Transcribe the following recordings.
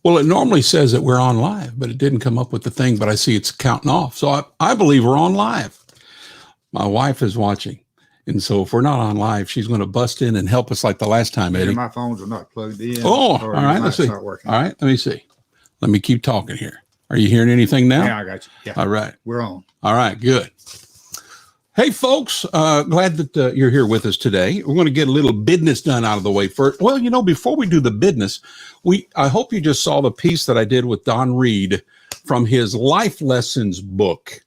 Well, it normally says that we're on live, but it didn't come up with the thing, but I see it's counting off. So I believe we're on live. My wife is watching. And so if we're not on live, she's going to bust in and help us like the last time, Eddie. My phones are not plugged in. Oh, all right. Let's see. All right. Let me see. Let me keep talking here. Are you hearing anything now? Yeah, I got you. Yeah. All right. We're on. All right. Good. Hey, folks, glad that you're here with us today. We're going to get a little business done out of the way first. Well, you know, before we do the business, I hope you just saw the piece that I did with Don Reed from his Life Lessons book.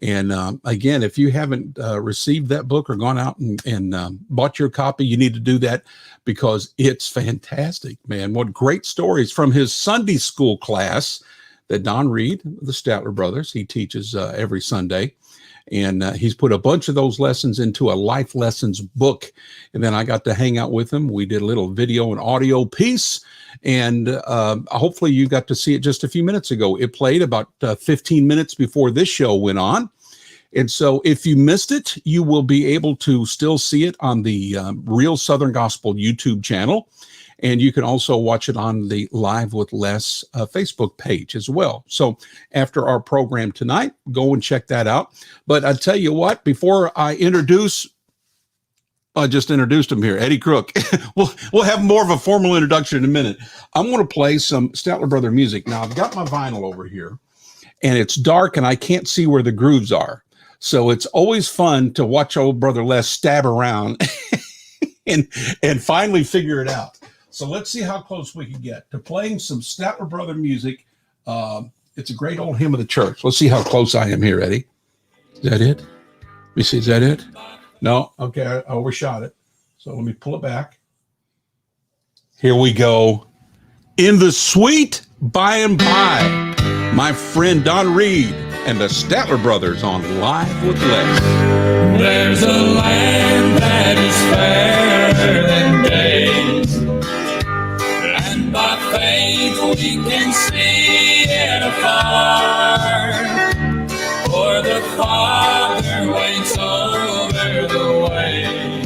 And again, if you haven't received that book or gone out and bought your copy, you need to do that because it's fantastic, man. What great stories from his Sunday school class that Don Reed, the Statler brothers, he teaches every Sunday. And he's put a bunch of those lessons into a Life Lessons book. And then I got to hang out with him. We did a little video and audio piece. And hopefully you got to see it just a few minutes ago. It played about 15 minutes before this show went on. And so if you missed it, you will be able to still see it on the Real Southern Gospel YouTube channel. And you can also watch it on the Live with Les Facebook page as well. So after our program tonight, go and check that out. But I tell you what, before I just introduced him here, Eddie Crook. We'll have more of a formal introduction in a minute. I'm going to play some Statler Brother music. Now, I've got my vinyl over here, and it's dark, and I can't see where the grooves are. So it's always fun to watch old Brother Les stab around and finally figure it out. So let's see how close we can get to playing some Statler Brother music. It's a great old hymn of the church. Let's see how close I am here, Eddie. Is that it? Let me see. Is that it? No. Okay. I overshot it. So let me pull it back. Here we go. In the sweet by and by, my friend Don Reed and the Statler Brothers on Live with Les. There's a land that is fairer than day, and by faith we can see it afar, for the Father waits over the way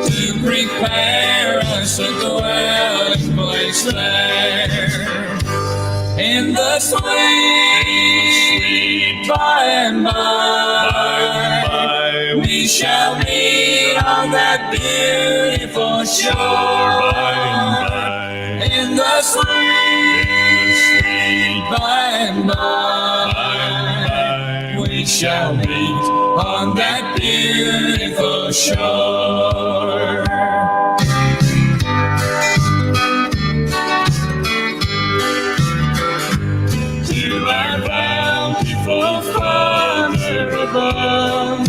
to prepare us a dwelling place there. In the sweet by and by, we shall meet on that beautiful shore. In the sweet by and by, we shall meet on that beautiful shore. Our bountiful Father above,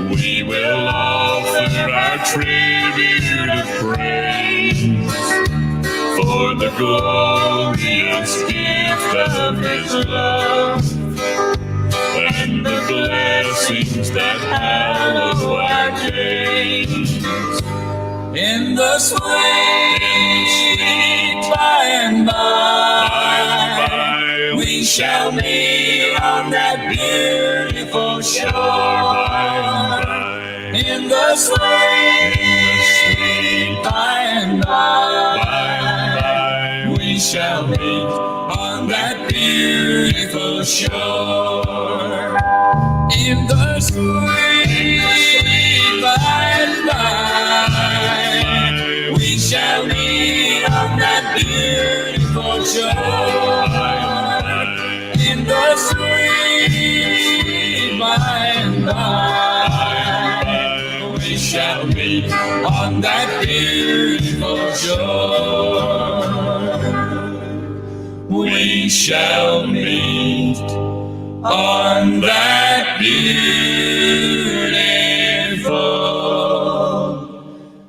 we will offer our tribute of praise for the glorious gift of His love and the blessings that hallow our days. In the sweet by and by, we shall meet on that beautiful shore. In the sweet by and by, we shall meet on that beautiful shore. In the sweet by and by, we shall meet on that beautiful shore. In the sweet by and by, we shall meet on that beautiful shore. We shall meet on that beautiful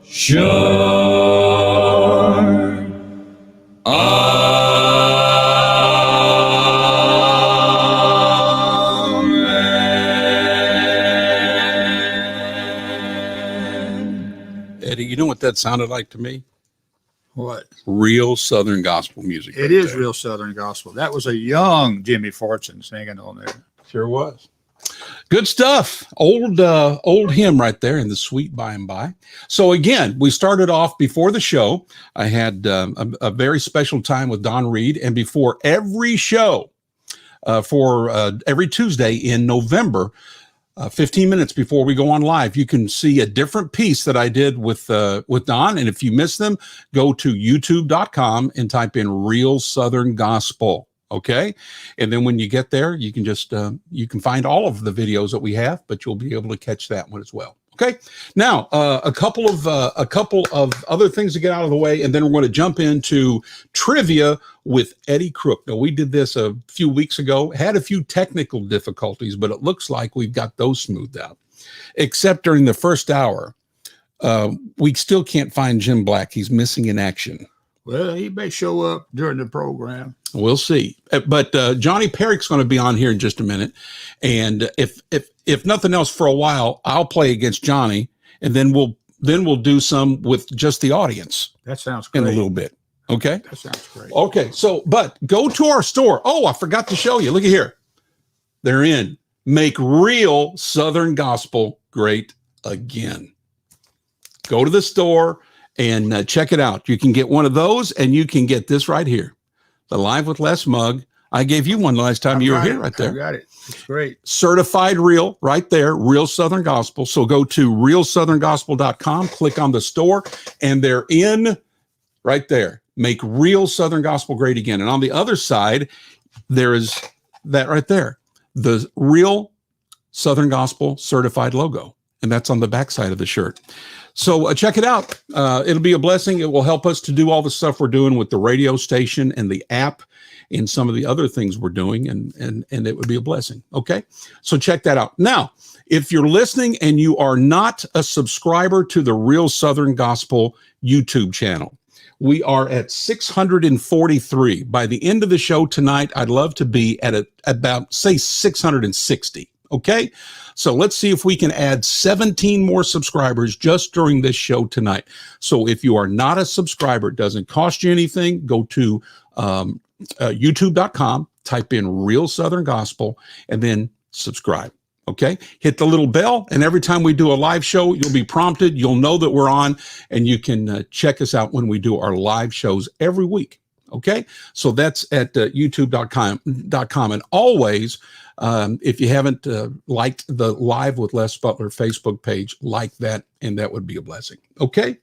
shore. Eddie, you know what that sounded like to me? What? Real Southern gospel music. It is real Southern gospel. That was a young Jimmy Fortune singing on there. Sure was. Good stuff. Old hymn right there in the sweet by and by. So again, we started off before the show. I had a very special time with Don Reed, and before every show, for every Tuesday in November, 15 minutes before we go on live, you can see a different piece that I did with Don. And if you miss them, go to youtube.com and type in Real Southern Gospel. Okay. And then when you get there, you can just, you can find all of the videos that we have, but you'll be able to catch that one as well. Okay. Now, a couple of other things to get out of the way, and then we're going to jump into trivia with Eddie Crook. Now, we did this a few weeks ago, had a few technical difficulties, but it looks like we've got those smoothed out, except during the first hour. We still can't find Jim Black. He's missing in action. Well, he may show up during the program. We'll see. But Johnny Parrack's going to be on here in just a minute. And if nothing else for a while, I'll play against Johnny, and then we'll do some with just the audience. That sounds great. In a little bit. Okay. That sounds great. Okay. So, but go to our store. Oh, I forgot to show you. Look at here. They're in. Make Real Southern Gospel Great Again. Go to the store and check it out. You can get one of those, and you can get this right here, the Live with Les mug. I gave you one last time you were here, right there. I got it. It's great. Certified real, right there, Real Southern Gospel. So go to realsoutherngospel.com, click on the store, and they're in right there. Make Real Southern Gospel great again. And on the other side, there is that right there, the Real Southern Gospel certified logo. And that's on the backside of the shirt. So check it out. It'll be a blessing. It will help us to do all the stuff we're doing with the radio station and the app and some of the other things we're doing, and it would be a blessing. Okay, so check that out. Now, if you're listening and you are not a subscriber to the Real Southern Gospel YouTube channel, we are at 643. By the end of the show tonight, I'd love to be at about, say, 660. Okay, so let's see if we can add 17 more subscribers just during this show tonight. So if you are not a subscriber, it doesn't cost you anything. Go to youtube.com, type in Real Southern Gospel, and then subscribe. Okay, hit the little bell, and every time we do a live show, you'll be prompted. You'll know that we're on, and you can check us out when we do our live shows every week. Okay, so that's at youtube.com. And always, if you haven't liked the Live with Les Butler Facebook page, like that, and that would be a blessing. Okay,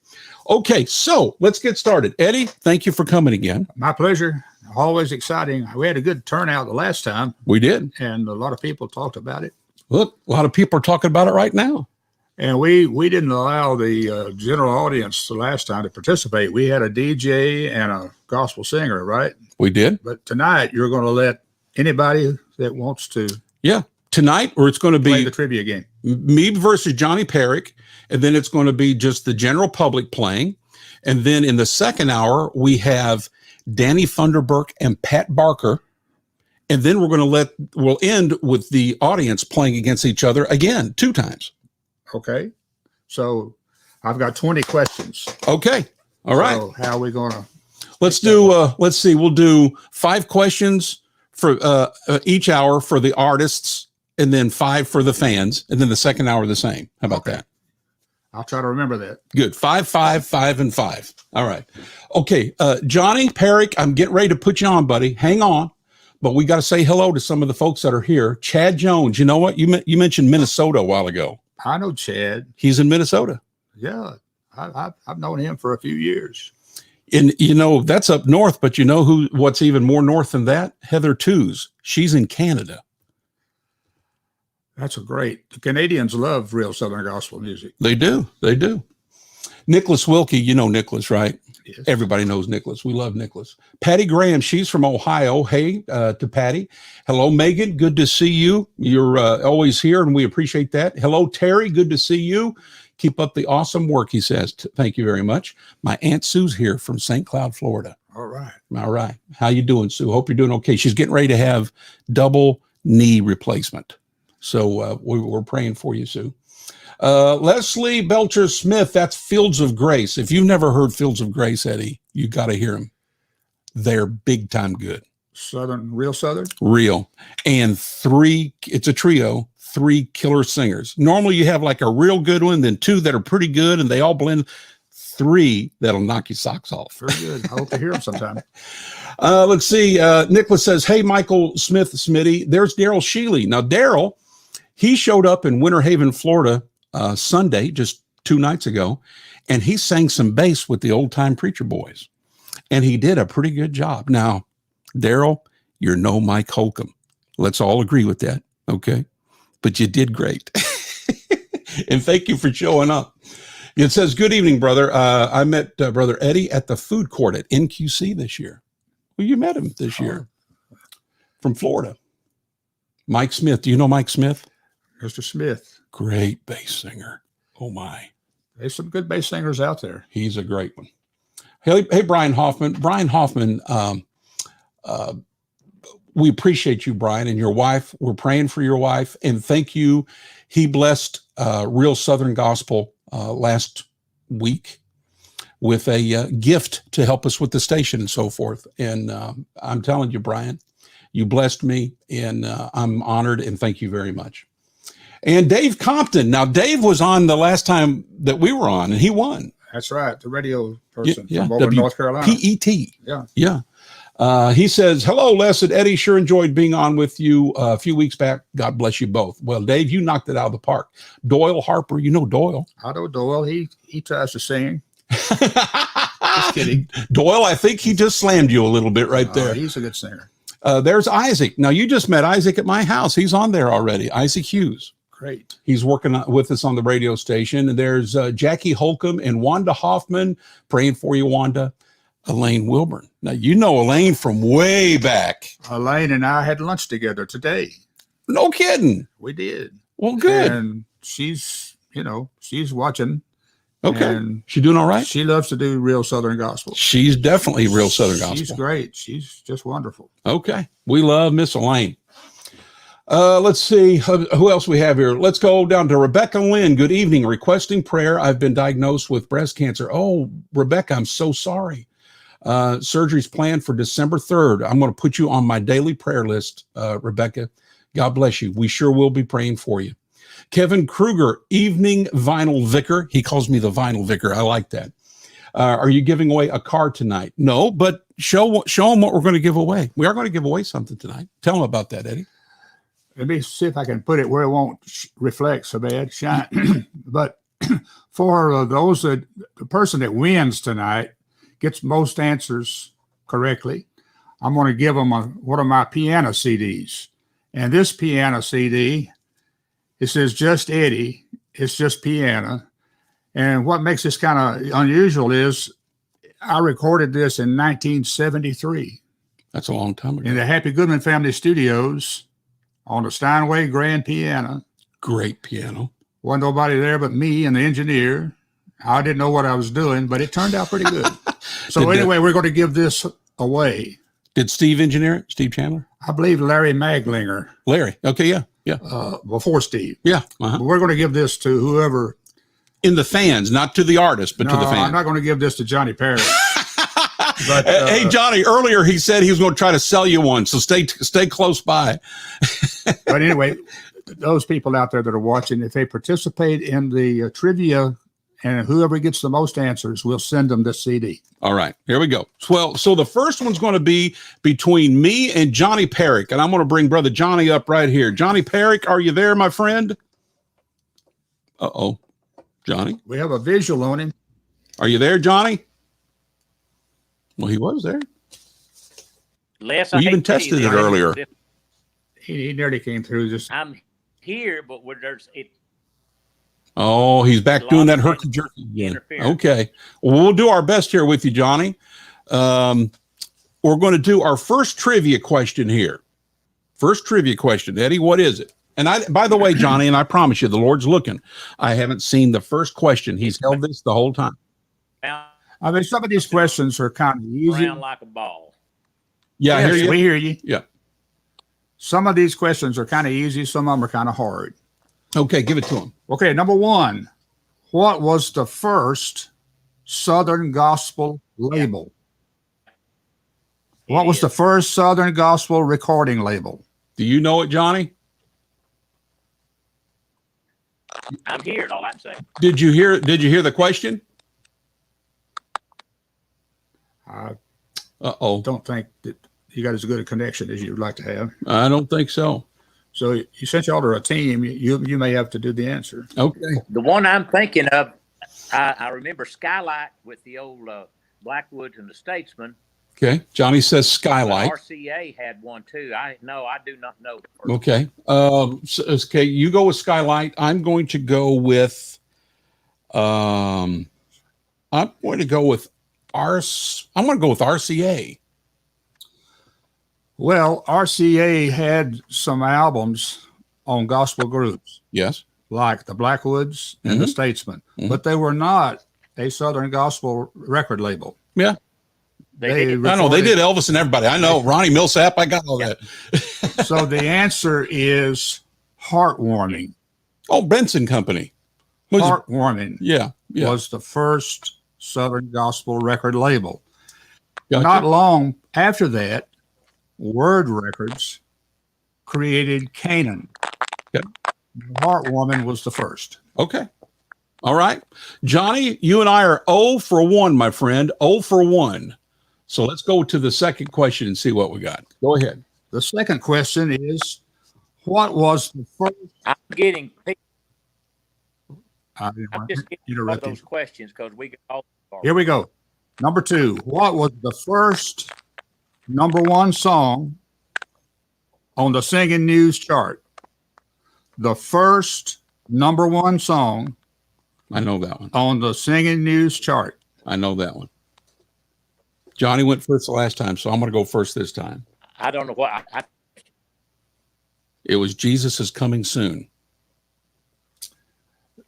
so let's get started. Eddie, thank you for coming again. My pleasure. Always exciting. We had a good turnout the last time. We did. And a lot of people talked about it. Look, a lot of people are talking about it right now. And we didn't allow the general audience the last time to participate. We had a DJ and a gospel singer, right? We did. But tonight, you're going to let anybody that wants to. Yeah. Tonight, or it's going to be play the trivia game. Me versus Johnny Parrack. And then it's going to be just the general public playing. And then in the second hour, we have Danny Funderburk and Pat Barker. And then we'll end with the audience playing against each other again, 2 times. Okay. So I've got 20 questions. Okay. All right. So how are we going to? Let's do, let's see, we'll do 5 questions for each hour for the artists, and then 5 for the fans, and then the second hour the same. How about that? I'll try to remember that. Good. 5, 5, 5, and 5. All right. Okay. Johnny Parrack, I'm getting ready to put you on, buddy. Hang on. But we got to say hello to some of the folks that are here. Chad Jones, you know what? You mentioned Minnesota a while ago. I know Chad. He's in Minnesota. Yeah. I've known him for a few years. And you know, that's up north, but you know what's even more north than that? Heather Tews. She's in Canada. That's great. The Canadians love Real Southern Gospel music. They do. They do. Nicholas Wilkie, you know Nicholas, right? Yes. Everybody knows Nicholas. We love Nicholas. Patty Graham, she's from Ohio. Hey, to Patty. Hello, Megan. Good to see you. You're always here, and we appreciate that. Hello, Terry. Good to see you. Keep up the awesome work, he says. Thank you very much. My Aunt Sue's here from St. Cloud, Florida. All right. All right. How you doing, Sue? Hope you're doing okay. She's getting ready to have double knee replacement. So we're praying for you, Sue. Leslie Belcher Smith, that's Fields of Grace. If you've never heard Fields of Grace, Eddie, you got to hear them. They're big time good. Southern, real Southern? Real. And it's a trio, 3 killer singers. Normally you have like a real good one, then 2 that are pretty good, and they all blend. 3 that'll knock your socks off. Very good. I hope to hear them sometime. Let's see. Nicholas says, hey, Michael Smith, Smitty, there's Daryl Sheely. Now, Daryl, he showed up in Winter Haven, Florida, Sunday, just 2 nights ago, and he sang some bass with the Old Time Preacher Boys, and he did a pretty good job. Now, Daryl, you're no Mike Holcomb. Let's all agree with that, okay? But you did great. And thank you for showing up. It says, good evening, brother. I met Brother Eddie at the food court at NQC this year. Well, you met him this year from Florida. Mike Smith. Do you know Mike Smith? Mr. Smith. Great bass singer. Oh, my. There's some good bass singers out there. He's a great one. Hey, Brian Hoffman. Brian Hoffman, we appreciate you, Brian, and your wife. We're praying for your wife, and thank you. He blessed Real Southern Gospel last week with a gift to help us with the station and so forth. And I'm telling you, Brian, you blessed me, and I'm honored, and thank you very much. And Dave Compton. Now, Dave was on the last time that we were on, and he won. That's right. The radio person Yeah, from over in North Carolina. PET. Yeah. Yeah. He says, hello, Les and Eddie. Sure enjoyed being on with you a few weeks back. God bless you both. Well, Dave, you knocked it out of the park. Doyle Harper, you know Doyle. I know Doyle. He tries to sing. Just kidding. Doyle, I think he just slammed you a little bit right there. He's a good singer. There's Isaac. Now, you just met Isaac at my house. He's on there already. Isaac Hughes. Great. He's working with us on the radio station. And there's Jackie Holcomb and Wanda Hoffman. Praying for you, Wanda. Elaine Wilburn. Now, you know Elaine from way back. Elaine and I had lunch together today. No kidding. We did. Well, good. And she's watching. Okay. And she doing all right? She loves to do real Southern gospel. She's definitely real Southern gospel. She's great. She's just wonderful. Okay. We love Miss Elaine. Let's see who else we have here. Let's go down to Rebecca Lynn. Good evening. Requesting prayer. I've been diagnosed with breast cancer. Oh, Rebecca, I'm so sorry. Surgery's planned for December 3rd. I'm going to put you on my daily prayer list, Rebecca. God bless you. We sure will be praying for you. Kevin Kruger, evening vinyl vicar. He calls me the vinyl vicar. I like that. Are you giving away a car tonight? No, but show them what we're going to give away. We are going to give away something tonight. Tell them about that, Eddie. Let me see if I can put it where it won't reflect so bad, shine. But for those the person that wins tonight gets most answers correctly, I'm going to give them one of my piano CDs. And this piano CD, it says just Eddie. It's just piano. And what makes this kind of unusual is I recorded this in 1973. That's a long time ago. In the Happy Goodman Family Studios on the Steinway grand piano. Great piano. Wasn't nobody there but me and the engineer. I didn't know what I was doing, but it turned out pretty good. So anyway, we're going to give this away. Did Steve engineer it? Steve Chandler? I believe Larry Maglinger. Larry. Okay, yeah. Before Steve. Yeah. But we're going to give this to whoever. In the fans, not to the artist, but to the fans. I'm not going to give this to Johnny Parrack. But, hey, Johnny, earlier he said he was going to try to sell you one, so stay close by. But anyway, those people out there that are watching, if they participate in the trivia and whoever gets the most answers, we'll send them this CD. All right, here we go. Well, so the first one's going to be between me and Johnny Parrack, and I'm going to bring Brother Johnny up right here. Johnny Parrack, are you there, my friend? Uh-oh. Johnny? We have a visual on him. Are you there, Johnny? Well, he was there. We even tested it earlier. He nearly came through. I'm here, but there's it. Oh, he's back doing that herky-jerky again. Okay. Well, we'll do our best here with you, Johnny. We're going to do our first trivia question here. First trivia question. Eddie, what is it? And by the way, Johnny, and I promise you, the Lord's looking. I haven't seen the first question. He's held this the whole time. I mean, some of these questions are kind of easy. Round like a ball. Yeah, yes, we hear you. Yeah. Some of these questions are kind of easy. Some of them are kind of hard. Okay, give it to him. Okay, number one. What was the first Southern Gospel label? What was the first Southern Gospel recording label? Do you know it, Johnny? I'm here. All I'm saying. Did you hear the question? I Uh-oh. don't think that you got as good a connection as you'd like to have. I don't think so. So since y'all are a team, you may have to do the answer. Okay. The one I'm thinking of, I remember Skylight with the old Blackwoods and the Statesman. Okay. Johnny says Skylight. RCA had one too. I do not know. Okay. Okay. You go with Skylight. I'm going to go with I'm going to go with RCA. Well, RCA had some albums on gospel groups, Yes. like the Blackwoods and the Statesman, but they were not a Southern gospel record label. Yeah. They I know they did Elvis and everybody. I know Ronnie Millsap. I got all that. So the answer is Heartwarming. Oh, Benson Company. Heartwarming Yeah. was the first Southern gospel record label. Gotcha. Not long after that, Word Records created Canaan. Okay. Heartwarming was the first. Okay. All right. Johnny, you and I are 0 for 1, my friend. 0 for 1. So let's go to the second question and see what we got. Go ahead. The second question is, what was the first? I'm getting. I'm I'm just getting all interrupt those you. questions because we got all. Here we go. Number 2. What was the first #1 song on the Singing News chart? The first #1 song I know that one. on the Singing News chart. I know that one. Johnny went first the last time, so I'm going to go first this time. I don't know what. It was Jesus is Coming Soon.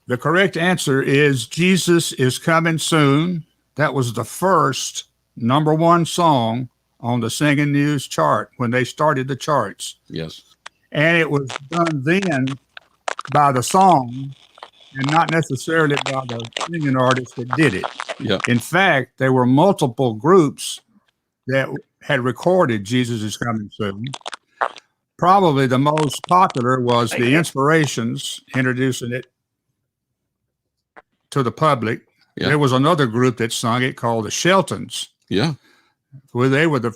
The correct answer is Jesus is Coming Soon. That was the first #1 song on the Singing News chart when they started the charts. Yes. And it was done then by the song and not necessarily by the singing artist that did it. Yeah. In fact, there were multiple groups that had recorded Jesus is Coming Soon. Probably the most popular was the Inspirations introducing it to the public. Yeah. There was another group that sung it called the Sheltons, Yeah. where they were the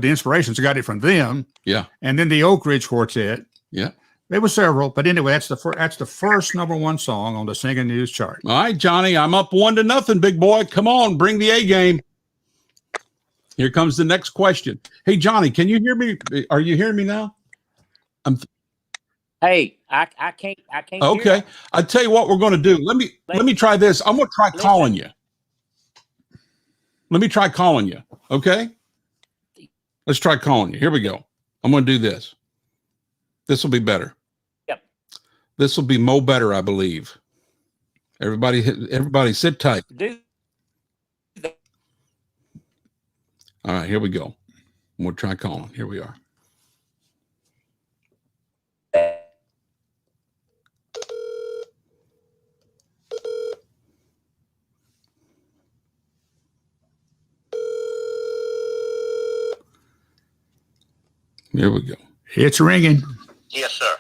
Inspirations got it from them. Yeah. And then the Oak Ridge Quartet. Yeah. There were several, but anyway, that's the first #1 song on the Singing News chart. All right, Johnny, I'm up 1-0, big boy. Come on, bring the A game. Here comes the next question. Hey, Johnny, can you hear me? Are you hearing me now? Hey, I can't. Okay. Hear I tell you what we're going to do. Let me try this. I'm going to try calling you. Let me try calling you. Okay. Let's try calling you. Here we go. I'm going to do this. This will be better. Yep. This will be mo better, I believe. Everybody sit tight. All right, here we go. We'll try calling. Here we are. Here we go. It's ringing. Yes, sir.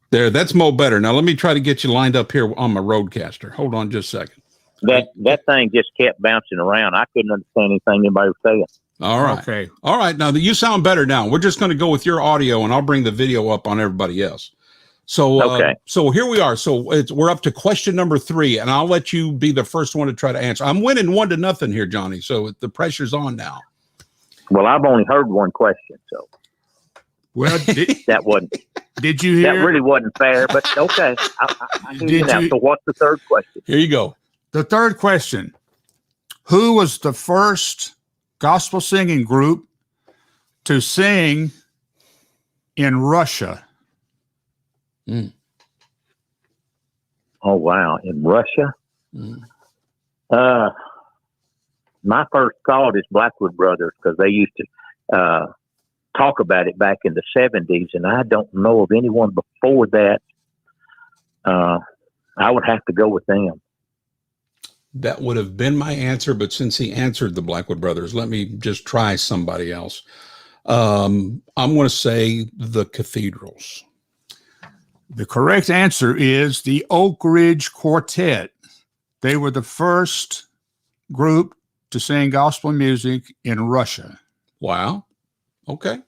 There, that's mo better. Now let me try to get you lined up here on my roadcaster. Hold on just a second. That thing just kept bouncing around. I couldn't understand anything anybody was saying. All right. Okay. All right. Now you sound better now. We're just going to go with your audio and I'll bring the video up on everybody else. So, Okay. So here we are. So we're up to question number 3 and I'll let you be the first one to try to answer. I'm winning 1-0 here, Johnny. So the pressure's on now. Well, I've only heard one question, so Well, that wasn't did you hear? that really wasn't fair. But okay, I hear you Did now. you- So what's the third question? Here you go. The third question: who was the first gospel singing group to sing in Russia? Oh wow, in Russia. Mm. My first thought is Blackwood Brothers because they used to talk about it back in the 70s, and I don't know of anyone before that. I would have to go with them. That would have been my answer, but since he answered the Blackwood Brothers, let me just try somebody else. I'm going to say the Cathedrals. The correct answer is the Oak Ridge Quartet. They were the first group to sing gospel music in Russia. Wow. Okay.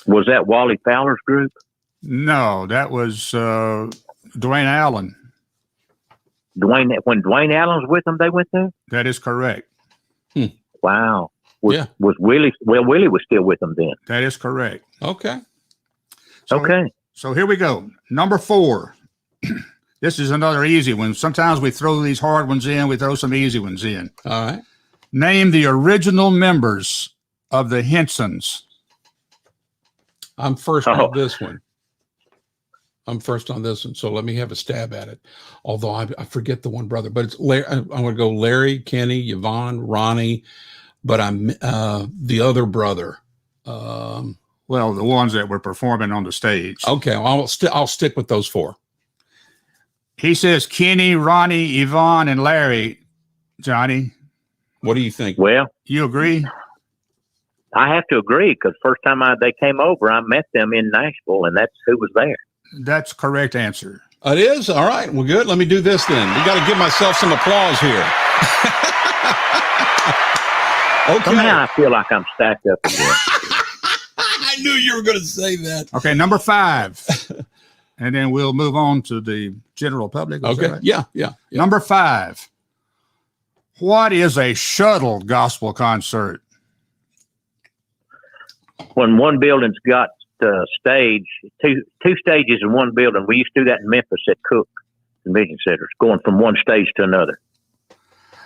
Was that Wally Fowler's group? No, that was Dwayne Allen. When Dwayne Allen was with them, they went there? That is correct. Wow. Yeah. Was Willie? Well, Willie was still with them then. That is correct. Okay. Okay. So here we go. Number 4. This is another easy one. Sometimes we throw these hard ones in. We throw some easy ones in. All right. Name the original members of the Hensons. I'm first on this one. So let me have a stab at it. Although I forget the one brother, but it's Larry. I'm going to go Larry, Kenny, Yvonne, Ronnie, but I'm the other brother. Well, the ones that were performing on the stage. Okay, well, I'll stick with those 4. He says Kenny, Ronnie, Yvonne, and Larry. Johnny, What do you think? Well, you agree? I have to agree because first time they came over, I met them in Nashville, and that's who was there. That's correct answer. It is? All right. Well, good. Let me do this then. We got to give myself some applause here. Okay. Somehow I feel like I'm stacked up again. I knew you were going to say that. Okay, number 5. And then we'll move on to the general public. Is Okay. that right? Yeah. Number 5. What is a shuttle gospel concert? When one building's got stage, two stages in one building. We used to do that in Memphis at Cook Convention Centers, going from one stage to another,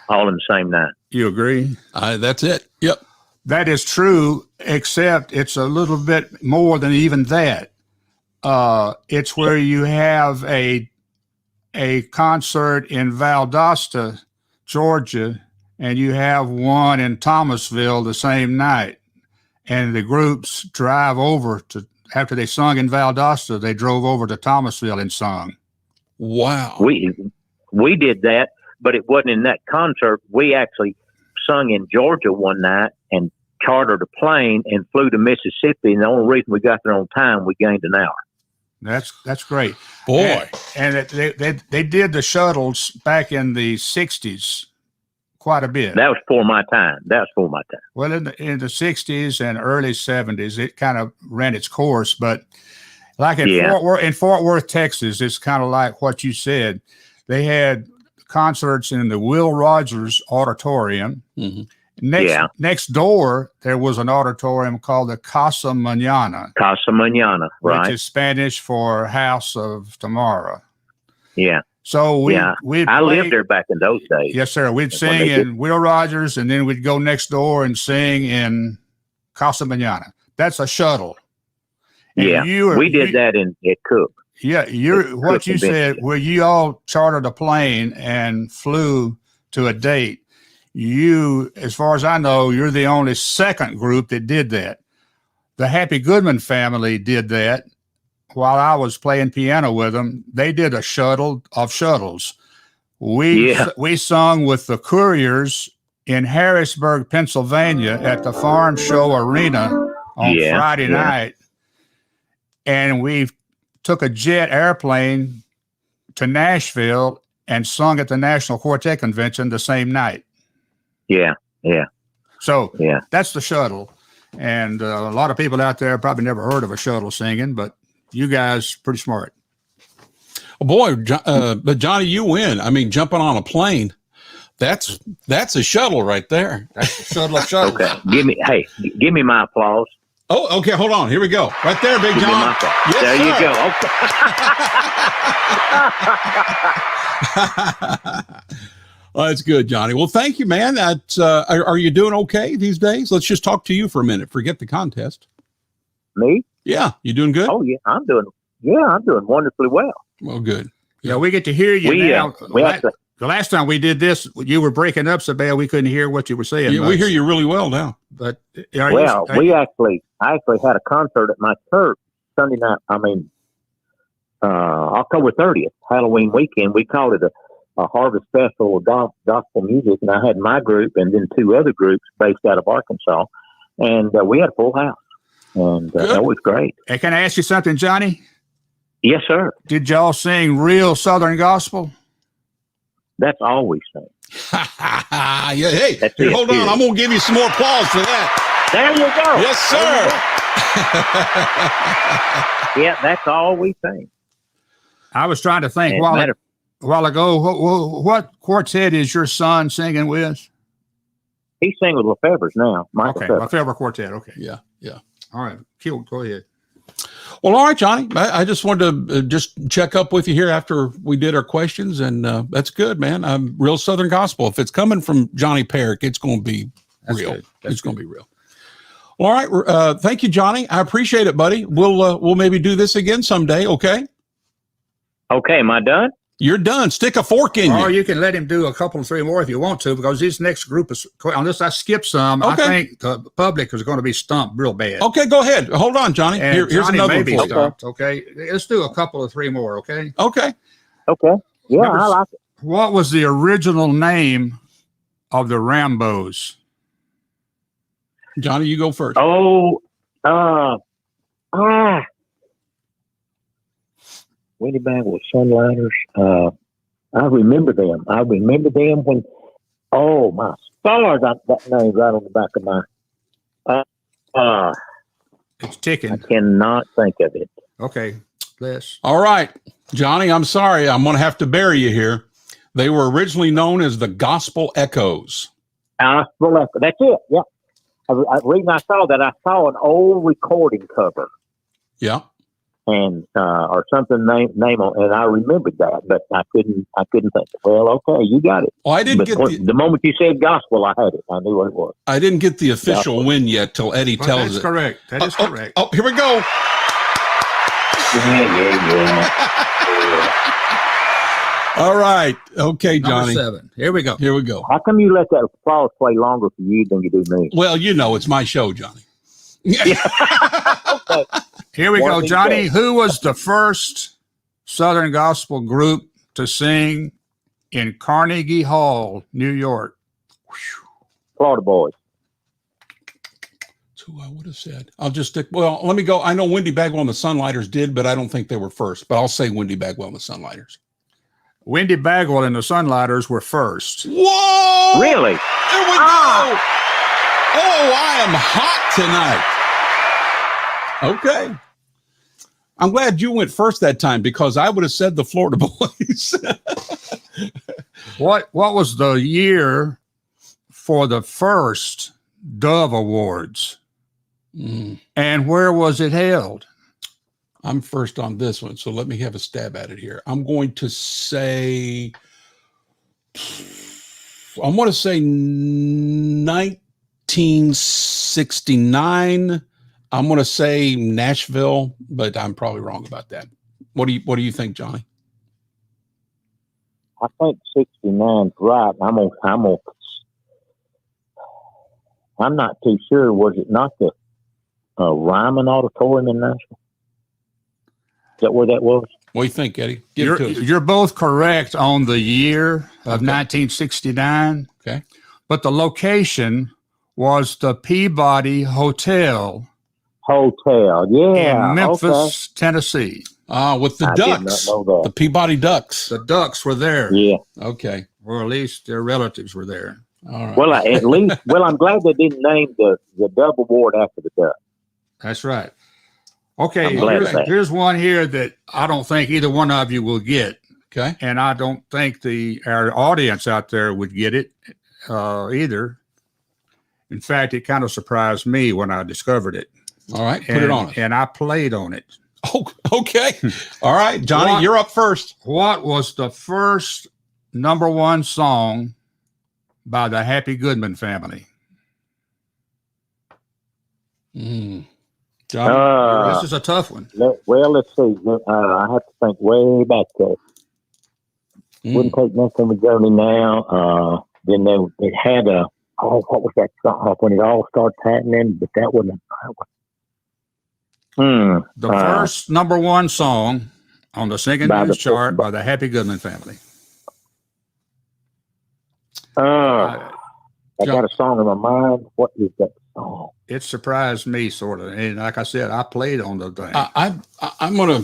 all in the same night. You agree? That's it. Yep. That is true, except it's a little bit more than even that. It's where you have a concert in Valdosta, Georgia, and you have one in Thomasville the same night. And the groups drive over to, after they sung in Valdosta, they drove over to Thomasville and sung. Wow. We did that, but it wasn't in that concert. We actually sung in Georgia one night and chartered a plane and flew to Mississippi. And the only reason we got there on time, we gained an hour. That's great. Boy. And they did the shuttles back in the 60s quite a bit. That was for my time. Well, in the 60s and early 70s, it kind of ran its course. But like in Fort Worth, Texas, it's kind of like what you said. They had concerts in the Will Rogers Auditorium. Mm-hmm. Next door, there was an auditorium called the Casa Mañana. Right. Which is Spanish for House of Tomorrow. Yeah. So I lived there back in those days. Yes, sir. We'd sing in Will Rogers, and then we'd go next door and sing in Casa Mañana. That's a shuttle. And we did that at Cook. Yeah, what you said, where you all chartered a plane and flew to a date. You, as far as I know, you're the only second group that did that. The Happy Goodman family did that. While I was playing piano with them, they did a shuttle of shuttles. We sung with the Couriers in Harrisburg, Pennsylvania at the Farm Show Arena on Friday night. And we took a jet airplane to Nashville and sung at the National Quartet Convention the same night. Yeah. So that's the shuttle. And a lot of people out there probably never heard of a shuttle singing, but you guys pretty smart. Oh boy, but Johnny, you win. I mean, jumping on a plane, that's a shuttle right there. That's a shuttle of shuttles. Okay, give me my applause. Oh, okay, hold on. Here we go. Right there, Big John. Yes, there sir. You go. Okay. Well, that's good, Johnny. Well, thank you, man. That's are you doing okay these days? Let's just talk to you for a minute. Forget the contest. Me? Yeah, you doing good? Oh yeah, I'm doing wonderfully well. Well, good. Yeah, we get to hear you now. The last time we did this, you were breaking up so bad we couldn't hear what you were saying. Yeah, we hear you really well now. But I actually had a concert at my church Sunday night. October 30th, Halloween weekend. We called it a harvest festival of gospel music, and I had my group and then 2 other groups based out of Arkansas, and we had a full house. And that was great. Hey, can I ask you something, Johnny? Yes, sir. Did y'all sing real Southern gospel? That's all we sing. Yeah, hey, That's here, it, hold on. period. I'm going to give you some more applause for that. There you go. Yes, sir. Yeah, that's all we sing. I was trying to think And a matter- while ago, what quartet is your son singing with? He's singing with Lefebvre's now. Michael Okay, Lefebvre. my favorite quartet. Okay. Yeah, yeah. All right. Go ahead. Well, all right, Johnny. I just wanted to just check up with you here after we did our questions, and that's good, man. Real Southern gospel. If it's coming from Johnny Parrack, it's going to be real. It's going to be real. All right. Thank you, Johnny. I appreciate it, buddy. We'll maybe do this again someday. Okay. Okay, am I done? You're done. Stick a fork in Or you. you can let him do a couple or three more if you want to, because this next group is, unless I skip some, Okay. I think the public is going to be stumped real bad. Okay, go ahead. Hold on, Johnny. And Here's Johnny another may one be for you. stumped. Okay. Let's do a couple of three more. Okay. Okay. Okay. Yeah, Number I like it. What was the original name of the Rambos? Johnny, you go first. Oh, Winnie Bag with Sunlighters. I remember them. When, oh, my stars, that name's right on the back of my, It's I ticking. cannot think of it. Okay. Les. All right, Johnny, I'm sorry. I'm going to have to bury you here. They were originally known as the Gospel Echoes. That's it. Yeah. The reason I saw that, I saw an old recording cover Yeah. and or something name on, and I remembered that, but I couldn't think. Well, okay, you got it. Well, I didn't But get the moment you said gospel, I had it. I knew what it was. I didn't get the official win yet till Eddie But tells that's it. correct. That is correct. Oh, here we go. Yeah. All right. Okay, Johnny. Number 7. Here we go. Here we go. How come you let that applause play longer for you than you do me? Well, you know, it's my show, Johnny. Okay. Here we One go, of these Johnny. days. Who was the first Southern gospel group to sing in Carnegie Hall, New York? Florida Boys. That's who I would have said. I'll just stick. Well, let me go. I know Wendy Bagwell and the Sunlighters did, but I don't think they were first. But I'll say Wendy Bagwell and the Sunlighters. Wendy Bagwell and the Sunlighters were first. Whoa! Really? There we go. Oh, I am hot tonight. Okay. I'm glad you went first that time because I would have said the Florida Boys. What was the year for the first Dove Awards? And where was it held? I'm first on this one, so let me have a stab at it here. I'm going to say 1969. I'm going to say Nashville, but I'm probably wrong about that. What do you think, Johnny? I think 69's right. I'm not too sure. Was it not the Ryman Auditorium in Nashville? Is that where that was? What do you think, Eddie? Give it to us. You're both correct on the year of 1969. Okay. But the location was the Peabody Hotel Yeah. in Memphis, Okay. Tennessee. With the I did not Ducks, know that. the Peabody Ducks. The Ducks were there. Yeah. Okay. Or at least their relatives were there. All right. Well, at least, I'm glad they didn't name the Dove Award after the Ducks. That's right. Okay, I'm glad of that. here's one here that I don't think either one of you will get. Okay. And I don't think our audience out there would get it either. In fact, it kind of surprised me when I discovered it. All right. Put it on us. And I played on it. Oh, okay. All right, Johnny, What? you're up first. What was the first #1 song by the Happy Goodman family? Johnny, This is a tough one. Let's see. I have to think way back there. Wouldn't take nothing from a journey now. Then it had what was that song when it all starts happening? But that wasn't. The first #1 song on the singing By news the- chart by the Happy Goodman family. I got a song in my mind. What is that song? It surprised me sort of, and like I said, I played on the thing. I'm gonna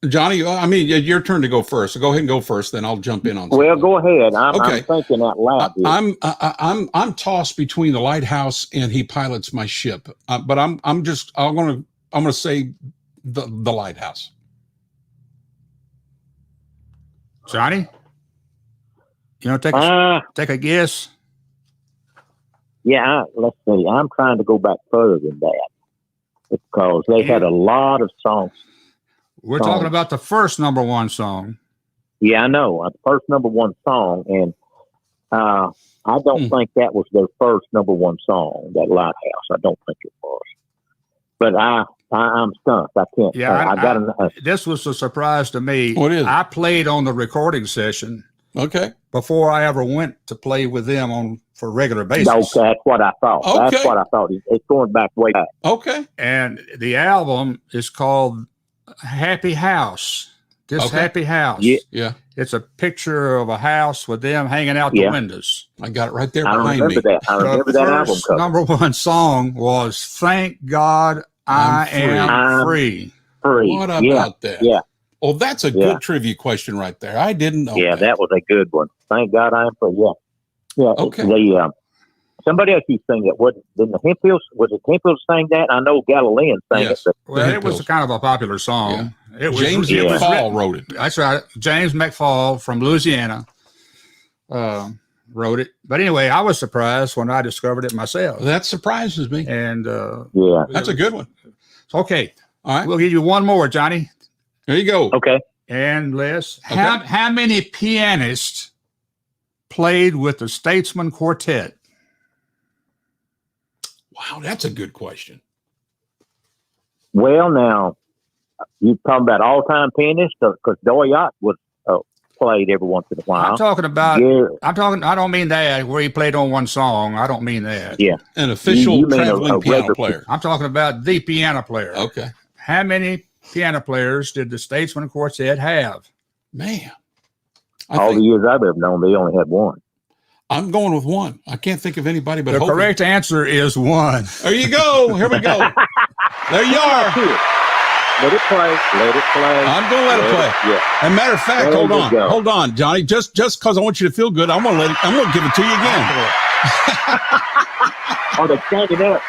Johnny, I mean, your turn to go first. So go ahead and go first, then I'll jump in on something. Well, go ahead. I'm Okay. thinking out loud here. I'm tossed between the lighthouse and he pilots my ship. But I'm gonna say the lighthouse. Johnny, you know, take a guess. Yeah, let's see. I'm trying to go back further than that because they had a lot of songs. We're talking about the first #1 song. Yeah, I know. The first #1 song, and I don't think that was their first #1 song, that Lighthouse. I don't think it was. But I'm stumped. I can't. Yeah, this was a surprise to me. What is it? I played on the recording session. Okay. Before I ever went to play with them for regular basis. Okay, that's what I thought. Okay. That's what I thought. It's going back way back. Okay. And the album is called Happy House. Happy House. Yeah. It's a picture of a house with them hanging out the windows. I got it right there I behind remember me. that. I remember that album first cover. #1 song was Thank God I Am Free. Free. What about that? Yeah. Oh, that's a good trivia question right there. I didn't know. Yeah, that was a good one. Thank God I am free. Yeah. Yeah. Okay. Somebody else used to sing that. Didn't the Hemphills, was it Hemphills sang that? I know Galileans sang Yes. it. Well, it was kind of a popular song. Yeah. It was James McFall wrote it. That's right. James McFall from Louisiana wrote it. But anyway, I was surprised when I discovered it myself. That surprises me. And That's a good one. Okay. All right. We'll give you one more, Johnny. There you go. Okay. And Les, Okay. how many pianists played with the Statesman Quartet? Wow, that's a good question. Well, now, you talking about all-time pianist? Because Doyot was played every once in a while. I'm talking about. Yeah. I don't mean that where he played on one song. I don't mean that. Yeah. An official You mean traveling a piano regular- player. I'm talking about the piano player. Okay. How many piano players did the Statesman Quartet have? Man. All the years I've ever known, they only had one. I'm going with one. I can't think of anybody but The Hopi. correct answer is one. There you go. Here we go. There you are. Let it play. Let it play. I'm going to let it play. Yeah. As a matter of fact, There hold you on. go. Hold on, Johnny. Just because I want you to feel good, I'm going to give it to you again. Oh, they're standing up.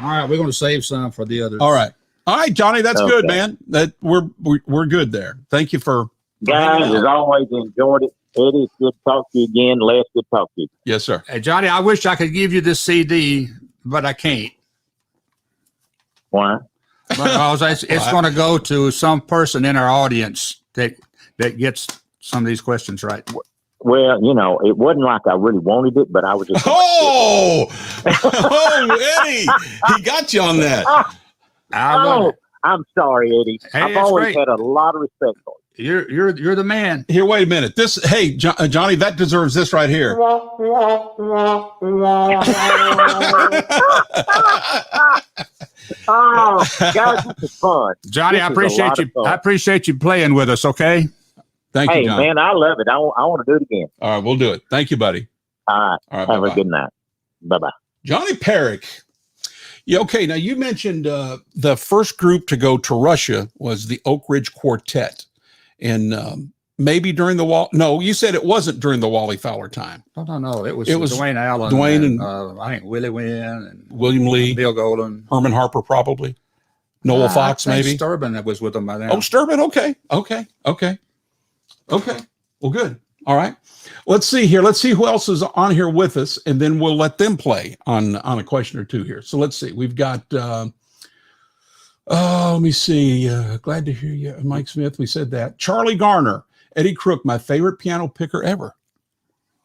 All right, we're going to save some for the others. All right. All right, Johnny, that's good, Okay. man. That we're good there. Thank you for Guys, as always, enjoyed it. Eddie, it's good to talk to you again. Les, good to talk to you. Yes, sir. Hey, Johnny, I wish I could give you this CD, but I can't. Why? Because it's going to go to some person in our audience that gets some of these questions right. Well, it wasn't like I really wanted it, but I was just. Oh, Eddie, he got you on that. I'm sorry, Eddie. Hey, I've it's always great. had a lot of respect for you. You're the man. Here, wait a minute. Johnny, that deserves this right here. Oh, guys, this is fun. Johnny, I This is a lot appreciate you. of fun. I appreciate you playing with us. Okay. Thank you, Hey, Johnny. man, I love it. I want to do it again. All right, we'll do it. Thank you, buddy. All right. All right, Have bye-bye. a good night. Bye-bye. Johnny Parrack. Yeah, okay. Now you mentioned the first group to go to Russia was the Oak Ridge Quartet, and maybe during the wall. No, you said it wasn't during the Wally Fowler time. No. It was Dwayne Allen. and I think Willie Wynn and William Lee, Bill Golden. Herman Harper, probably Noel Fox, I think maybe. Sturban that was with them by then. Oh, Sturban. Okay. Well, good. All right. Let's see here. Let's see who else is on here with us, and then we'll let them play on a question or two here. So let's see. We've got. Let me see. Glad to hear you, Mike Smith. We said that. Charlie Garner, Eddie Crook, my favorite piano picker ever.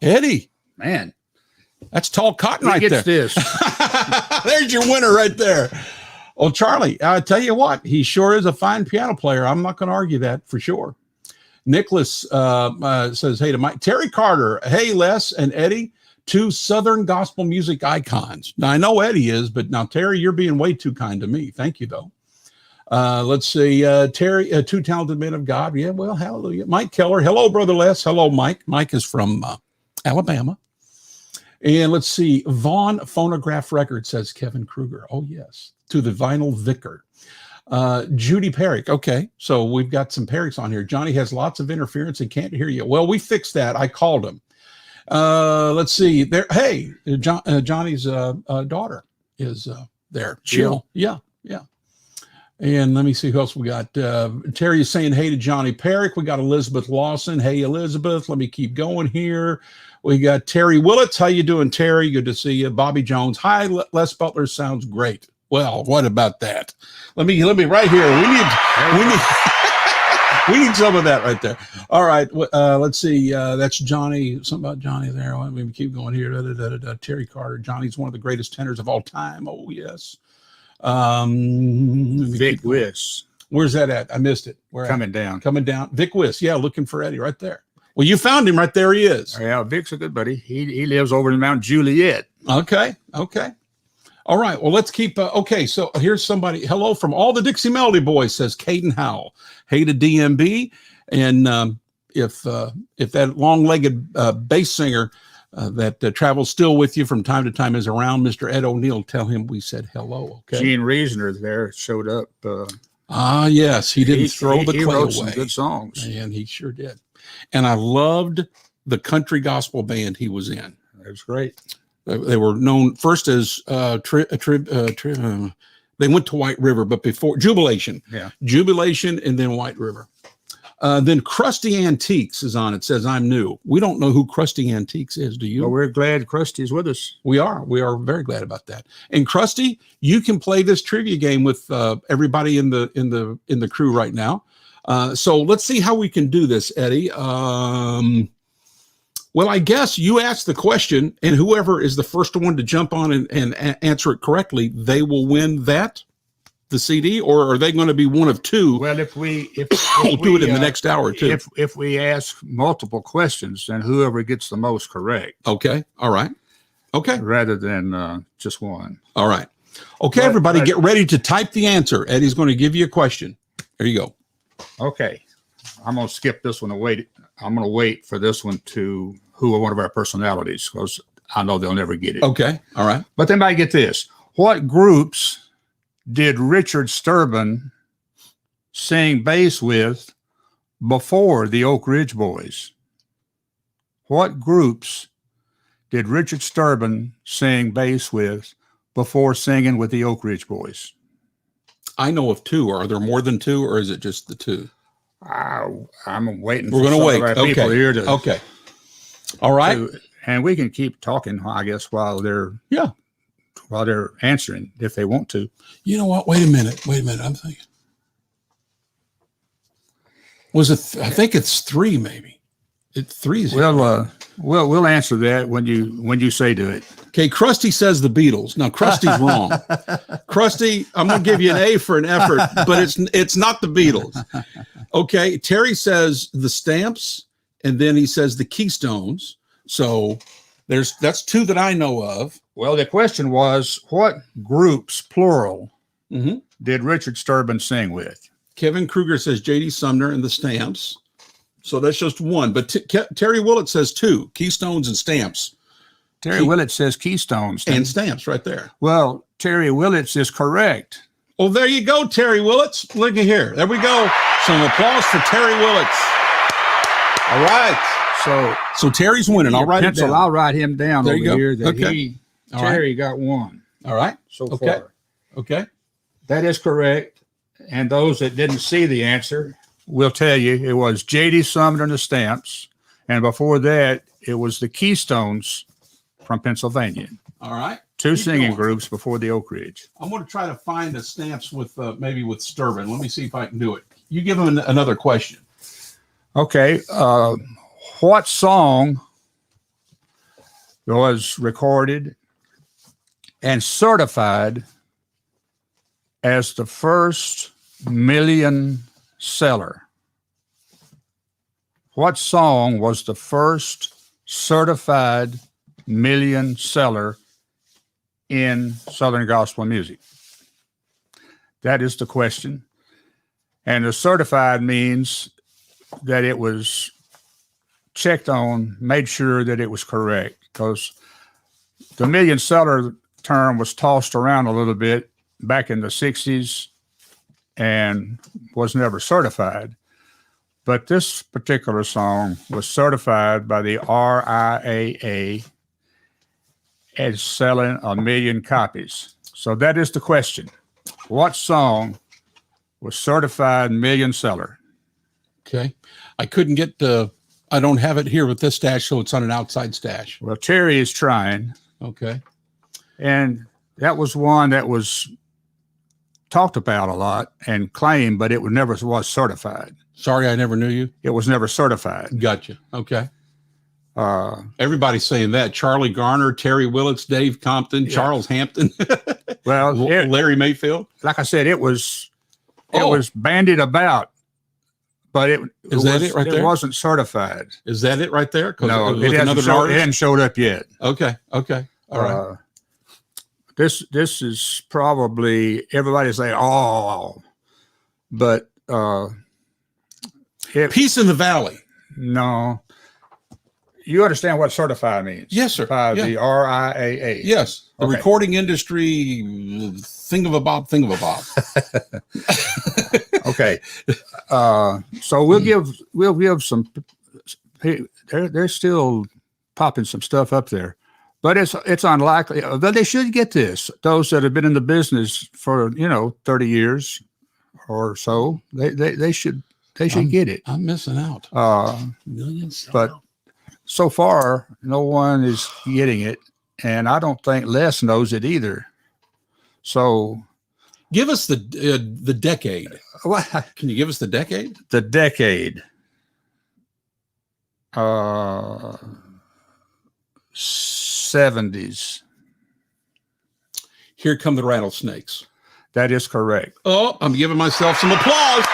Eddie, Man, that's tall cotton who right gets there. this? There's your winner right there. Well, Charlie, I tell you what, he sure is a fine piano player. I'm not going to argue that for sure. Nicholas says, hey to Mike. Terry Carter, hey, Les and Eddie, two Southern gospel music icons. Now, I know Eddie is, but now, Terry, you're being way too kind to me. Thank you, though. Let's see. Terry, two talented men of God. Yeah, well, hallelujah. Mike Keller. Hello, Brother Les. Hello, Mike. Mike is from Alabama. And let's see. Vaughn Phonograph Record, says Kevin Kruger. Oh, yes. To the Vinyl Vicar. Judy Parrack. Okay, so we've got some Parracks on here. Johnny has lots of interference and can't hear you. Well, we fixed that. I called him. Let's see. There. Hey, Johnny's daughter is there. Jill. Yeah. And let me see who else we got. Terry is saying hey to Johnny Parrack. We got Elizabeth Lawson. Hey, Elizabeth. Let me keep going here. We got Terry Willits. How you doing, Terry? Good to see you. Bobby Jones. Hi, Les Butler. Sounds great. Well, what about that? Let me right here. We need some of that right there. All right. Let's see. That's Johnny. Something about Johnny there. Let me keep going here. Terry Carter. Johnny's one of the greatest tenors of all time. Oh, yes. Vic Wiss. Where's that at? I missed it. Where Coming down. Vic Wiss. Yeah, looking for Eddie right there. Well, you found him right there. He is. Yeah, Vic's a good buddy. He lives over in Mount Juliet. Okay. All right. Well, let's keep. Okay. So here's somebody. Hello from all the Dixie Melody Boys, says Caden Howell. Hey to DMB. And if that long-legged bass singer that travels still with you from time to time is around, Mr. Ed O'Neill, tell him we said hello. Okay. Gene Reasoner there showed up. Yes. He didn't throw the clay wrote away. Some good songs. And he sure did. And I loved the country gospel band he was in. It was great. They were known first as they went to White River, but before Jubilation. Yeah. Jubilation and then White River. Then Krusty Antiques is on. It says, I'm new. We don't know who Krusty Antiques is. Do you? Well, we're glad Krusty's with us. We are very glad about that. And Krusty, you can play this trivia game with everybody in the crew right now. So let's see how we can do this, Eddie. Well, I guess you ask the question, and whoever is the first one to jump on and answer it correctly, they will win the CD, or are they going to be one of two? Well, if we'll do it in the next hour or two. If we ask multiple questions, then whoever gets the most correct. Okay. All right. Okay. Rather than just one. All right. Okay, everybody, get ready to type the answer. Eddie's going to give you a question. There you go. Okay. I'm going to skip this one and wait. I'm going to wait for this one to who are one of our personalities, because I know they'll never get it. Okay. All right. But they might get this. What groups did Richard Sturban sing bass with before the Oak Ridge Boys? What groups did Richard Sturban sing bass with before singing with the Oak Ridge Boys? I know of two. Are there more than two, or is it just the two? I'm waiting. We're going to wait. Our people here to, okay. All right. And we can keep talking, I guess, while they're answering if they want to. You know what? Wait a minute. I'm thinking. Was it? I think it's three, maybe. Three is. Well, we'll answer that when you say do it. Okay, Krusty says the Beatles. Now Krusty's wrong. Krusty, I'm going to give you an A for an effort, but it's not the Beatles. Okay, Terry says the Stamps, and then he says the Keystones. So that's two that I know of. Well, the question was, what groups, plural, did Richard Sturban sing with? Kevin Kruger says J.D. Sumner and the Stamps. So that's just one. But Terry Willett says two, Keystones and Stamps. Terry Willits says Keystones. And Stamps right there. Well, Terry Willits is correct. Well, there you go, Terry Willits. Look at here. There we go. Some applause for Terry Willits. All right. So Terry's winning. I'll write it down. I'll write him down there over you go. here. That okay. Terry got one. All right. So far. Okay. That is correct. And those that didn't see the answer will tell you it was J.D. Sumner and the Stamps. And before that, it was the Keystones from Pennsylvania. All right. Two singing groups before the Oak Ridge. I'm going to try to find the Stamps with maybe with Sturban. Let me see if I can do it. You give him another question. Okay. What song was recorded and certified as the first million seller? What song was the first certified million seller in Southern gospel music? That is the question. And the certified means that it was checked on, made sure that it was correct, because the million seller term was tossed around a little bit back in the 60s and was never certified. But this particular song was certified by the RIAA as selling 1 million copies. So that is the question. What song was certified million seller? Okay. I couldn't get I don't have it here with this stash, so it's on an outside stash. Well, Terry is trying. Okay. And that was one that was talked about a lot and claimed, but it never was certified. Sorry, I never knew you. It was never certified. Gotcha. Okay. Everybody's saying that. Charlie Garner, Terry Willits, Dave Compton, Charles Hampton, Well, Larry Mayfield. like I said, it was bandied about, but it wasn't certified. Is that it right there? No, it hasn't showed up yet. Okay. Okay. All right. This is probably everybody say, oh, but Peace in the Valley. No. You understand what certified means? Yes, sir. By the RIAA. Yes. The Okay. recording industry thingamabob. Okay. So we'll give some. They're still popping some stuff up there, but it's unlikely. But they should get this. Those that have been in the business for 30 years or so, they should get it. I'm missing out. Millions. But so far, no one is getting it, and I don't think Les knows it either. So, give us the decade. what? Can you give us the decade? The decade. 70s. Here come the Rattlesnakes. That is correct. Oh, I'm giving myself some applause.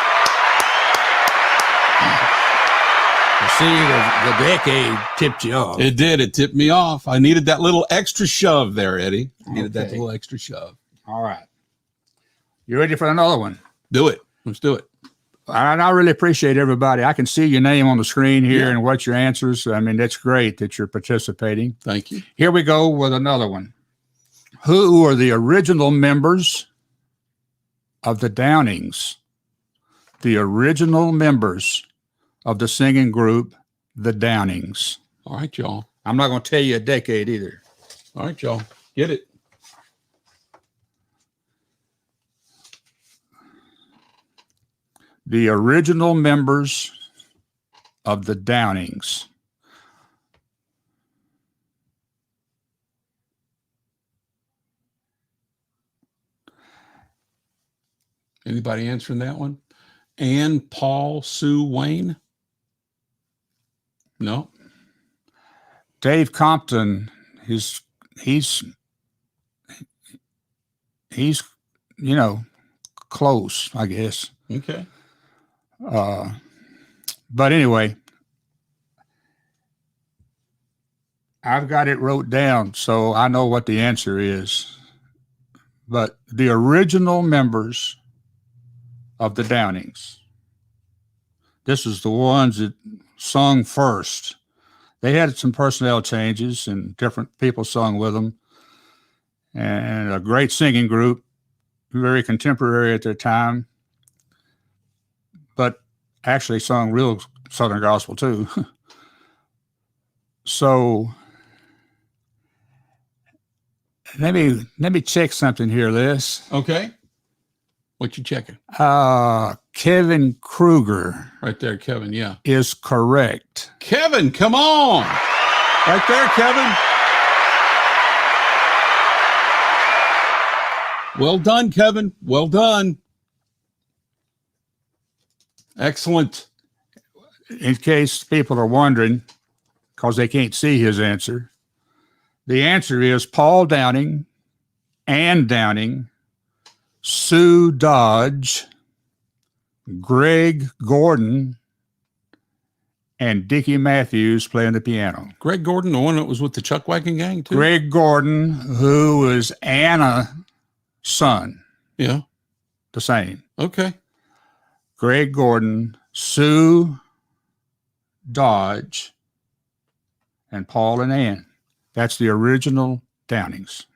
You see, the decade tipped you off. It did. It tipped me off. I needed that little extra shove there, Eddie. I needed that Okay. little extra shove. All right. You ready for another one? Do it. Let's do it. And I really appreciate everybody. I can see your name on the screen here Yeah. and what your answers. I mean, that's great that you're participating. Thank you. Here we go with another one. Who are the original members of the Downings? The original members of the singing group, the Downings. All right, y'all. I'm not going to tell you a decade either. All right, y'all. Get it. The original members of the Downings. Anybody answering that one? Ann, Paul, Sue, Wayne? No. Dave Compton, he's close, I guess. Okay. But anyway, I've got it wrote down, so I know what the answer is. But the original members of the Downings, this is the ones that sung first. They had some personnel changes and different people sung with them. And a great singing group, very contemporary at their time, but actually sung real Southern gospel too. So let me check something here, Liz. Okay. What you checking? Kevin Kruger Right there, Kevin. Yeah. is correct. Kevin, come on. Right there, Kevin. Well done, Kevin. Well done. Excellent. In case people are wondering, because they can't see his answer, the answer is Paul Downing, Ann Downing, Sue Dodge, Greg Gordon, and Dickie Matthews playing the piano. Greg Gordon, the one that was with the Chuck Wagon Gang, too? Greg Gordon, who was Anna's son, Yeah. the same. Okay. Greg Gordon, Sue Dodge, and Paul and Ann. That's the original Downings.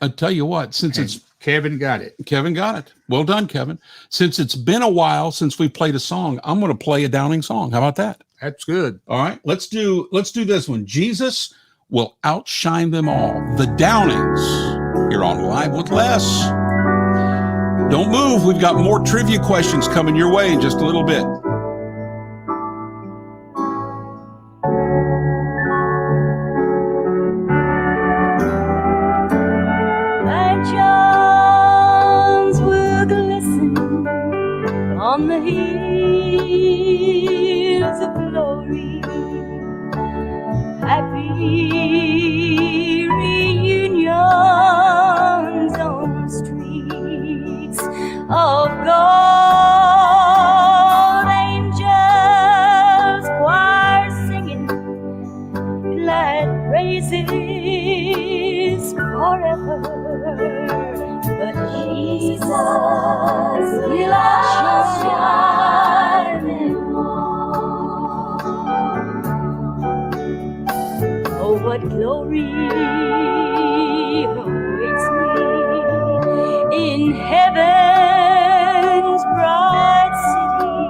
I tell you what, since Kevin got it. Kevin got it. Well done, Kevin. Since it's been a while since we played a song, I'm going to play a Downing song. How about that? That's good. All right, let's do this one. Jesus will outshine them all. The Downings. You're on Live with Les. Don't move. We've got more trivia questions coming your way in just a little bit. On the hills of glory, happy reunions on the streets of gold, angels choir singing glad praises forever. But Jesus will outshine them all. Oh, what glory awaits me in heaven's bright city.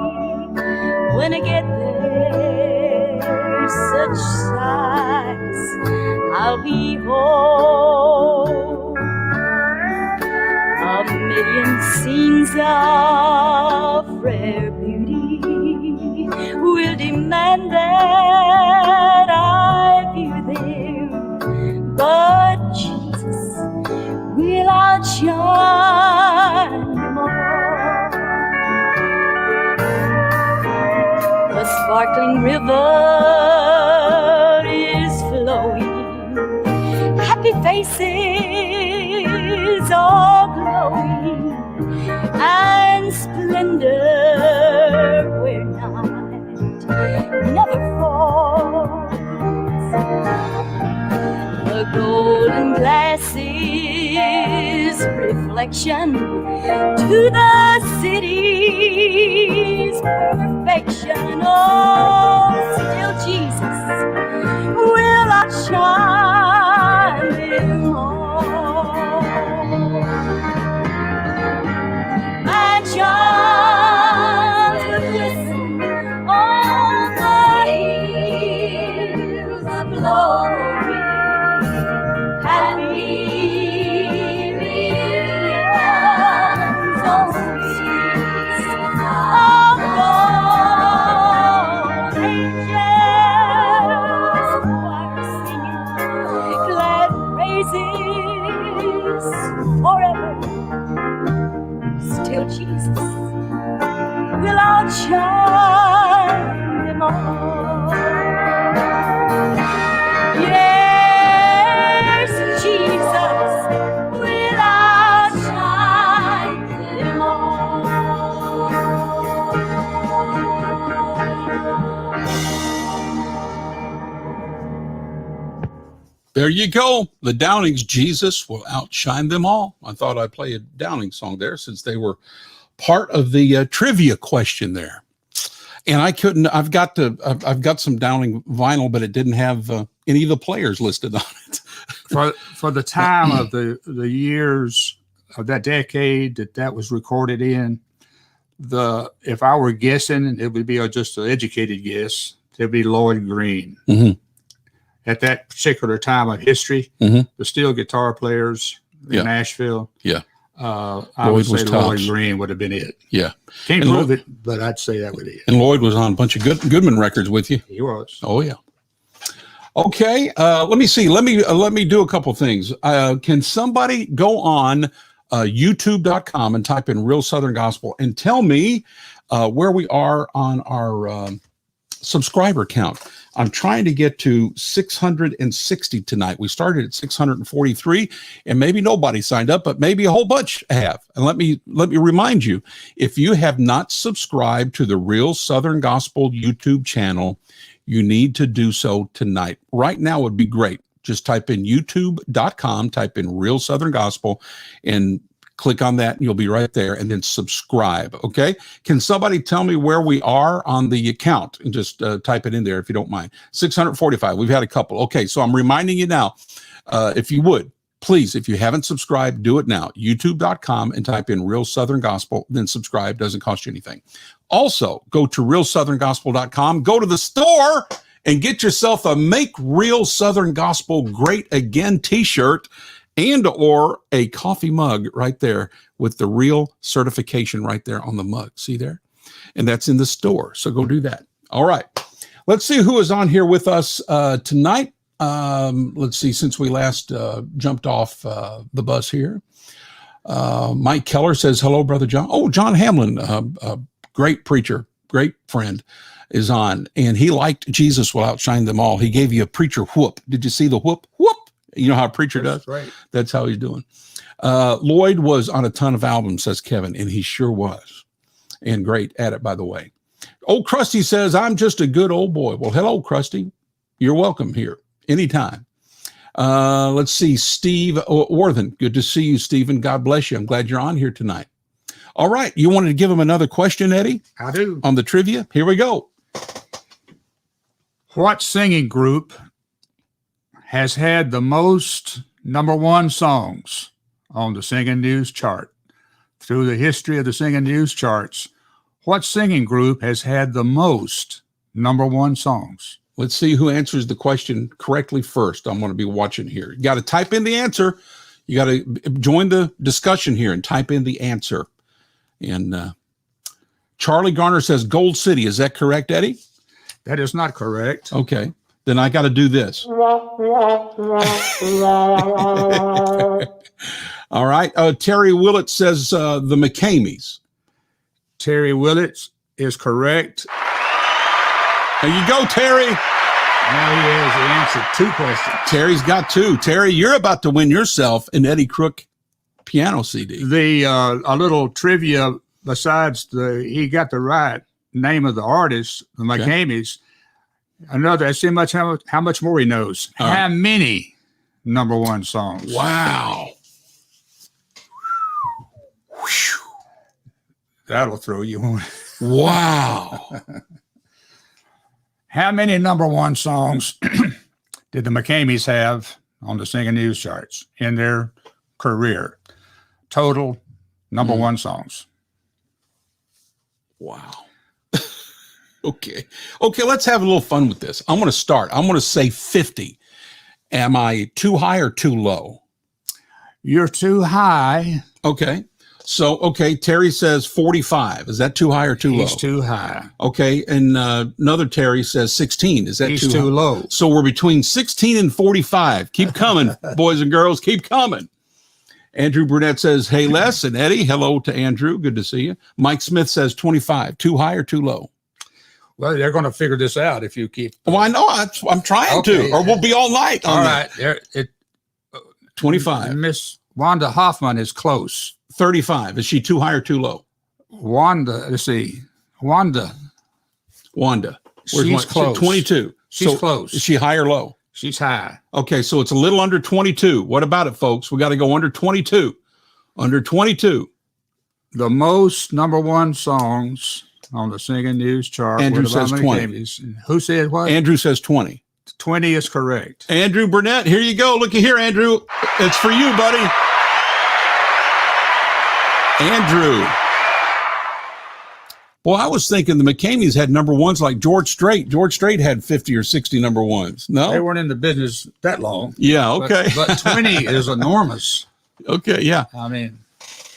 When I get there, such sights I'll behold. A million scenes of rare beauty will demand that I view them, but Jesus will outshine them all. The sparkling river is flowing, happy faces all glowing, and splendor where night never falls. The golden glasses reflection to the city's perfection. Oh, still Jesus will outshine them all. Giants will glisten on the hills of glory. Happy reunions on the streets of gold. Angels choir singing glad praises forever. Still Jesus will outshine them all. Yes, Jesus will outshine them all. There you go. The Downings, Jesus will outshine them all. I thought I'd play a Downing song there since they were part of the trivia question there. And I couldn't, I've got some Downing vinyl, but it didn't have any of the players listed on it. For the time of the years of that decade that was recorded in, if I were guessing, it would be just an educated guess. It'd be Lloyd Green. Mm-hmm. At that particular time of history, Mm-hmm. the steel guitar players in Nashville. Yeah. I would say Lloyd Green would have been it. Yeah. Can't prove it, but I'd say that would be it. And Lloyd was on a bunch of Goodman records with you. He was. Oh, yeah. Okay. Let me see. Let me do a couple things. Can somebody go on youtube.com and type in Real Southern Gospel and tell me where we are on our subscriber count? I'm trying to get to 660 tonight. We started at 643, and maybe nobody signed up, but maybe a whole bunch have. And let me remind you, if you have not subscribed to the Real Southern Gospel YouTube channel, you need to do so tonight. Right now would be great. Just type in youtube.com, type in Real Southern Gospel, and click on that, and you'll be right there, and then subscribe, okay? Can somebody tell me where we are on the account? And just type it in there if you don't mind. 645. We've had a couple. Okay, so I'm reminding you now, if you would, Please, if you haven't subscribed, do it now. YouTube.com and type in Real Southern Gospel, then subscribe. Doesn't cost you anything. Also, go to realsoutherngospel.com, go to the store and get yourself a Make Real Southern Gospel Great Again t-shirt and or a coffee mug right there with the real certification right there on the mug. See there? And that's in the store. So go do that. All right. Let's see who is on here with us tonight. Let's see, since we last jumped off the bus here. Mike Keller says, hello, Brother John. Oh, John Hamlin, great preacher, great friend, is on. And he liked Jesus will outshine them all. He gave you a preacher whoop. Did you see the whoop? Whoop. You know how a preacher does? Right. That's how he's doing. Lloyd was on a ton of albums, says Kevin, and he sure was. And great at it, by the way. Old Krusty says, I'm just a good old boy. Well, hello, Krusty. You're welcome here anytime. Let's see, Steve Worthen. Good to see you, Stephen. God bless you. I'm glad you're on here tonight. All right. You wanted to give him another question, Eddie? I do. On the trivia? Here we go. What singing group has had the most #1 songs on the Singing News chart? Through the history of the Singing News charts, what singing group has had the most #1 songs? Let's see who answers the question correctly first. I'm going to be watching here. You got to type in the answer. You got to join the discussion here and type in the answer. And Charlie Garner says Gold City. Is that correct, Eddie? That is not correct. Okay. Then I got to do this. All right. Terry Willett says the McCameys. Terry Willett is correct. There you go, Terry. Now he has answered 2 questions. Terry's got 2. Terry, you're about to win yourself an Eddie Crook piano CD. A little trivia besides he got the right name of the artist, the McCameys. Another, see how much more he knows. All How right. many #1 songs? Wow. That'll throw you on. Wow. How many #1 songs did the McCameys have on the Singing News charts in their career? Total #1 songs. Wow. Okay. Let's have a little fun with this. I'm going to start. I'm going to say 50. Am I too high or too low? You're too high. Okay. So, Terry says 45. Is that too high or too low? He's too high. Okay. And another Terry says 16. Is that He's too too high? low. So we're between 16 and 45. Keep coming, boys and girls. Keep coming. Andrew Burnett says, hey, Les and Eddie. Hello to Andrew. Good to see you. Mike Smith says 25. Too high or too low? Well, they're going to figure this out if you keep. Well, I know. I'm trying to, or we'll be all night on All that. right. 25. Miss Wanda Hoffman is close. 35. Is she too high or too low? Wanda, let's see. Wanda. She's close. 22. She's close. Is she high or low? She's high. Okay, so it's a little under 22. What about it, folks? We got to go under 22. Under 22. The most #1 songs on the Singing News chart. Andrew were says by 20. McCameys. Who said what? Andrew says 20. 20 is correct. Andrew Burnett, here you go. Looky here, Andrew. It's for you, buddy. Andrew. Well, I was thinking the McCameys had #1s like George Strait. George Strait had 50 or 60 #1s. No? They weren't in the business that long. Yeah, okay. But 20 is enormous. Okay, yeah. I mean,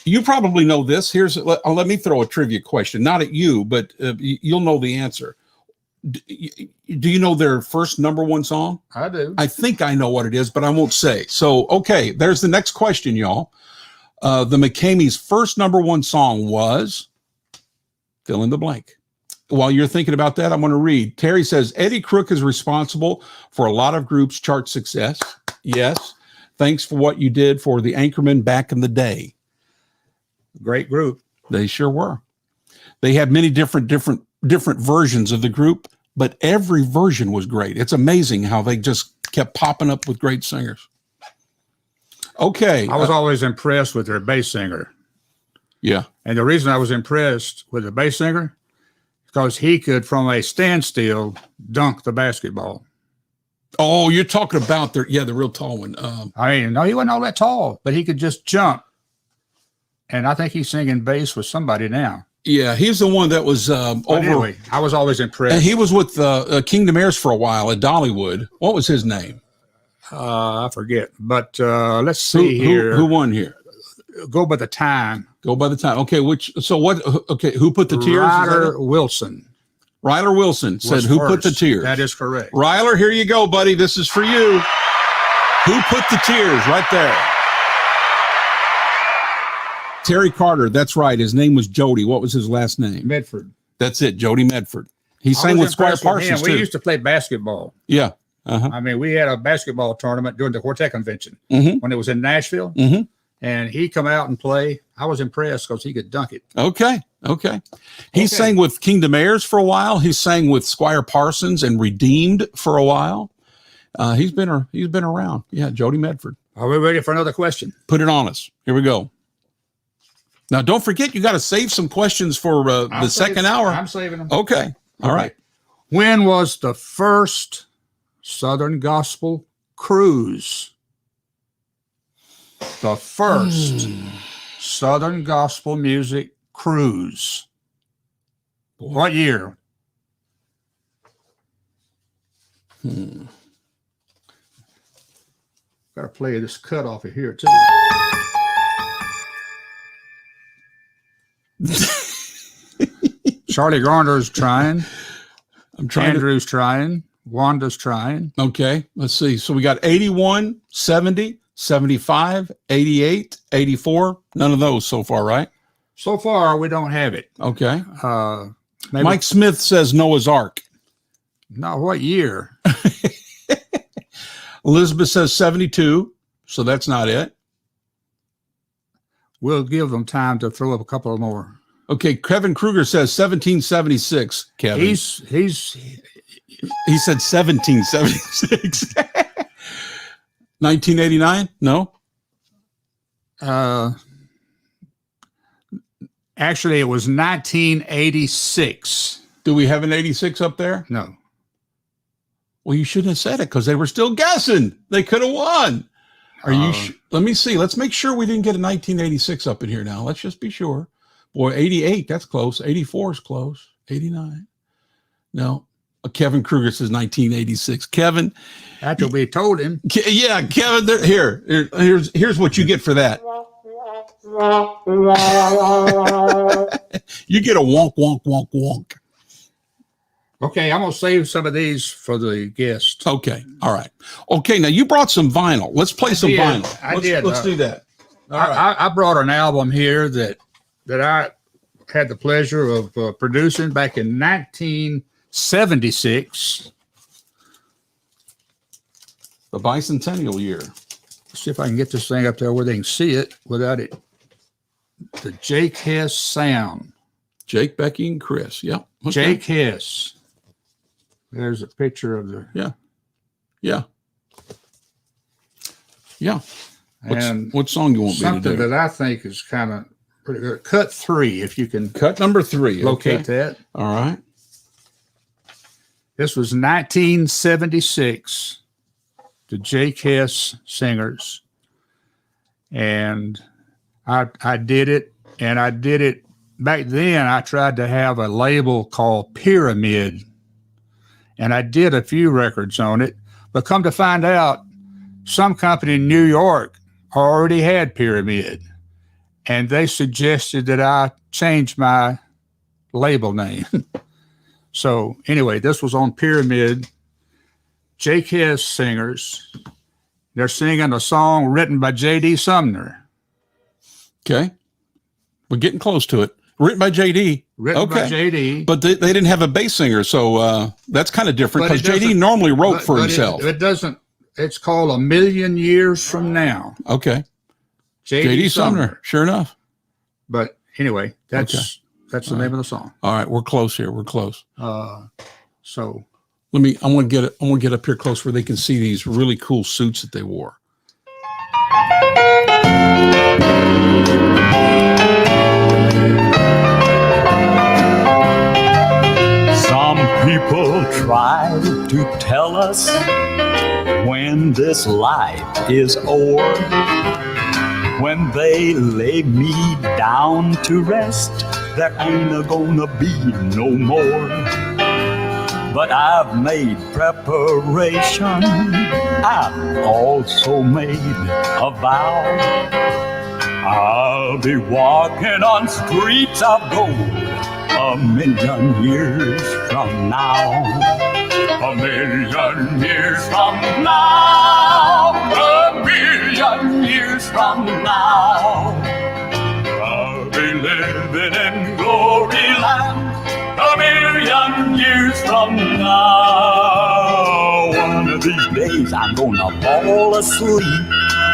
You probably know this. Let me throw a trivia question, not at you, but you'll know the answer. Do you know their first #1 song? I do. I think I know what it is, but I won't say. So, okay, there's the next question, y'all. The McCameys' first #1 song was fill in the blank. While you're thinking about that, I'm going to read. Terry says, Eddie Crook is responsible for a lot of groups' chart success. Yes. Thanks for what you did for the Anchorman back in the day. Great group. They sure were. They had many different versions of the group, but every version was great. It's amazing how they just kept popping up with great singers. Okay. I was always impressed with their bass singer. Yeah. And the reason I was impressed with the bass singer is because he could, from a standstill, dunk the basketball. Oh, you're talking about the real tall one. I mean, no, he wasn't all that tall, but he could just jump. And I think he's singing bass with somebody now. Yeah, he's the one that was over. Anyway, I was always impressed. And he was with Kingdom Heirs for a while at Dollywood. What was his name? I forget, but let's see here. Who won here? Go by the time. Go by the time. Okay, okay, who put the tears? Ryder Wilson. Ryler Wilson said, who put the tears? That is correct. Ryler, here you go, buddy. This is for you. Who put the tears? Right there. Terry Carter. That's right. His name was Jody. What was his last name? Medford. That's it. Jody Medford. He sang with Squire Parsons, too. We used to play basketball. Yeah. Uh-huh. I mean, we had a basketball tournament during the Quartet Convention when it was in Nashville. And he come out and play. I was impressed because he could dunk it. Okay. He sang with Kingdom Heirs for a while. He sang with Squire Parsons and Redeemed for a while. He's been around. Yeah, Jody Medford. Are we ready for another question? Put it on us. Here we go. Now, don't forget, you got to save some questions for the second hour. I'm saving them. Okay. All right. When was the first Southern Gospel cruise? The first Southern Gospel music cruise. What year? Got to play this cut off of here, too. Charlie Garner's trying. Andrew's trying. Wanda's trying. Okay, let's see. So we got 81, 70, 75, 88, 84. None of those so far, right? So far, we don't have it. Okay. Maybe, Mike Smith says Noah's Ark. no, what year? Elizabeth says 72, so that's not it. We'll give them time to throw up a couple more. Okay, Kevin Kruger says 1776, Kevin. He said 1776. 1989? No? Actually, it was 1986. Do we have an 86 up there? No. Well, you shouldn't have said it because they were still guessing. They could have won. Are you? Let me see. Let's make sure we didn't get a 1986 up in here now. Let's just be sure. Boy, 88, that's close. 84 is close. 89. No. Kevin Kruger says 1986. Kevin. After we told him. Yeah, Kevin, here's what you get for that. You get a wonk, wonk, wonk, wonk. Okay, I'm going to save some of these for the guests. Okay, all right. Okay, now you brought some vinyl. Let's play some vinyl. Let's do that. All right. I brought an album here that I had the pleasure of producing back in 1976. The bicentennial year. Let's see if I can get this thing up there where they can see it without it. The Jake Hess sound. Jake, Becky, and Chris. Yeah. Okay. Jake Hess. There's a picture of the. Yeah. And what song you want me to something do? that I think is kind of pretty good. Cut 3, if you can. Cut number 3. Locate Okay. that. All right. This was 1976. The Jake Hess Singers. And I did it. And I did it. Back then, I tried to have a label called Pyramid. And I did a few records on it. But come to find out, some company in New York already had Pyramid. And they suggested that I change my label name. So anyway, this was on Pyramid. Jake Hess Singers. They're singing a song written by J.D. Sumner. Okay. We're getting close to it. Written by J.D. Written by J.D. But they didn't have a bass singer, so that's kind of different But because it J.D. doesn't- normally wrote for But himself. It doesn't. It's called A Million Years From Now. Okay. J.D. J.D. Sumner. Sure enough. But anyway, that's the name of the song. All right, we're close here. We're close. So I'm gonna get up here close where they can see these really cool suits that they wore. Some people try to tell us when this life is o'er, when they lay me down to rest, there ain't a gonna be no more. But I've made preparation, I've also made a vow. I'll be walking on streets of gold 1,000,000 years from now. 1,000,000 years from now. 1,000,000 years from now. I'll be living in glory land 1,000,000 years from now. One of these days I'm gonna fall asleep.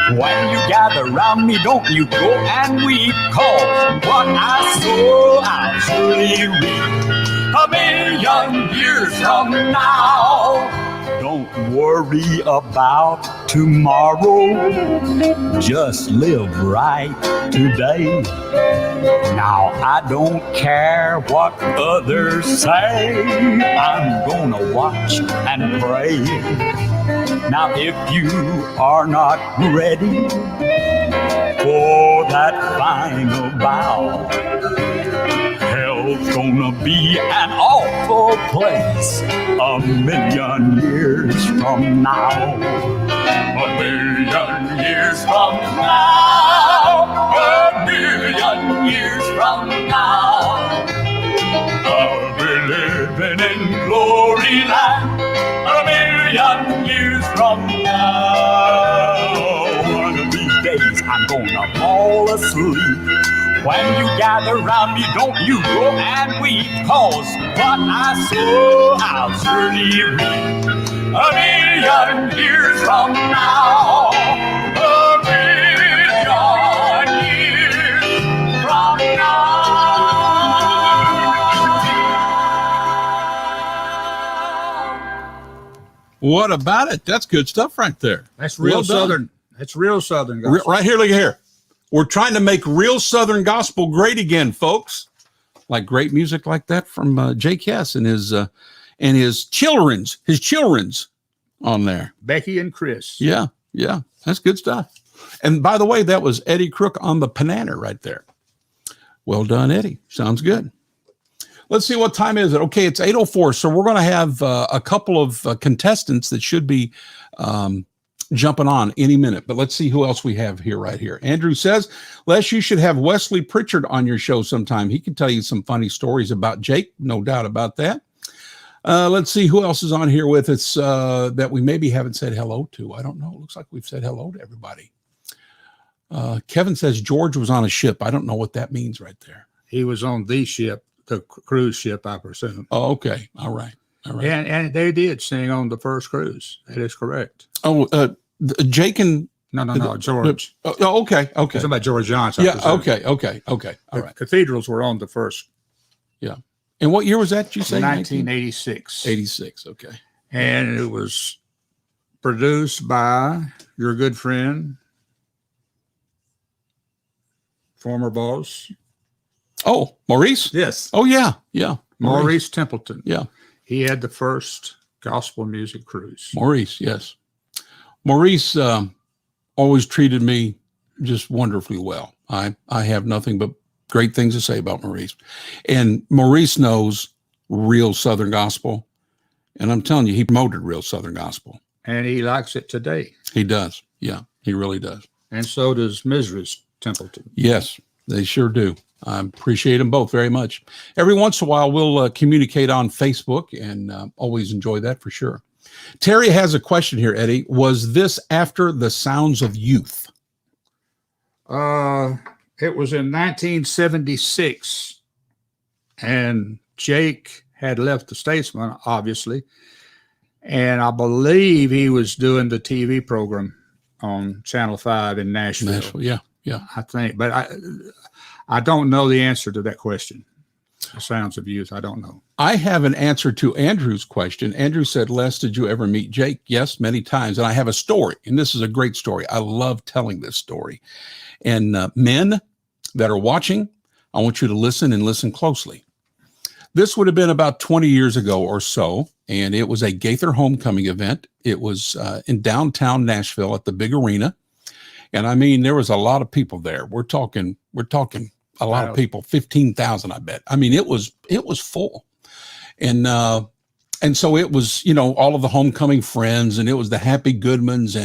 When you gather round me, don't you go and weep, 'cause what I sow I'll surely reap 1,000,000 years from now. Don't worry about tomorrow, just live right today. Now I don't care what others say, I'm gonna watch and pray. Now if you are not ready for that final bow, hell's gonna be an awful place 1,000,000 years from now. 1,000,000 years from now. 1,000,000 years from now. I'll be living in glory land 1,000,000 years from now. One of these days I'm gonna fall asleep. When you gather round me, don't you go and weep, 'cause what I sow I'll surely reap 1,000,000 years from now. 1,000,000 years from now. What about it? That's good stuff right there. That's real Well done. Southern. That's real Southern gospel. Right here, look at here. We're trying to make real Southern gospel great again, folks. Like great music like that from Jake Hess and his children's on there. Becky and Chris. Yeah, that's good stuff. And by the way, that was Eddie Crook on the Panana right there. Well done, Eddie. Sounds good. Let's see, what time is it? Okay, it's 8:04. So we're going to have a couple of contestants that should be jumping on any minute. But let's see who else we have here right here. Andrew says, Les, you should have Wesley Pritchard on your show sometime. He can tell you some funny stories about Jake. No doubt about that. Let's see who else is on here with us that we maybe haven't said hello to. I don't know. It looks like we've said hello to everybody. Kevin says George was on a ship. I don't know what that means right there. He was on the ship, the cruise ship, I presume. Oh, okay. All right. And they did sing on the first cruise. That is correct. Oh, Jake and No, George. Oh, okay. Talking about George Johnson. Yeah. Okay. All right. Cathedrals were on the first. Yeah. And what year was that? You say 1986. 86. Okay. And it was produced by your good friend, former boss. Oh, Maurice. Yes. Oh, yeah. Maurice Templeton. Yeah. He had the first gospel music cruise. Maurice. Yes. Maurice always treated me just wonderfully well. I have nothing but great things to say about Maurice. And Maurice knows real Southern gospel. And I'm telling you, he promoted real Southern gospel. And he likes it today. He does. Yeah, he really does. And so does Mrs. Templeton. Yes, they sure do. I appreciate them both very much. Every once in a while, we'll communicate on Facebook and always enjoy that for sure. Terry has a question here, Eddie. Was this after the Sounds of Youth? It was in 1976, and Jake had left the Statesman, obviously, and I believe he was doing the TV program on Channel 5 in Nashville. Yeah. I think, but I don't know the answer to that question. The Sounds of Youth, I don't know. I have an answer to Andrew's question. Andrew said, Les, did you ever meet Jake? Yes, many times. And I have a story, and this is a great story. I love telling this story. And men that are watching, I want you to listen and listen closely. This would have been about 20 years ago or so, and it was a Gaither homecoming event. It was in downtown Nashville at the big arena, and I mean there was a lot of people there. We're talking a lot of people, 15,000, I bet. I mean it was full, and so it was, you know, all of the homecoming friends, and it was the Happy Goodmans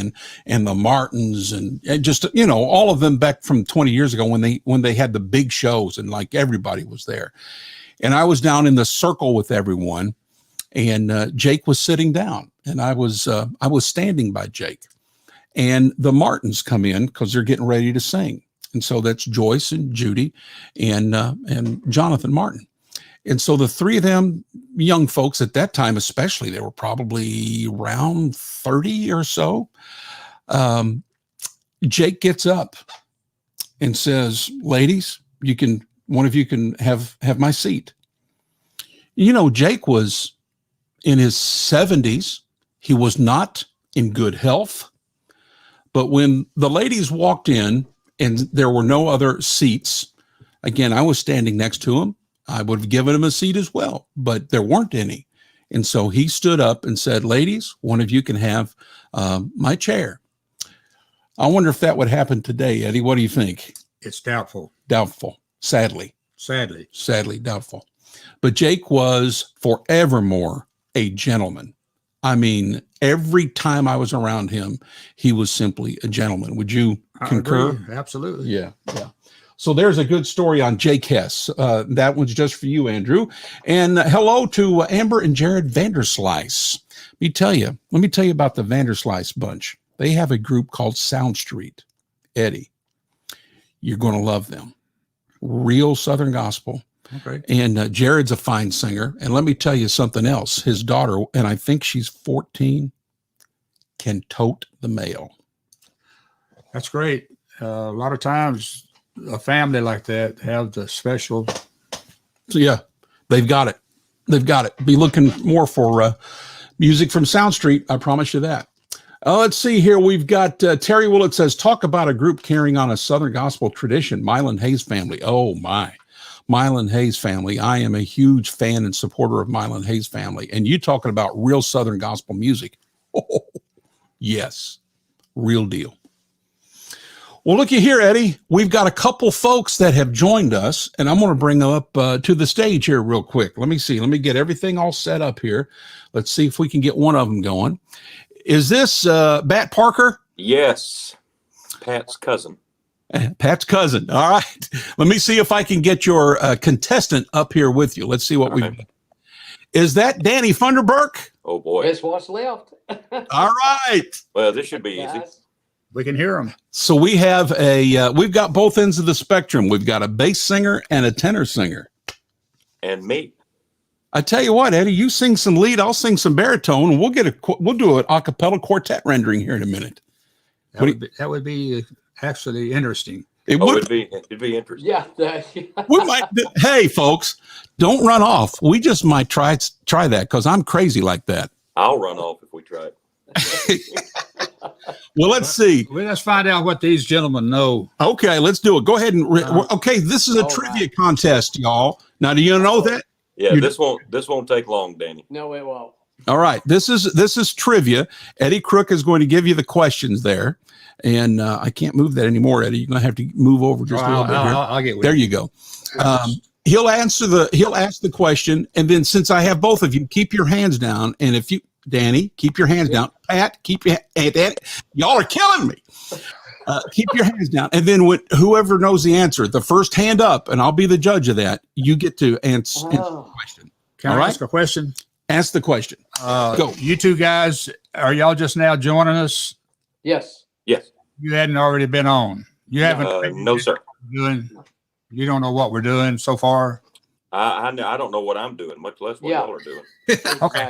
and the Martins and just, you know, all of them back from 20 years ago when they had the big shows and like everybody was there. And I was down in the circle with everyone, and Jake was sitting down, and I was standing by Jake, and the Martins come in because they're getting ready to sing, and so that's Joyce and Judy and Jonathan Martin. And so the three of them young folks at that time, especially, they were probably around 30 or so. Jake gets up and says, "Ladies, one of you can have my seat." You know, Jake was in his 70s. He was not in good health. But when the ladies walked in and there were no other seats, again, I was standing next to him. I would have given him a seat as well, but there weren't any. And so he stood up and said, "Ladies, one of you can have my chair." I wonder if that would happen today, Eddie. What do you think? It's doubtful. Doubtful. Sadly, doubtful. But Jake was forevermore a gentleman. I mean, every time I was around him, he was simply a gentleman. Would you concur? Agree. Absolutely. Yeah. So there's a good story on Jake Hess. That one's just for you, Andrew. And hello to Amber and Jared Vanderslice. Let me tell you about the Vanderslice bunch. They have a group called Sound Street. Eddie, you're going to love them. Real Southern gospel. Okay. And Jared's a fine singer. And let me tell you something else. His daughter, and I think she's 14, can tote the mail. That's great. A lot of times a family like that have the special. So yeah, they've got it. Be looking more for music from Sound Street. I promise you that. Let's see here. We've got Terry Willett says, talk about a group carrying on a Southern gospel tradition. Mylan Hayes family. Oh my. Mylan Hayes family. I am a huge fan and supporter of Mylan Hayes family. And you talking about real Southern gospel music. Oh, yes. Real deal. Well, looky here, Eddie. We've got a couple folks that have joined us, and I'm going to bring them up to the stage here real quick. Let me see. Let me get everything all set up here. Let's see if we can get one of them going. Is this Bat Parker? Yes. Pat's cousin. Pat's cousin. All right. Let me see if I can get your contestant up here with you. Let's see what we've got. Is that Danny Funderburk? Oh, boy. It's what's left. All right. Well, this should be easy. We can hear them. So we have we've got both ends of the spectrum. We've got a bass singer and a tenor singer. And me. I tell you what, Eddie, you sing some lead, I'll sing some baritone, and we'll do an a cappella quartet rendering here in a minute. That would be actually interesting. It'd be interesting. Yeah. We might. Hey, folks, don't run off. We just might try that because I'm crazy like that. I'll run off if we try it. Well, let's see. Let's find out what these gentlemen know. Okay, let's do it. Go ahead and okay. This is a trivia contest, y'all. Now, do you know that? Yeah, this won't take long, Danny. No, it won't. All right, this is trivia. Eddie Crook is going to give you the questions there, and I can't move that anymore, Eddie. You're going to have to move over just a little bit here. I'll get with there. You go. He'll ask the question, and then since I have both of you, keep your hands down. And if you, Danny, keep your hands down. Pat, keep your Danny, y'all are killing me. Keep your hands down, and then whoever knows the answer, the first hand up, and I'll be the judge of that. You get to answer the question. Can I ask a question? Ask the question. Go. You two guys, are y'all just now joining us? Yes. Yes. You hadn't already been on. You haven't. No, sir. You don't know what we're doing so far. I don't know what I'm doing, much less what y'all are doing. Okay.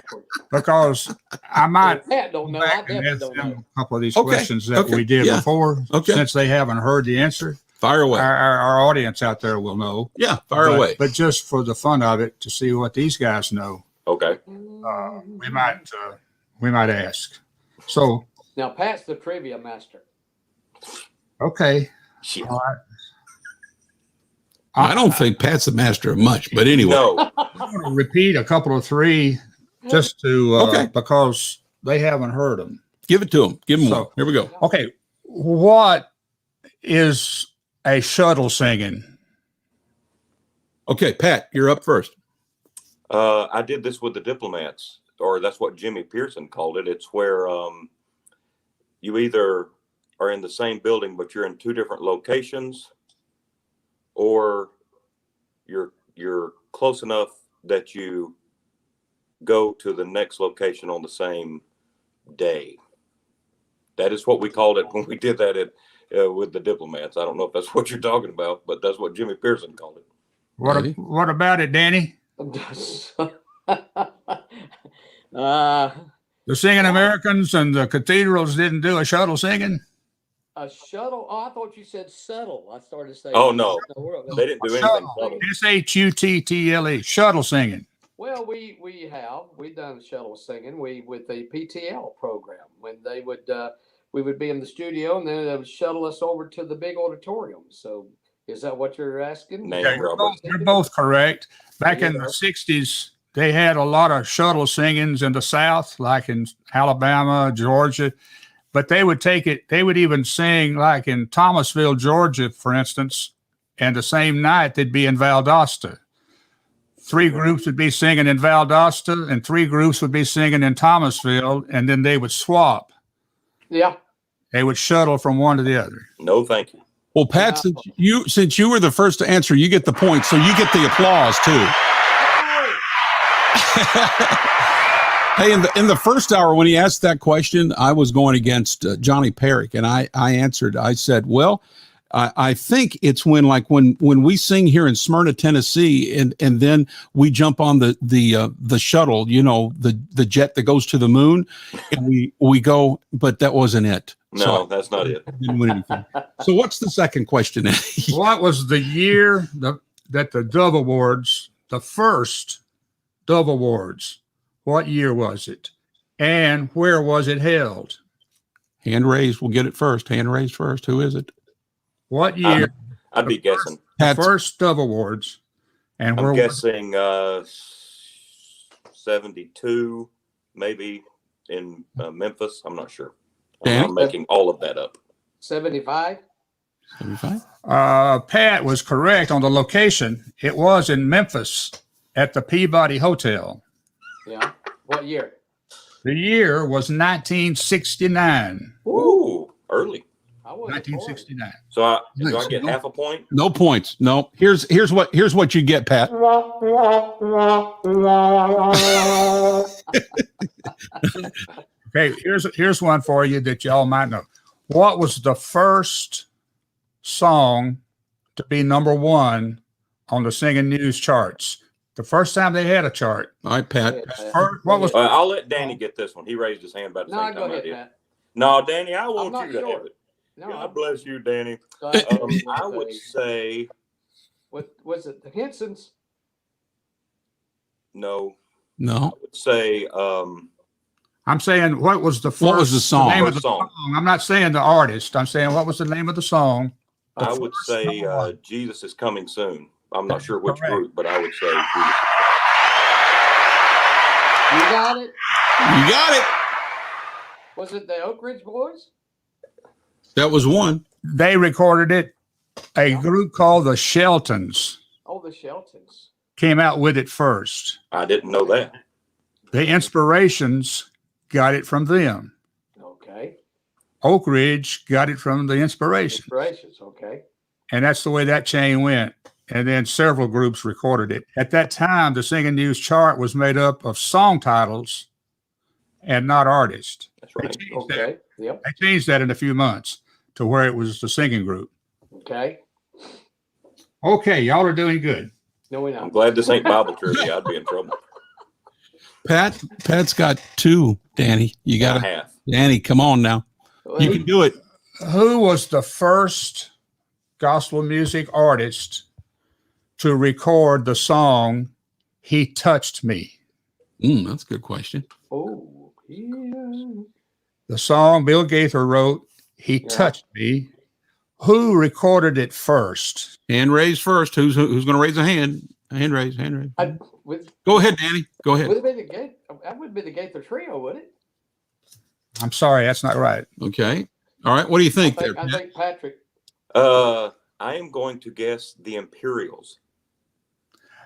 Because I might Pat don't know. I definitely don't know. a couple of these questions that we did before, since they haven't heard the answer. Fire away. Our audience out there will know. Yeah, fire away. But just for the fun of it, to see what these guys know. Okay. We might ask. So Now Pat's the trivia master. okay. Shit. All right. I don't think Pat's the master of much, but anyway. No. I'm going to repeat a couple of three just to Okay. because they haven't heard them. Give it to them. Give them So- one. Here we go. Okay, what is a shuttle singing? Okay, Pat, you're up first. I did this with the Diplomats, or that's what Jimmy Pearson called it. It's where you either are in the same building, but you're in two different locations, or you're close enough that you go to the next location on the same day. That is what we called it when we did that with the Diplomats. I don't know if that's what you're talking about, but that's what Jimmy Pearson called it. What about it, Danny? The Singing Americans and the Cathedrals didn't do a shuttle singing? A shuttle? Oh, I thought you said settle. I started saying. Oh, no. They didn't do anything. Shuttle. S-H-U-T-T-L-E, shuttle singing. Well, we've done shuttle singing. With the PTL program when they would we would be in the studio and then they would shuttle us over to the big auditorium. So is that what you're asking? Name Yeah, you're both correct. Back in the 60s, they had a lot of shuttle singings in the South, like in Alabama, Georgia. But they would take it, they would even sing like in Thomasville, Georgia, for instance, and the same night they'd be in Valdosta. 3 groups would be singing in Valdosta and 3 groups would be singing in Thomasville, and then they would swap. Yeah. They would shuttle from one to the other. No, thank you. Well, Pat, since you were the first to answer, you get the point, so you get the applause too. Hey, in the first hour when he asked that question, I was going against Johnny Parrack, and I answered. I said, "Well, I think it's when we sing here in Smyrna, Tennessee, and then we jump on the shuttle, you know, the jet that goes to the moon, and we go, but that wasn't it. No, that's not it. Didn't win anything. So what's the second question? What was the year that the Dove Awards, the first Dove Awards, what year was it? And where was it held? Hand raised. We'll get it first. Hand raised first. Who is it? What year? I'd be guessing. The first Dove Awards. And I'm where guessing 72, maybe in Memphis. I'm not sure. I'm making all of that up. 75? 75? Pat was correct on the location. It was in Memphis at the Peabody Hotel. Yeah. What year? The year was 1969. Ooh, early. 1969. So do I get half a point? No points. No. Here's what you get, Pat. Okay, here's one for you that y'all might know. What was the first song to be #1 on the Singing News charts? The first time they had a chart. All right, Pat. What was? I'll let Danny get this one. He raised his hand about the same time I did. Pat. No, Danny, I want not you to sure. have it. No, God bless you, Danny. I would say. What was it? The Hensons? No. No. I would say. I'm saying what was the first? What was the song? Name of the song? I'm not saying the artist. I'm saying what was the name of the song? I would say Jesus is Coming Soon. I'm not sure which group, but I would say Jesus. You got it? You got it. Was it the Oak Ridge Boys? That was one. They recorded it. A group called the Sheltons Oh, the Sheltons. came out with it first. I didn't know that. The Inspirations got it from them. Okay. Oak Ridge got it from the Inspirations. Inspirations. Okay. And that's the way that chain went. And then several groups recorded it. At that time, the Singing News chart was made up of song titles and not artists. That's right. Okay. Yep. They changed that in a few months to where it was the singing group. Okay. Okay, y'all are doing good. No, we're I'm not. glad this ain't Bible trivia. I'd be in trouble. Pat's got 2, Danny. You got half. Danny, come on now. You can do it. Who was the first gospel music artist to record the song "He Touched Me"? That's a good question. Oh, yeah. The song Bill Gaither wrote, "He Touched Me." who recorded it first? Hand raised first. Who's going to raise a hand? Hand raise. Go ahead, Danny. Go ahead. Would it be the Gaither? That would be the Gaither Trio, would it? I'm sorry, that's not right. Okay. All right. What do you think there? I think Patrick. I am going to guess the Imperials.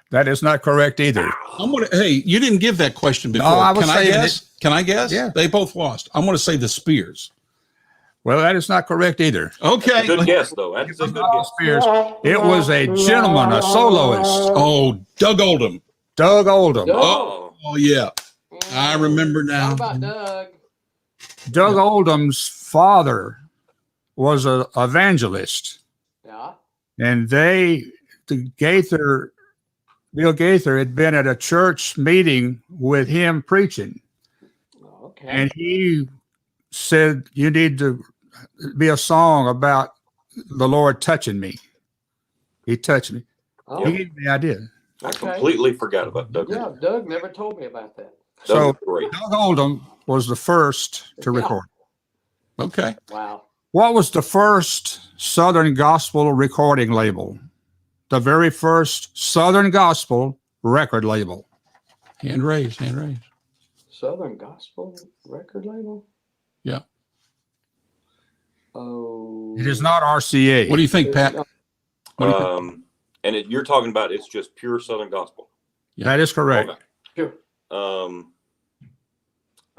That is not correct either. Hey, you didn't give that question before. No, I was Can I saying guess? Can I guess? Yeah. They both lost. I'm going to say the Spears. Well, that is not correct either. Okay. Good guess, though. That's a good guess. Spears. It was a gentleman, a soloist. Oh, Doug Oldham. Doug Oldham. Oh, Yeah. I remember now. How about Doug? Doug Oldham's father was an evangelist, Yeah. and Bill Gaither had been at a church meeting with him preaching, Okay. and he said, "You need to be a song about the Lord touching me." He touched me. Oh, He gave me the idea. I Okay. completely forgot about Doug. yeah. Doug never told me about that. Doug So was great. Doug Oldham was the first to Yeah. record. Okay. Wow. What was the first Southern Gospel recording label? The very first Southern Gospel record label. Hand raised. Southern Gospel record label. Yeah. Oh. It is not RCA. What do you think, Pat? And you're talking about it's just pure Southern gospel. That is correct. Okay. Sure.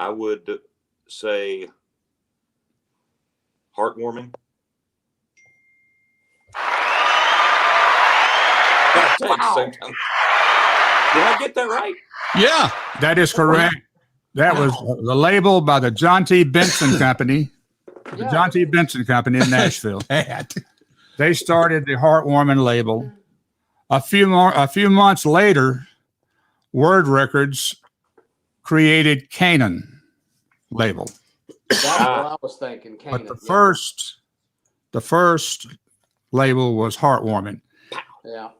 I would say heartwarming. Wow. Same time. Did I get that right? Yeah. That is correct. That was the label by the John T. Benson Company. The Yeah. John T. Benson Company in Nashville. Pat. They started the Heartwarming label. A few months later, Word Records created Canaan label. That's what I was thinking. But Canaan. the first label was Heartwarming. Yeah.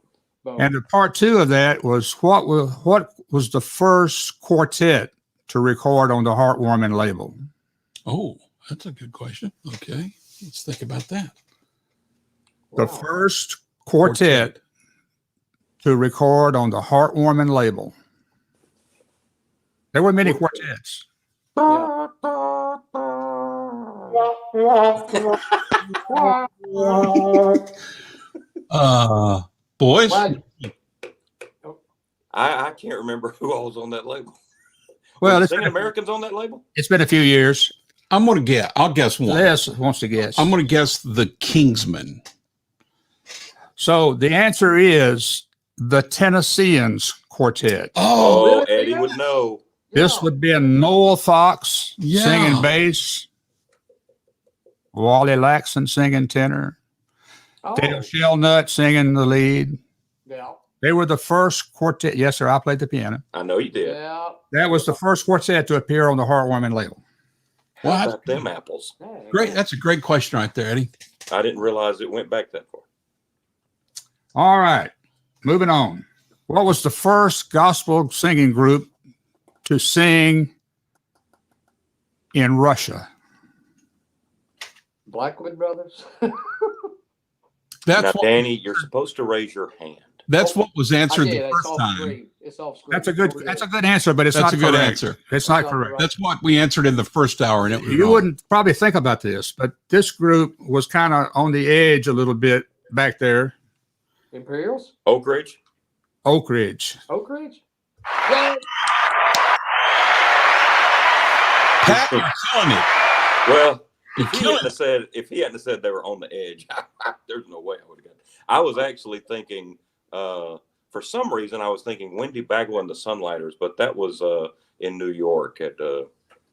Boom. And the part two of that was what was the first quartet to record on the Heartwarming label? Oh, that's a good question. Okay. Let's think about that. The Wow. first quartet to record on the Heartwarming label. There were many quartets. Yeah. Boys. Well, I can't remember who all was on that label. Well, Was Singing Americans on that label? it's been a few years. I'm going to guess. I'll guess one. Les wants to guess. I'm going to guess the Kingsmen. So the answer is the Tennesseans Quartet. Oh, really? Eddie would know. This yeah. would be Noel Fox Yeah. singing bass, Wally Laxon singing tenor, Oh, Dale Shellnut singing the lead. yeah. They were the first quartet. Yes, sir. I played the piano. I know you did. Yeah. That was the first quartet to appear on the Heartwarming label. How Well, about them apples? Hey, great. That's a great question right there, Eddie. I didn't realize it went back that far. All right. Moving on. What was the first gospel singing group to sing in Russia? Blackwood Brothers. That's Now, what, Danny, you're supposed to raise your hand. that's what was I answered did. the It's first off time. screen. It's off screen. That's a Go good ahead. answer, but it's That's not a good correct. answer. It's not That's correct. right. That's what we answered in the first hour, and it was You wrong. wouldn't probably think about this, but this group was kind of on the edge a little bit back there. Imperials? Oak Ridge? Oak Ridge. Oak Ridge? Yeah. Pat, you're killing it. Well, You're if he killing hadn't have said they were on the edge, there's no way I would have gotten it. I was actually thinking, for some reason, I was thinking Wendy Bagwell and the Sunlighters, but that was in New York at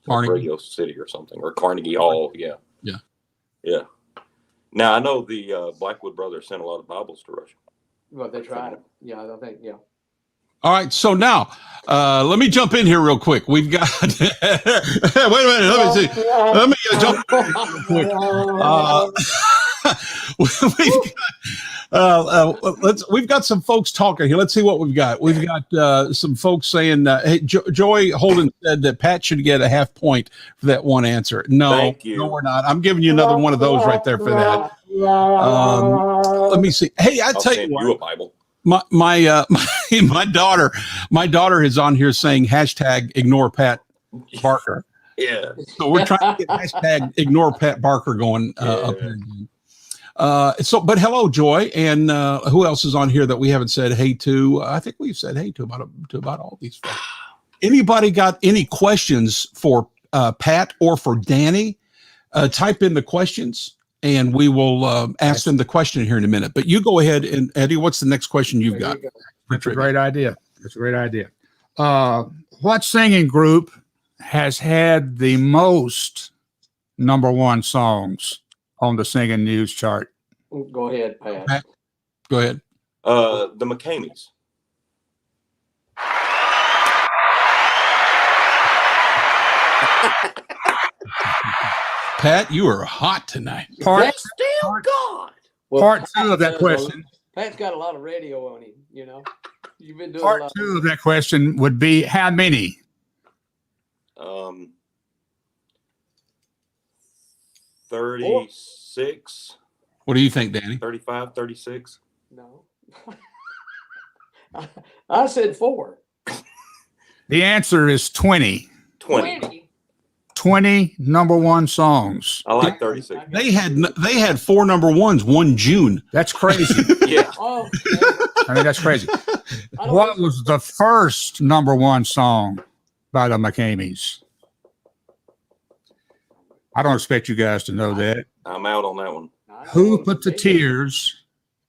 Carnegie. Radio City or something, or Carnegie Hall. Yeah. Yeah. Yeah. Now, I know the Blackwood Brothers sent a lot of Bibles to Russia. Well, they tried. Yeah, I think, yeah. All right. So now, let me jump in here real quick. We've got. Wait a minute. Let me see. Let me jump in real quick. We've got some folks talking here. Let's see what we've got. We've got some folks saying, "Hey, Joy Holden said that Pat should get a half point for that one answer." No, Thank you. no, we're not. I'm giving you another one of those right there for that. Let me see. Hey, I I'll tell you send what. you a Bible. My daughter is on here saying hashtag ignore Pat Barker. Yeah. So we're trying to get hashtag ignore Pat Barker going up here again. But hello, Joy, and who else is on here that we haven't said hey to? I think we've said hey to about all these folks. Anybody got any questions for Pat or for Danny? Type in the questions, and we will ask them the question here in a minute. But you go ahead, and Eddie, what's the next question you've got? That's a great idea. That's a great idea. What singing group has had the most #1 songs on the singing news chart? Go ahead, Pat. Go ahead. The McCameys. Pat, you are hot tonight. That's still God. Well, Part 2 of that question. Pat's got a lot of radio on him, you know. You've been doing a Part lot. 2 of that question would be how many? 36. What do you think, Danny? 35, 36. No. I said 4. The answer is 20. 20. 20 #1 songs. I like 36. They had 4 #1s 1 June. That's crazy. Yeah. Oh, I mean, that's crazy. I don't What know. was the first #1 song by the McCameys? I don't expect you guys to know that. I'm out on that one. Who put the tears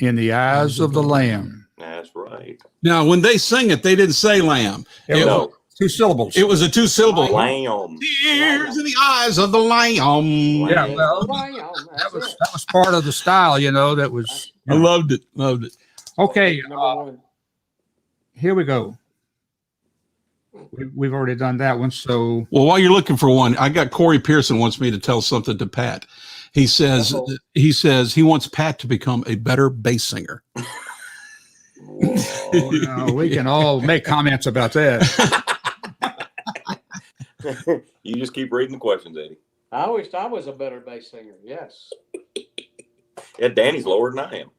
in the eyes of the lamb? That's right. Now, when they sing it, they didn't say lamb. It, No. 2 syllables. it was a 2-syllable. Lamb. Tears in the eyes of the lamb. Yeah, well, that was part of the style, you know, that was. I loved it. Loved it. Okay, #1. here we go. We've already done that one, so Well, while you're looking for one, I got Corey Pearson wants me to tell something to Pat. He says he wants Pat to become a better bass singer. we can all make comments about that. You just keep reading the questions, Eddie. I wished I was a better bass singer. Yes. Yeah, Danny's lower than I am.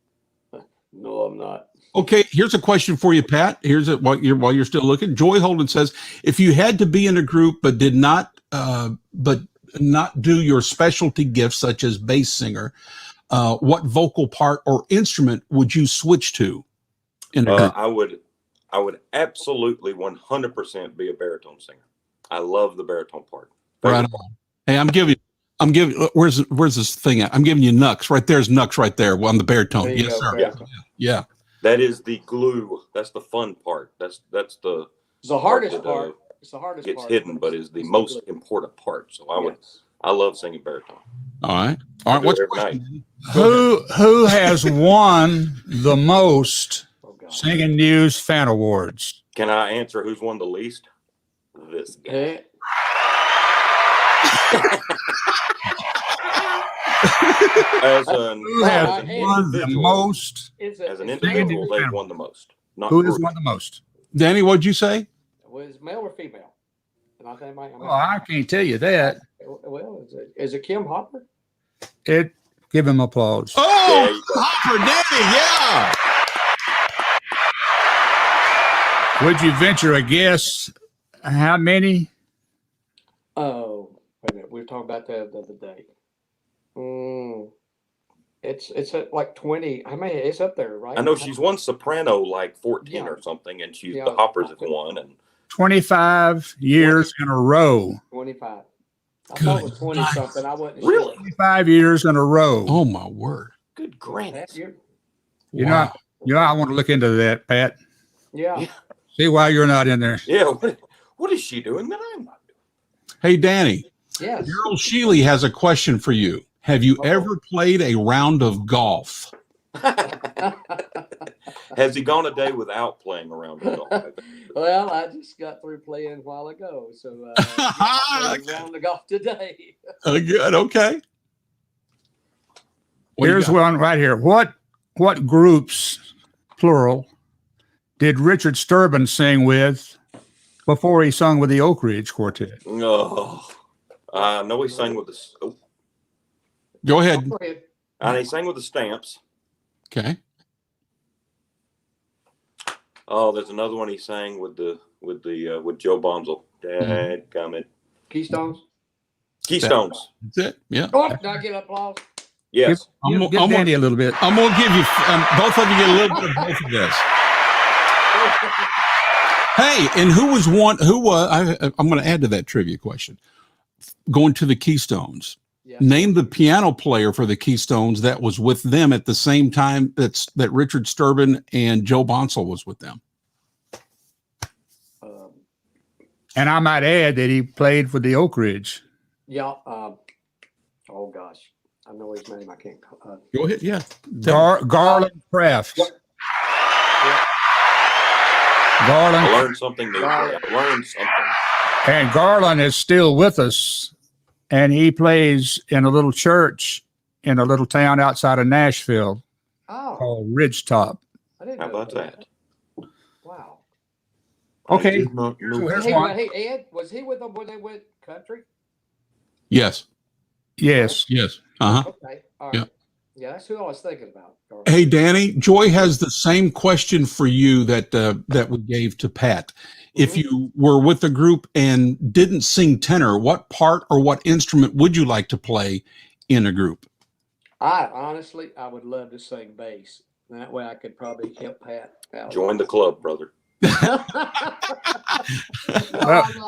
No, I'm not. Okay, here's a question for you, Pat. Here's it while you're still looking. Joy Holden says, if you had to be in a group but did not do your specialty gifts such as bass singer, what vocal part or instrument would you switch to? In a group? I would absolutely 100% be a baritone singer. I love the baritone part. Right on. Hey, I'm giving. Where's this thing at? I'm giving you Nux. Right there's Nux right there on the baritone. There you Yes, go, sir. baritone. Yeah. That is the glue. That's the fun part. That's the It's the hardest that, part. It's the hardest gets part. hidden, but is the It's most glue. important part. So Yes. I love singing baritone. All right. I do What's it the every question? Who has won the most Oh, God. Singing News Fan Awards? Can I answer who's won the least? This guy. Eh, As an Who has won the individual- most? it's As an it's individual, News they've Fan won the most. Not Who has group. won the most? Danny, what'd you say? was male or female? And I think Well, I can't tell you that. well, is it Kim Hopper? Give him applause. There Oh, you go. Hopper, Danny, yeah. Would you venture a guess how many? Oh, wait a minute. We were talking about that the other day. It's at like 20. I mean, it's up there, right? I know she's won soprano like 14 Yeah. or something, and she's Yeah. the Hoppers have won. And 25 years in a row. 25. I thought it was 20 something. I wasn't sure. really, 25 years in a row. Oh my word. good granite. You know, I want to look into that, Pat. Yeah. See why you're not in there. Yeah, what is she doing that I'm not Hey, Danny, Yes. Earl Sheely has a question for you. Have you ever played a round of golf? doing? Has he gone a day without playing around with golf? Well, I just got through playing a while ago, so I played around the golf today. Good. Okay. What do you Here's got? one right here. What groups, plural, did Richard Sturban sing with before he sung with the Oak Ridge Quartet? No, I know he sang with us. Oh, Go ahead. Go ahead. And he sang with the Stamps. Okay. Oh, there's another one he sang with Joe Bonzel. Dad, comment. Keystones. Keystones. That's it. Yeah. Oh, did I get applause? Yes. Give Danny a little bit. I'm going to give you, both of you get a little bit of both of this. Hey, and who was one, I'm going to add to that trivia question. Going to the Keystones. Yeah. Name the piano player for the Keystones that was with them at the same time that Richard Sturban and Joe Bonsall was with them. And I might add that he played for the Oak Ridge. Yeah. Oh gosh, I know his name. I can't. Go ahead. Yeah. Garland Kraft. Garland. I learned something new. I learned something. And Garland is still with us, and he plays in a little church in a little town outside of Nashville called Ridgetop. I didn't How know about that? Wow. Okay. I did not know that. Hey, Ed, was he with them when they went country? Yes. Yes. Yes. Uh-huh. Okay. All right. Yeah. Yeah, that's who I was thinking about. Hey, Danny, Joy has the same question for you that we gave to Pat. If you were with a group and didn't sing tenor, what part or what instrument would you like to play in a group? I would love to sing bass. That way I could probably help Pat out. Join the club, brother.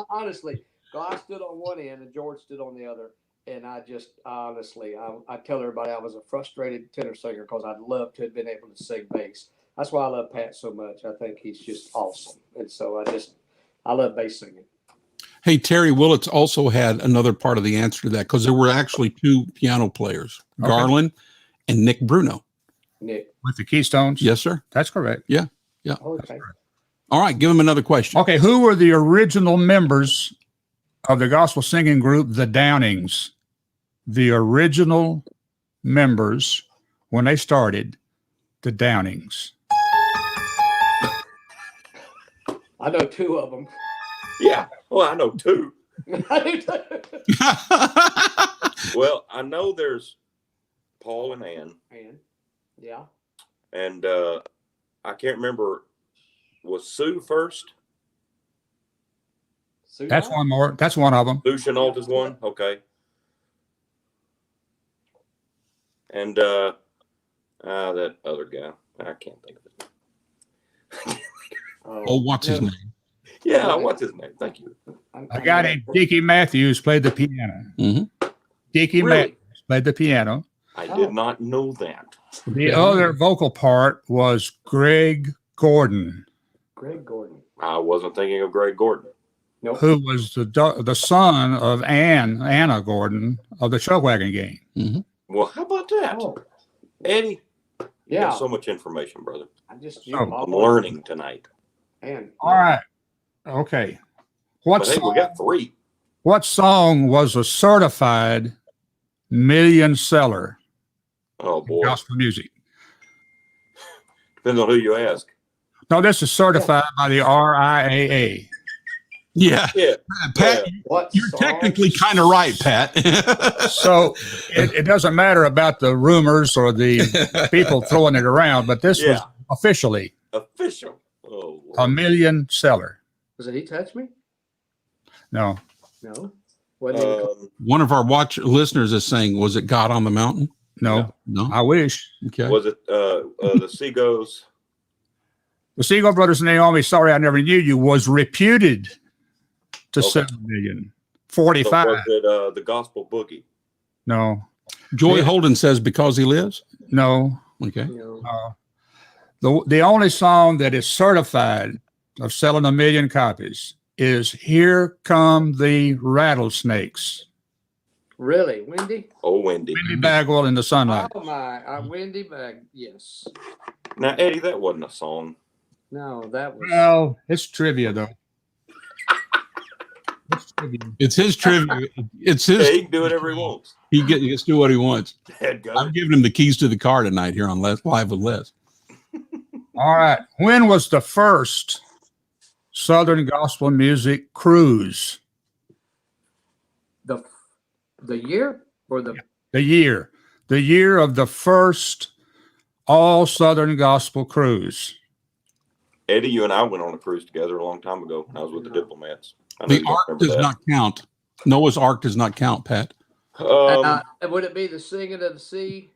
Honestly, I stood on one end and George stood on the other. And I just honestly, I tell everybody I was a frustrated tenor singer because I'd love to have been able to sing bass. That's why I love Pat so much. I think he's just awesome. And so I love bass singing. Hey, Terry Willits also had another part of the answer to that because there were actually two piano players, Garland and Nick Bruno. Nick. With the Keystones? Yes, sir. That's correct. Yeah. Yeah. Okay. All right. Give him another question. Okay. Who were the original members of the gospel singing group, the Downings? The original members, when they started, the Downings. I know two of them. Yeah. Well, I know two. I do too. Well, I know there's Paul and Ann. Yeah. And I can't remember. Was Sue first? Sue That's Knight? one more. That's one of them. Sue Chenault is one. Okay. And that other guy. I can't think of it. Oh, what's his name? Yeah, what's his name? Thank you. A guy named Dickie Matthews played the piano. Mm-hmm. Dickie Really? Matthews played the piano. I did not know that. The other vocal part was Greg Gordon, Greg Gordon. I wasn't thinking of Greg Gordon. Nope. who was the son of Anna Gordon of the Chuck Wagon Gang. Mm-hmm. Well, how about that? Oh, Eddie, you yeah. have so much information, brother. I'm I'm learning tonight. And All right. Okay. But hey, we got three. What song was a certified million seller Oh, in boy. gospel music? Depends on who you ask. No, this is certified by the RIAA. Yeah. Yeah. Pat, what you're song? technically kind of right, Pat. So it doesn't matter about the rumors or the people throwing it around, but this was officially Official. Oh, a million seller. Was it He Touched Me? No. No. Wasn't it? One of our listeners is saying, was it God on the Mountain? No. No. I wish. Okay. was it the Seagulls? The Seagull Brothers and Naomi, Sorry I Never Knew You, was reputed to Okay. 7 million. 45. Was it the Gospel Boogie? No. Joy Holden says, Because He Lives. No. Okay. No. The only song that is certified of selling 1 million copies is Here Come the Rattlesnakes. Really? Wendy? Oh, Wendy. Wendy Bagwell in the Sunlight. Oh, my. Wendy Bag. Yes. Now, Eddie, that wasn't a song. No, that was. Well, it's trivia, though. It's trivia. It's his trivia. It's Yeah, his. he can do whatever he wants. He gets to do what he wants. Dadgummit. I'm giving him the keys to the car tonight here on Live with Les. All right. When was the first Southern gospel music cruise? The year or the. The year. The year of the first all Southern Gospel cruise. Eddie, you and I went on a cruise together a long time ago when I was with the Diplomats. I know The you don't Ark remember does that. not count. Noah's Ark does not count, Pat. Would it be the Singing of the Sea?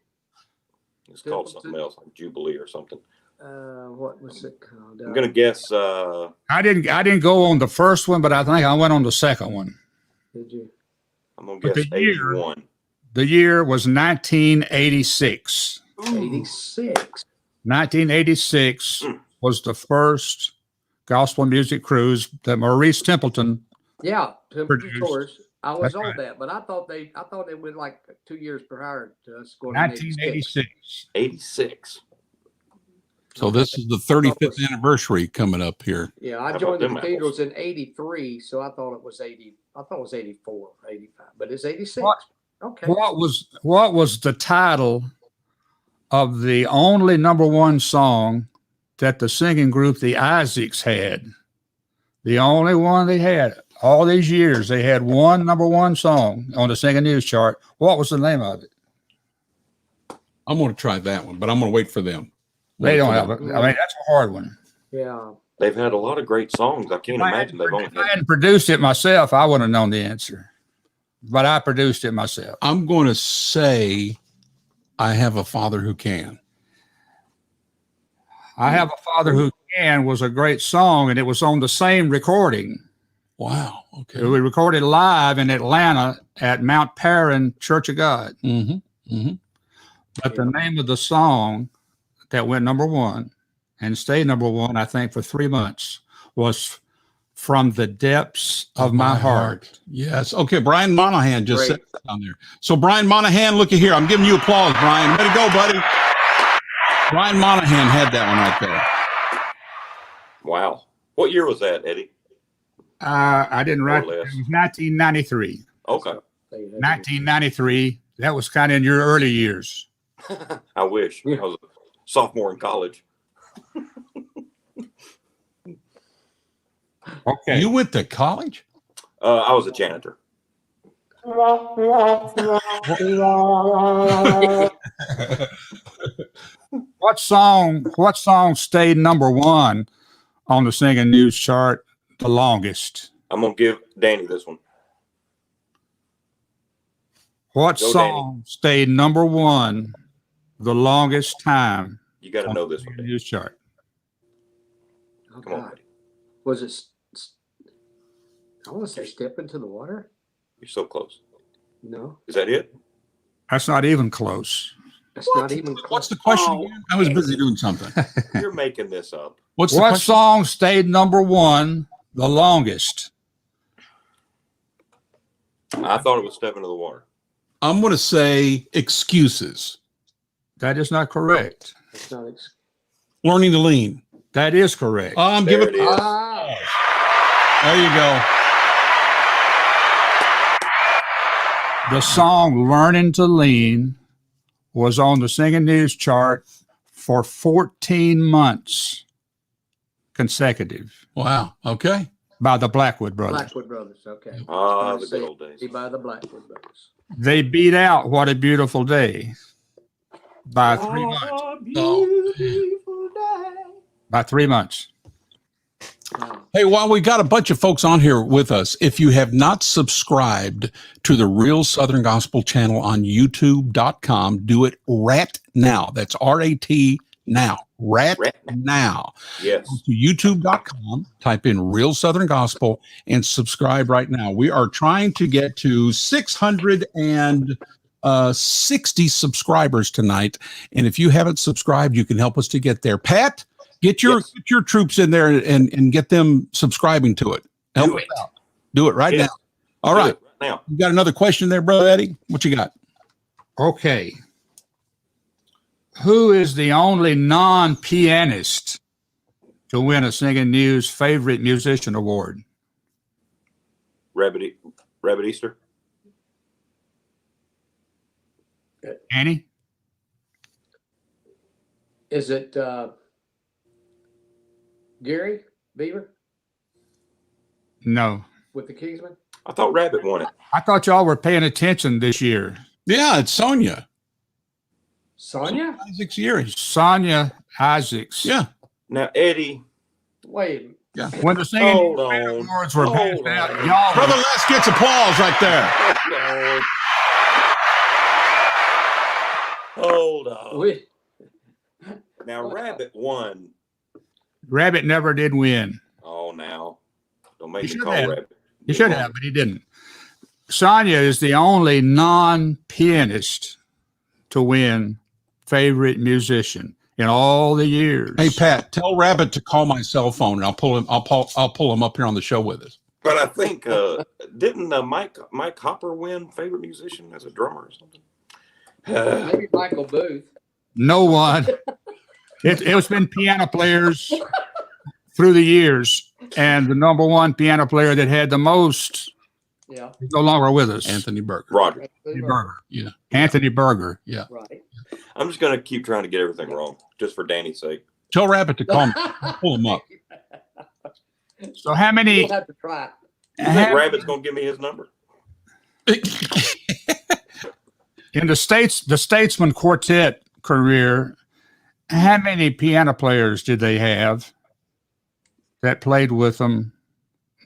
It's called something else, like Jubilee or something. What was it called? I'm gonna guess. I didn't go on the first one, but I think I went on the second one. Did you? I'm gonna But guess the year- 81. The year was 1986. 86. 1986 was the first gospel music cruise that Maurice Templeton. Yeah, Produced. tours. I was That's on right. that, but I thought they went like 2 years prior to us going. in 1986. 86. So this is the 35th anniversary coming up here. Yeah, I How joined the about them cathedrals in 83, so I thought it was 80. I thought it was 84, 85, but it's 86. What? Okay. What was the title of the only number one song that the singing group the Isaacs had? The only one they had all these years. They had one number one song on the singing news chart. What was the name of it? I'm going to try that one, but I'm going to wait for them. They don't have it. I mean, that's a hard one. Yeah. They've had a lot of great songs. I can't imagine they've only If I had. hadn't produced it myself, I would have known the answer. But I produced it myself. I'm going to say I Have a Father Who Can. I Have a Father Who Can was a great song, and it was on the same recording. Wow. Okay. We recorded live in Atlanta at Mount Perrin Church of God. Mm-hmm. Mm-hmm. But the name of the song that went number one and stayed number one, I think, for 3 months was From the Depths of My Heart. Yes. Okay. Brian Monahan just Great. said that down there. So Brian Monahan, looky here. I'm giving you applause, Brian. Way to go, buddy. Brian Monahan had that one right there. Wow. What year was that, Eddie? I didn't write it. More or It less. was 1993. Okay. 1993. That was kind of in your early years. I wish. I was a sophomore in college. Okay. You went to college? I was a janitor. What song stayed number one on the singing news chart the longest? I'm gonna give Danny this one. What Go, song stayed number one the longest time You got to on know the this one. singing Danny. news chart? Oh, Come on, God. buddy. Was it? I want to say Step Into the Water. You're so close. No, Is that it? That's not even close. it's not even. What's the question Oh. again? I was busy doing something. You're making this up. What's the What question? song stayed number one the longest? I thought it was Step Into the Water. I'm going to say Excuses. That is not correct. It's not. Learning to Lean. That is correct. I'm There giving it is. There you go. The song Learning to Lean was on the singing news chart for 14 months consecutive Wow. Okay. by the Blackwood Brothers. Blackwood Brothers. Okay. Ah, the good old days. By the Blackwood Brothers. They beat out What a Beautiful Day by 3 months. By 3 months. Wow. Hey, while we got a bunch of folks on here with us, if you have not subscribed to the Real Southern Gospel channel on YouTube.com, do it right now. That's RAT now. Right now. Yes. To YouTube.com, type in Real Southern Gospel and subscribe right now. We are trying to get to 660 subscribers tonight. And if you haven't subscribed, you can help us to get there. Pat, get your troops in there and get them subscribing to it. Help Do us it. out. Do it right Yes. now. All Do right. it now. You got another question there, Brother Eddie? What you got? Okay. Who is the only non-pianist to win a Singing News Favorite Musician Award? Rabbit Easter. Annie? Is it Gary Beaver No. with the Kingsmen? I thought Rabbit won it. I thought y'all were paying attention this year. Yeah, it's Sonia. Sonia? Isaacs Yuri. Sonia Isaacs. Yeah. Now, Eddie, Wait. Yeah. When the singing hold on. awards were passed Hold out, on. y'all. Brother Les gets applause right there. Hold on. We, Now, Rabbit won. Rabbit never did win. Oh, now. Don't make He me should call have. Rabbit. He should have, but he didn't. Sonia is the only non-pianist to win favorite musician in all the years. Hey Pat, tell Rabbit to call my cell phone, and I'll pull him. I'll pull him up here on the show with us. But I think didn't Mike Hopper win favorite musician as a drummer or something? maybe Michael Booth. No one. It's been piano players through the years, and the number one piano player that had the most Yeah. is no longer with us. Anthony Berger. Roger. Anthony Berger. Yeah. Anthony Berger. Yeah. Right. I'm just gonna keep trying to get everything wrong, just for Danny's sake. Tell Rabbit to call me. Pull him up. So how many? You'll have to try. You think Rabbit's gonna give me his number? In the Statesman Quartet career, how many piano players did they have that played with them,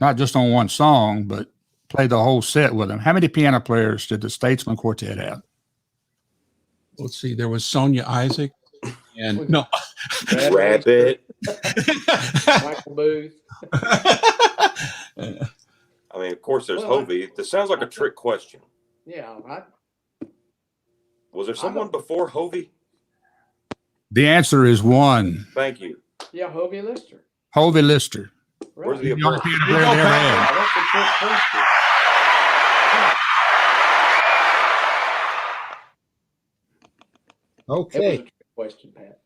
not just on one song, but played the whole set with them? How many piano players did the Statesman Quartet have? Let's see. There was Sonia Isaac, and no. Rabbit. Michael Booth. I mean, of course, there's Well, Hovey. This sounds like a trick question. Yeah. Was there someone before Hovey? The answer is one. Thank you. Yeah, Hovey Lister. Hovey Lister. Right. Where's the The only applause? piano player they ever had. That's a trick question. It was a Okay. trick question, Pat.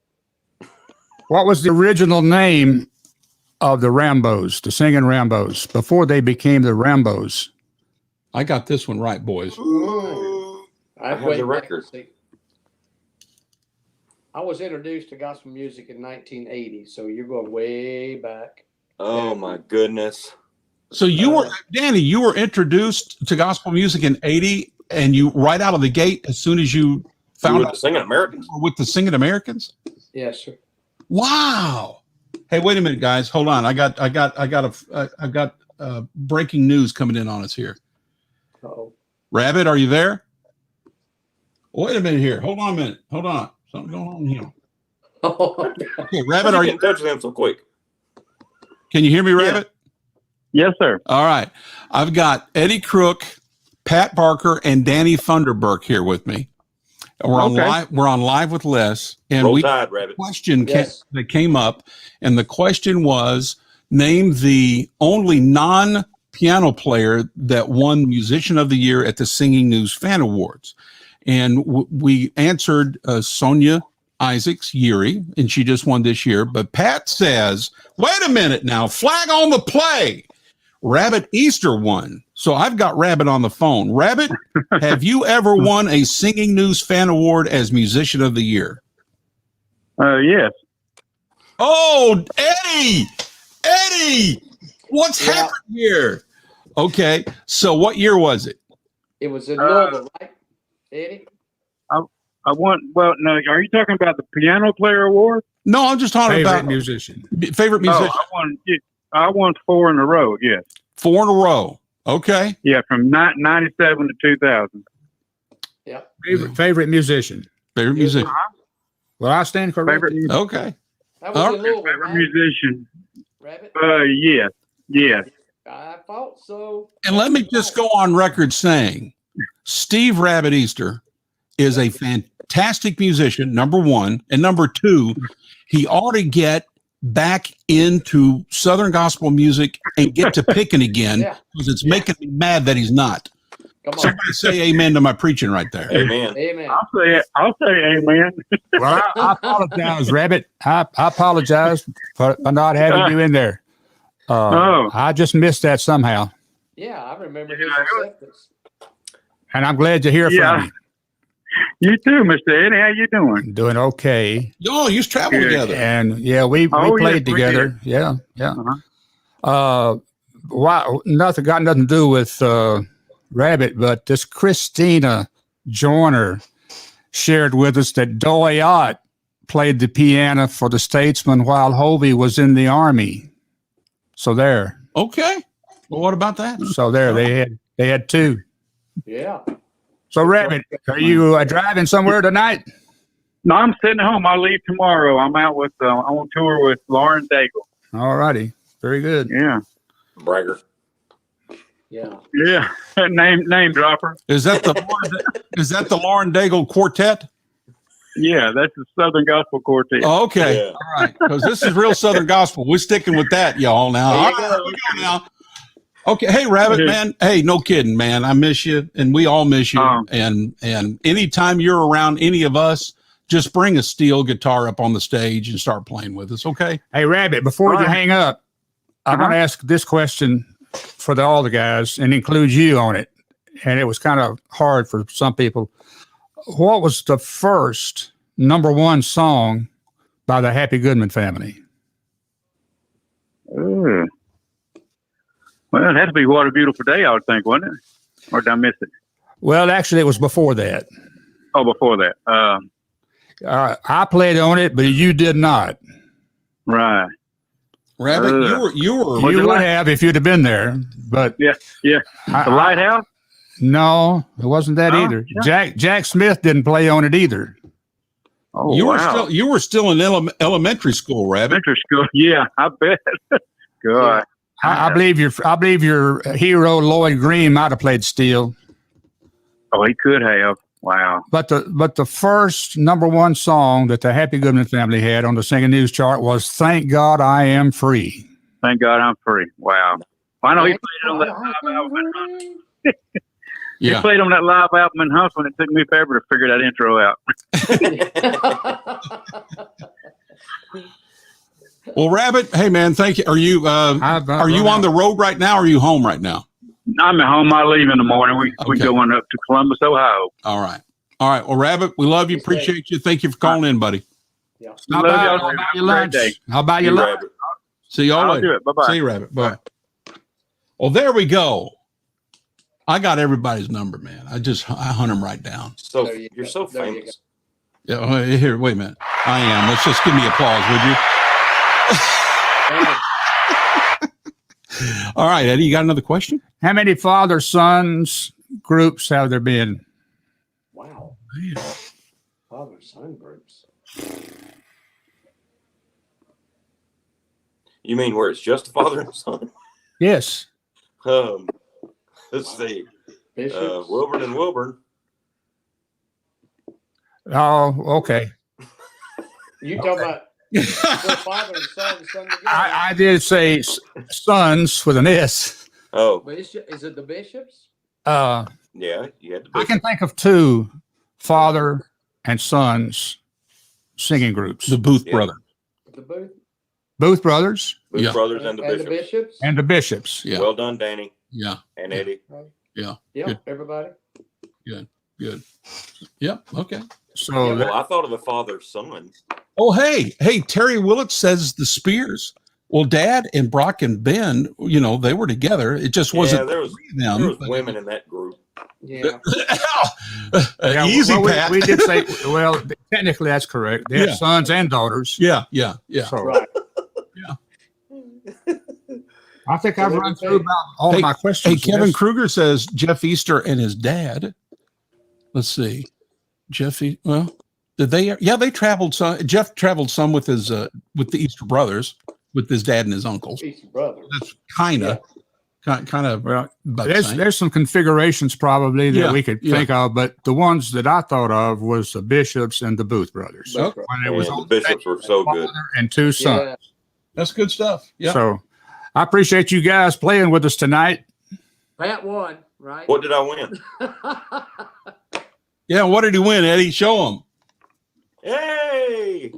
What was the original name of the Rambos, the singing Rambos, before they became the Rambos? I got this one right, boys. I have wait the back record. and see. I was introduced to gospel music in 1980, so you're going way back. Oh my goodness. So you were Danny. You were introduced to gospel music in '80, and you right out of the gate as soon as you You found were out the Singing Americans? with the Singing Americans. Yes, sir. Wow. Hey, wait a minute, guys. Hold on. I got breaking news coming in on us here. Uh-oh. Rabbit, are you there? Wait a minute here. Hold on a minute. Hold on. Something going on here. Okay, Rabbit, are You you? get in touch with him so quick. Can you hear me, Rabbit? Yes, sir. All right. I've got Eddie Crook, Pat Barker, and Danny Funderburk here with me. We're on Okay. live. We're on live with Les, and Roll we Tide, Rabbit. question Yes. that came up, and the question was: name the only non-piano player that won Musician of the Year at the Singing News Fan Awards. And we answered Sonia Isaacs Yuri, and she just won this year. But Pat says, "Wait a minute now, flag on the play." Rabbit Easter won. So I've got Rabbit on the phone. Rabbit, have you ever won a Singing News Fan Award as Musician of the Year? Yes. Oh, Eddie, what's Yeah. happened here? Okay, so what year was it? It was in Louisville, right, Eddie? I want, well, no, are you talking about the piano player award? No, I'm just talking Favorite about musician. favorite musician. I won 4 in a row, yes. 4 in a row. Okay. Yeah, from 97 to 2000. Yep. Favorite musician. Favorite musician. Well, I stand corrected. Favorite, Okay. That was All in Louisville, favorite right? musician. Rabbit? Yes, yes. I thought so. And let me just go on record saying Steve Rabbit Easter is a fantastic musician, number one. And number two, he ought to get back into Southern gospel music and get to picking again Yeah. because it's making me mad that he's not. Come on. Somebody say amen to my preaching right there. Amen. Amen. I'll say amen. Well, I apologize, Rabbit. I apologize for not having you in there. I just missed that somehow, Yeah, I remember his Yeah. acceptance. and I'm glad to hear Yeah. from you. You too, Mr. Eddie. How you doing? Doing okay, Oh, you used to travel Good. together. and yeah, we Oh, played yes, we together. Yeah. Uh-huh. Why? Nothing got nothing to do with Rabbit, but this Christina Joyner shared with us that Doy Ott played the piano for the Statesman while Hovey was in the Army. So there. Okay. Well, what about that? So there, they had two. Yeah. So Rabbit, are you driving somewhere tonight? No, I'm sitting home. I leave tomorrow. I'm out with on tour with Lauren Daigle. All righty. Very good. Yeah. Bragger. Yeah. Yeah. Name dropper. Is that the Lauren Daigle Quartet? Yeah, that's the Southern Gospel Quartet. Oh, okay. Yeah. All right. Because this is real Southern gospel. We're sticking with that, y'all. Now. There All you right, go. here we go now. Okay. Hey, Rabbit, man. Hey, no kidding, man. I miss you, and we all miss you. And anytime you're around any of us, just bring a steel guitar up on the stage and start playing with us, okay? Hey, Rabbit, before you hang up, I'm going to ask this question for all the guys and include you on it. And it was kind of hard for some people. What was the first #1 song by the Happy Goodman family? Well, it had to be What a Beautiful Day, I would think, wasn't it? Or did I miss it? Well, actually, it was before that. Oh, before that. I played on it, but you did not. Right. Rabbit, you were. You would have if you'd have been there, but Yeah. The Lighthouse? No, it wasn't that No, either. yeah. Jack Smith didn't play on it either. Oh, You wow. were still in elementary school, Rabbit. Elementary school. Yeah, I bet. God. I believe your hero Lloyd Green might have played steel. Oh, he could have. Wow. But the first #1 song that the Happy Goodman family had on the Singing News chart was "Thank God I Am Free." Thank God I'm free. Wow. I know he played it on that live album. He Yeah. played on that live album in Huntsville. It took me forever to figure that intro out. Well, Rabbit, hey man, thank you. Are you on the road right now? Or are you home right now? I'm at home. I leave in the morning. We Okay. going up to Columbus, Ohio. All right. Well, Rabbit, we love you. Yes, ma'am. Appreciate you. Thank you for calling in, buddy. Yeah. How Love about, y'all. how about Have your a great lunch? day. How about your You, lunch? Rabbit. See y'all I'll later. do it. Bye-bye. See you, Rabbit. Bye. Well, there we go. I got everybody's number, man. I hunt them right down. So There you you're go. so There you famous. Yeah. Here, wait a minute. I am. Let's just give me applause, would you? All right, Eddie, you got another question? How many father-sons groups have there been? Wow. Father-son groups. You mean where it's just father and son? Yes. Let's see. Bishops. Wilburn and Wilburn. Oh, okay. You talking about father and son together? I did say sons with an S. Oh, Bishop, is it the bishops? yeah. You had to I can think of two father and sons singing groups. The Booth Yeah. brother. The Booth Booth brothers Booth Yeah. brothers and the and the bishops. bishops? and the bishops. Yeah. Well done, Danny Yeah. and Eddie. Yeah, Good. everybody. Good. Yep. Okay. So Well, I thought of a father son. Oh, hey, Terry Willett says the Spears. Well, Dad and Brock and Ben, they were together. It just wasn't there was three of there them. was women in that group. Yeah. yeah, Easy, well, Pat. we did say, well, technically that's correct. They Yeah. have sons and daughters. Yeah. So Right. I think I've run through about all Hey, my questions. Hey, Kevin Yes. Kruger says Jeff Easter and his dad. Let's see. Well, did they? Yeah, they traveled some. Jeff traveled some with the Easter brothers, with his dad and his uncles. Each brother. That's kind of Well, about the same. there's some configurations probably that Yeah, we could yeah. think of, but the ones that I thought of was the bishops and the Booth brothers. Booth Okay. When it was And the only bishops were so good. father and two sons. Yeah. That's good stuff. Yeah. So I appreciate you guys playing with us tonight. Pat won, right? What did I win? Yeah. What did he win, Eddie? Show him. Hey,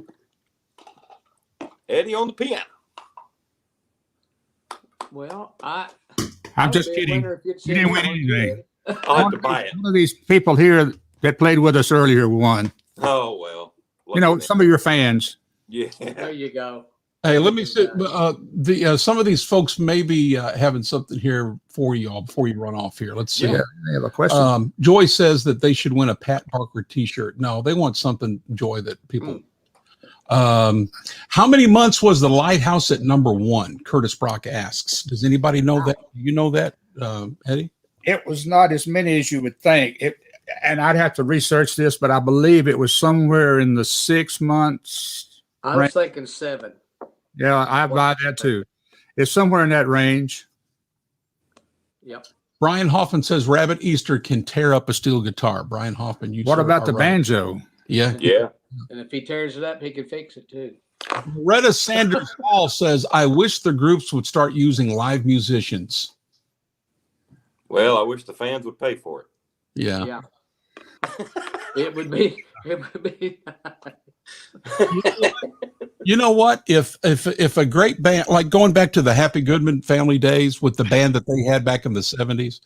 Eddie on the piano. Well, I'm just kidding. You didn't win anything. I'll have to buy it. One of these people here that played with us earlier won. Oh well. Some of your fans. Yeah. There you go. Hey, let me see. Some of these folks may be having something here for you all before you run off here. Let's see. Yeah, I have a question. Joy says that they should win a Pat Parker T-shirt. No, they want something, Joy, that people. How many months was the Lighthouse at #1? Curtis Brock asks. Does anybody know that? You know that, Eddie? It was not as many as you would think. And I'd have to research this, but I believe it was somewhere in the 6 months. I was thinking 7. Yeah, I buy that too. It's somewhere in that range. Yep. Brian Hoffman says Rabbit Easter can tear up a steel guitar. Brian Hoffman, you. What about the banjo? Yeah. Yeah. And if he tears it up, he can fix it too. Retta Sanders Hall says, I wish the groups would start using live musicians. Well, I wish the fans would pay for it. Yeah. Yeah. It would be. You know what? If a great band, like going back to the Happy Goodman family days with the band that they had back in the 70s,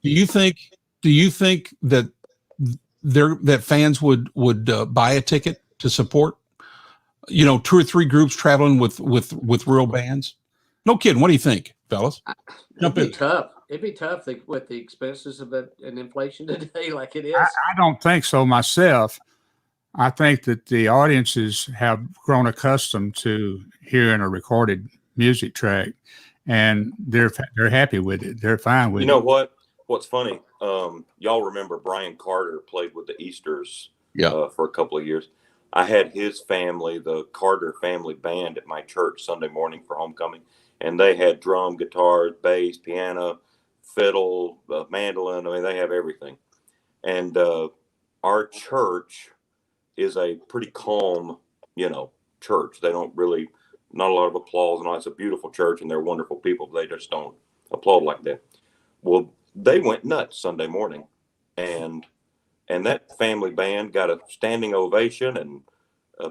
do you think that that fans would buy a ticket to support? 2 or 3 groups traveling with real bands. No kidding. What do you think, fellas? It'd be tough. It'd be tough with the expenses of an inflation today, like it is. I don't think so myself. I think that the audiences have grown accustomed to hearing a recorded music track, and they're happy with it. They're fine with it. You know what? What's funny? Y'all remember Brian Carter played with the Easters for a couple of years. I had his family, the Carter family band at my church Sunday morning for homecoming, and they had drum, guitars, bass, piano, fiddle, mandolin. I mean, they have everything. And our church is a pretty calm, church. They don't really, not a lot of applause and all. It's a beautiful church and they're wonderful people. But they just don't applaud like that. Well, they went nuts Sunday morning, and that family band got a standing ovation, and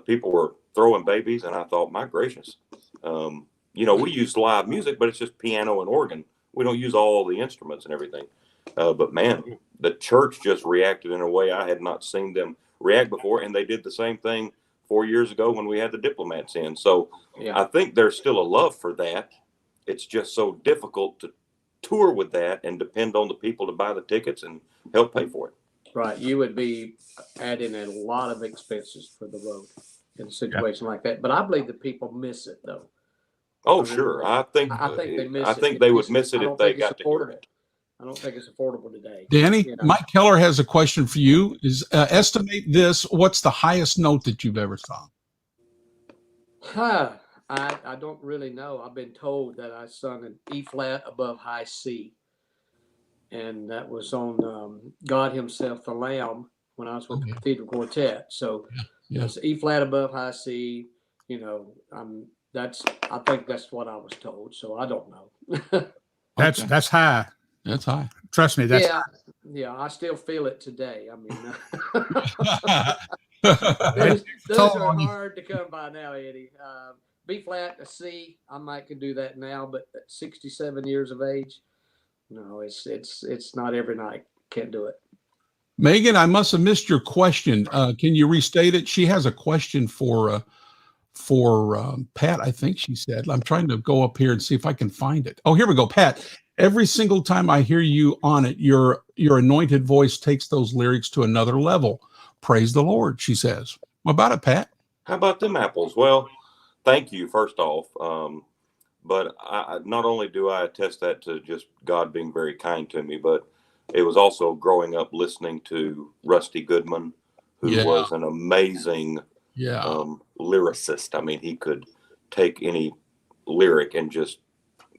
people were throwing babies. And I thought, my gracious, we use live music, but it's just piano and organ. We don't use all the instruments and everything. But man, the church just reacted in a way I had not seen them react before. And they did the same thing 4 years ago when we had the Diplomats in. So I think there's still a love for that. It's just so difficult to tour with that and depend on the people to buy the tickets and help pay for it. Right. You would be adding a lot of expenses for the road in a situation like that. But I believe that people miss it, though. Oh, sure. I think they miss it. I think they would miss it if they got to hear it. I don't think it's affordable today. Danny, Mike Keller has a question for you. Estimate this. What's the highest note that you've ever sung? I don't really know. I've been told that I sung an E flat above high C. And that was on God Himself, the Lamb, when I was with the Cathedral Quartet. So it's E flat above high C. I think that's what I was told. So I don't know. That's high. That's high. Trust me. That's yeah. I still feel it today. I mean, those are hard to come by now, Eddie. B flat, a C. I might could do that now, but at 67 years of age, no, it's not every night. Can't do it. Megan, I must have missed your question. Can you restate it? She has a question for Pat, I think she said. I'm trying to go up here and see if I can find it. Oh, here we go, Pat. Every single time I hear you on it, your anointed voice takes those lyrics to another level. Praise the Lord, she says. What about it, Pat? How about them apples? Well, thank you, first off. But I not only do I attest that to just God being very kind to me, but it was also growing up listening to Rusty Goodman, who was an amazing lyricist. I mean, he could take any lyric and just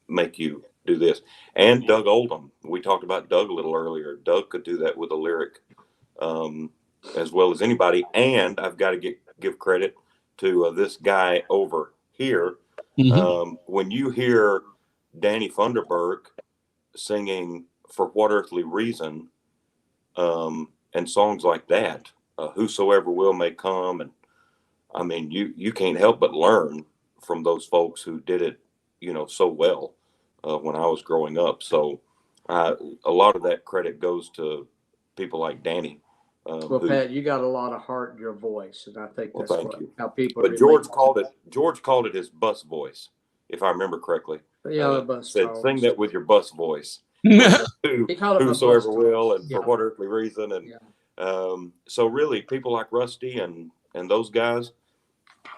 make you do this. And Doug Oldham. We talked about Doug a little earlier. Doug could do that with a lyric as well as anybody. And I've got to give credit to this guy over here. When you hear Danny Funderburk singing For What Earthly Reason and songs like that, Whosoever Will May Come, and I mean, you can't help but learn from those folks who did it, so well when I was growing up. So a lot of that credit goes to people like Danny Well, Pat, you got a lot of heart in your voice, and I think that's how people. But George called it his bus voice, if I remember correctly. Yeah, bus said tones. sing that with your bus voice. Whosoever will, and for what earthly reason, and so really, people like Rusty and those guys,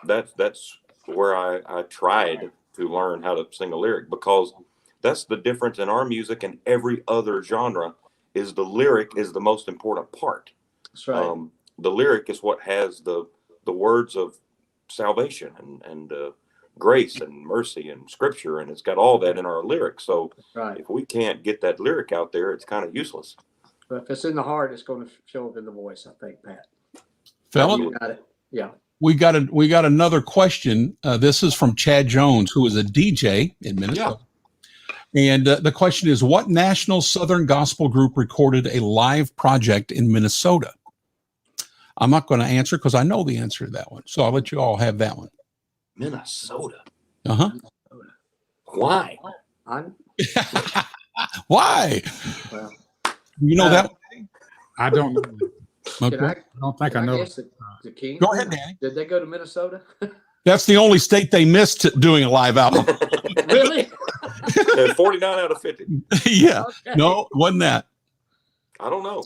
that's where I tried to learn how to sing a lyric, because that's the difference in our music and every other genre. Is the lyric is the most important part. That's right. The lyric is what has the words of salvation and grace and mercy and scripture, and it's got all that in our lyrics. So if we can't get that lyric out there, it's kind of useless. But if it's in the heart, it's going to show up in the voice, I think, Pat. Fella, You got it. Yeah. We got another question. This is from Chad Jones, who is a DJ in Minnesota. And the question is, what national Southern gospel group recorded a live project in Minnesota? I'm not going to answer because I know the answer to that one. So I'll let you all have that one. Minnesota. Uh-huh. Why? Why? Well, you know that one? I don't know. Okay. I don't think I know. The Kings, Go ahead, Danny. Did they go to Minnesota? That's the only state they missed doing a live album. Really? 49 out of 50. Yeah. Okay. No, it wasn't that. I don't know.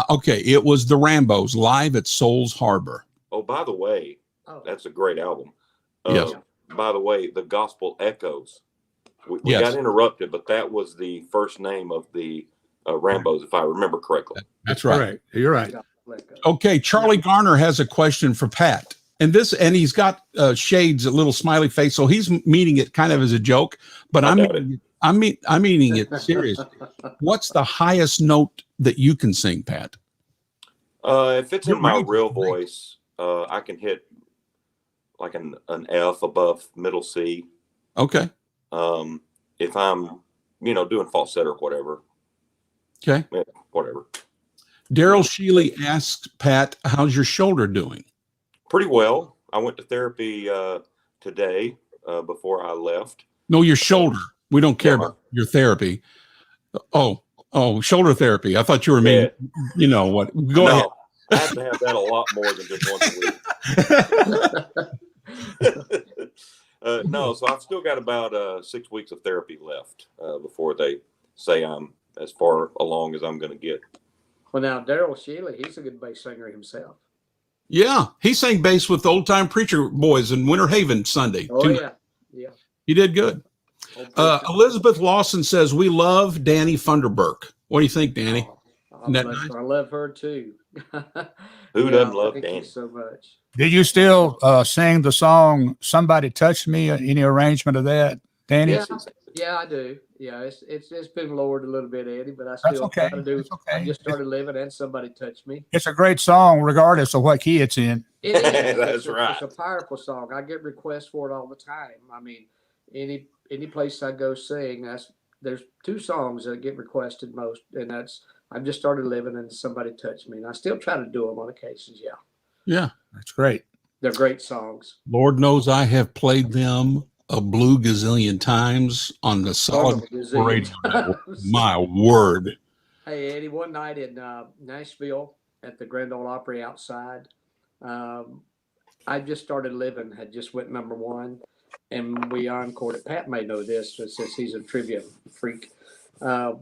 Okay, it was the Rambos live at Souls Harbor. Oh, by the way, that's a great album. Yes. By the way, the Gospel Echoes. We got interrupted, but that was the first name of the Rambos, if I remember correctly. That's right. Correct. You're right. Okay, Charlie Garner has a question for Pat. And he's got shades, a little smiley face, so he's meaning it kind of as a joke, but I'm meaning it seriously. What's the highest note that you can sing, Pat? If it's in my real voice, I can hit like an F above middle C. Okay. If I'm, doing falsetto or whatever. Okay. Yeah, whatever. Daryl Sheely asks Pat, how's your shoulder doing? Pretty well. I went to therapy today before I left. No, your shoulder. We don't care about your therapy. Oh, shoulder therapy. I thought you were meaning, what? Go ahead. I have to have that a lot more than just once a week. No, so I've still got about 6 weeks of therapy left before they say I'm as far along as I'm going to get. Well, now, Daryl Sheely, he's a good bass singer himself. Yeah, he sang bass with the Old Time Preacher Boys in Winter Haven Sunday. Oh, yeah. He did good. Elizabeth Lawson says, we love Danny Funderburk. What do you think, Danny? I love her, too. Who doesn't love thank Danny? you so much. Did you still sing the song "Somebody Touched Me"? Any arrangement of that, Danny? Yeah, I do. Yeah, it's been lowered a little bit, Eddie, but I still try to do. I just started living, and Somebody Touched Me. It's a great song, regardless of what key it's in. It is. That's right. It's a powerful song. I get requests for it all the time. I mean, any place I go sing, there's two songs that get requested most, and that's I've just started living, and Somebody Touched Me, and I still try to do them on occasions. Yeah. Yeah, that's great. They're great songs. Lord knows I have played them a blue gazillion times on the solid radio network. My word. Hey, Eddie, one night in Nashville at the Grand Ole Opry outside, I just started living, had just went #1, and we encored it. Pat may know this since he's a trivia freak.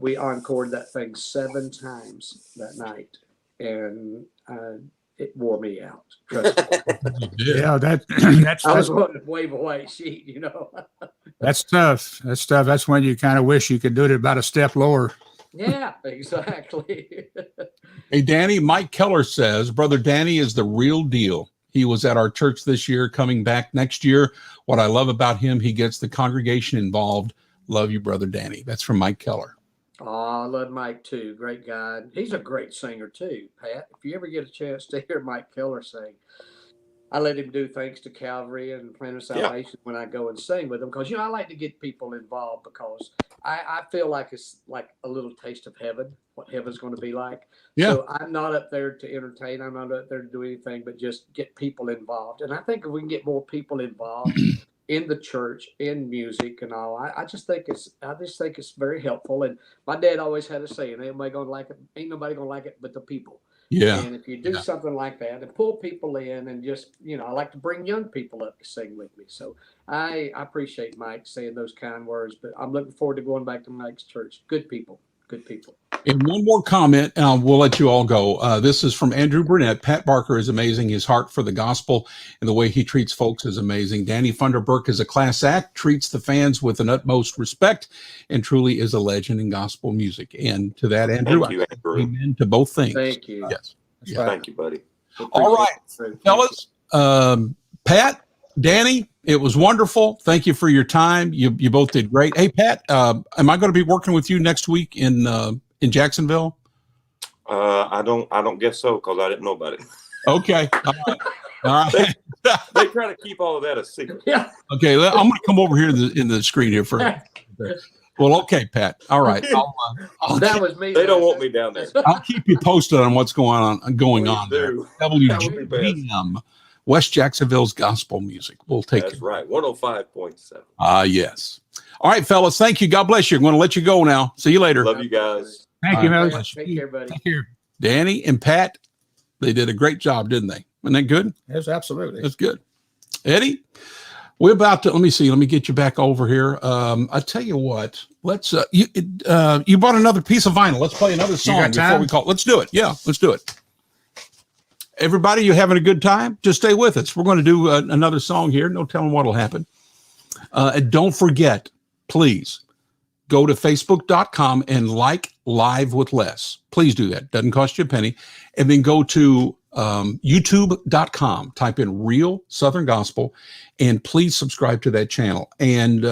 We encored that thing 7 times that night, and it wore me out. Trust me. Yeah, that's I was wanting to wave away sheet, That's tough. That's when you kind of wish you could do it about a step lower. Yeah, exactly. Hey, Danny, Mike Keller says, Brother Danny is the real deal. He was at our church this year, coming back next year. What I love about him, he gets the congregation involved. Love you, Brother Danny. That's from Mike Keller. Oh, I love Mike too. Great guy. He's a great singer too, Pat. If you ever get a chance to hear Mike Keller sing, I let him do Thanks to Calvary and Plan of Salvation when I go and sing with him, because I like to get people involved, because I feel like it's like a little taste of heaven, what heaven's going to be like. Yeah. So I'm not up there to entertain. I'm not up there to do anything but just get people involved. And I think if we can get more people involved in the church, in music and all, I just think it's very helpful. And my dad always had a saying, ain't nobody gonna like it but the people. Yeah. And if you do something like that and pull people in and just, I like to bring young people up to sing with me. So I appreciate Mike saying those kind words, but I'm looking forward to going back to Mike's church. Good people, good people. And one more comment, and we'll let you all go. This is from Andrew Burnett. Pat Barker is amazing. His heart for the gospel and the way he treats folks is amazing. Danny Funderburk is a class act, treats the fans with an utmost respect, and truly is a legend in gospel music. And to that, Andrew, Thank you, Andrew. amen to both things. Thank you. Yes. Right. Thank you, buddy. All right, fellas. Pat, Danny, it was wonderful. Thank you for your time. You both did great. Hey, Pat, am I going to be working with you next week in Jacksonville? I don't guess so, because I didn't know about it. Okay. All right. They try to keep all of that a secret. Yeah. Okay. I'm going to come over here in the screen here for. Well, okay, Pat. All right. That was me. They don't want me down there. I'll keep you posted on what's going on there. Do. WGBM, West Jacksonville's gospel music. We'll take That's it. right. 105.7. Yes. All right, fellas. Thank you. God bless you. I'm going to let you go now. See you later. Love you guys. Thank you, All right. man. Take care, buddy. Take care. Danny and Pat, they did a great job, didn't they? Wasn't that good? Yes, absolutely. That's good. Eddie, we're about to, let me get you back over here. I tell you what, let's, you bought another piece of vinyl. Let's play another song before we call. Let's do it. Yeah, let's do it. Everybody, you having a good time? Just stay with us. We're going to do another song here. No telling what'll happen. And don't forget, please go to facebook.com and like Live with Les. Please do that. Doesn't cost you a penny. And then go to youtube.com, type in Real Southern Gospel, and please subscribe to that channel. And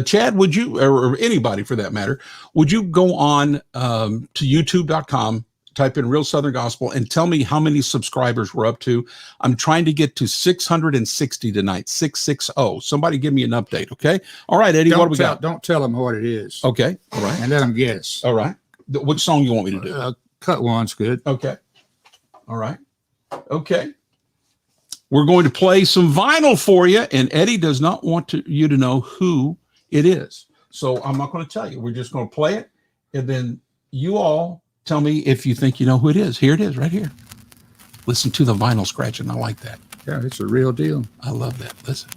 Chad, would you, or anybody for that matter, would you go on to youtube.com, type in Real Southern Gospel, and tell me how many subscribers we're up to? I'm trying to get to 660 tonight, 660. Somebody give me an update, okay? All right, Eddie, what do we got? Don't tell them what it is. Okay, all right. And let them guess. All right. Which song you want me to do? Cut one's good. Okay. All right. Okay. We're going to play some vinyl for you, and Eddie does not want you to know who it is. So I'm not going to tell you. We're just going to play it, and then you all tell me if you think you know who it is. Here it is, right here. Listen to the vinyl scratching. I like that. Yeah, it's a real deal. I love that. Listen.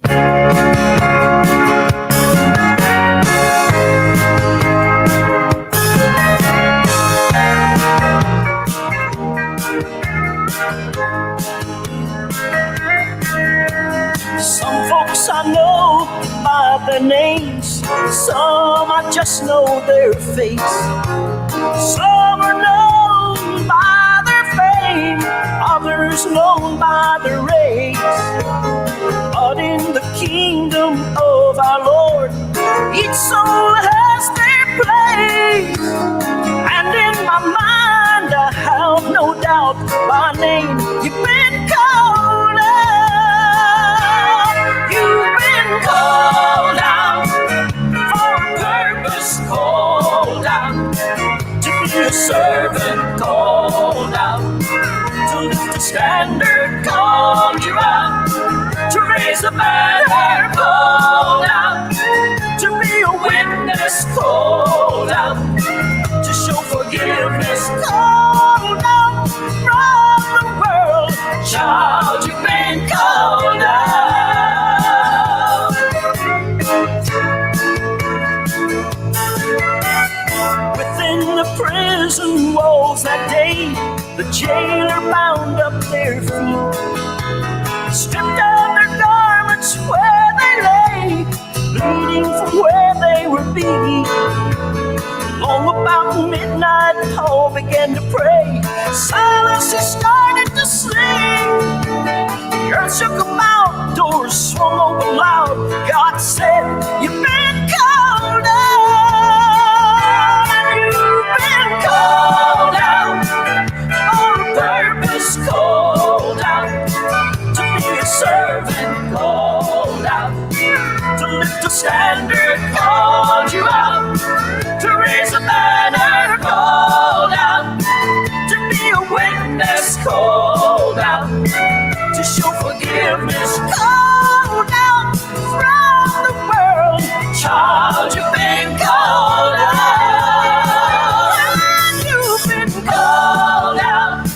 Some folks I know by their names, some I just know their face. Some are known by their fame, others known by their race. But in the kingdom of our Lord, each soul has their place. And in my mind I have no doubt, by name you've been called out. You've been called out for a purpose, called out to be a servant, called out to lift a standard, called you out to raise a banner, called out to be a witness, called out to show forgiveness, called out from the world. Child, you've been called out. Within the prison walls that day, the jailer bound up their feet, stripped of their garments where they lay, bleeding from where they were beat. Long about midnight, Paul began to pray. Silas, he started to sing. The earth shook about, doors swung open loud. God said, you've been called out. You've been called out for a purpose, called out to be a servant, called out to lift a standard, called you out to raise a banner, called out to be a witness, called out to show forgiveness, called out from the world. Child, you've been called out. You've been called out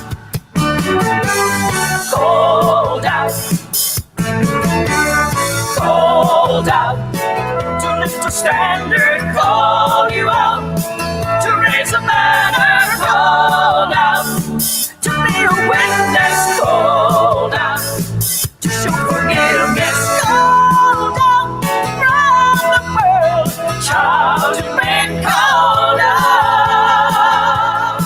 standard, call you out to raise a banner, called out to be a witness, called out to show forgiveness, called out from the world. Child, you've been called out,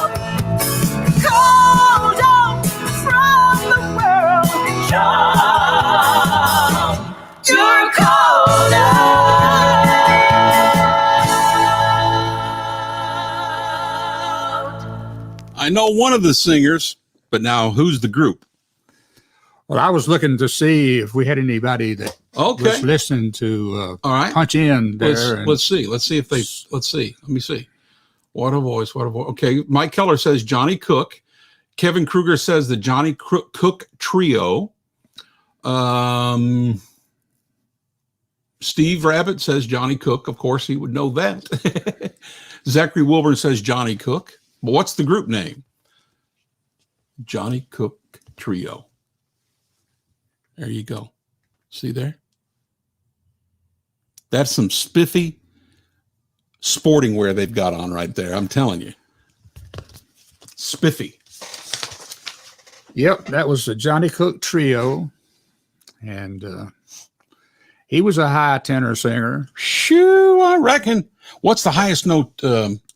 called out from the world. Child, you're called out. I know one of the singers, but now who's the group? Well, I was looking to see if we had anybody that was listening to All right. punch in there. Let's see. Let's see if they. Let's see. Let me see. What a voice! What a voice! Okay, Mike Keller says Johnny Cook. Kevin Kruger says the Johnny Cook Trio. Steve Rabbit says Johnny Cook. Of course, he would know that. Zachary Wilburn says Johnny Cook. But what's the group name? Johnny Cook Trio. There you go. See there? That's some spiffy sporting wear they've got on right there. I'm telling you. Spiffy. Yep, that was the Johnny Cook Trio. And he was a high tenor singer. Shoo, I reckon. What's the highest note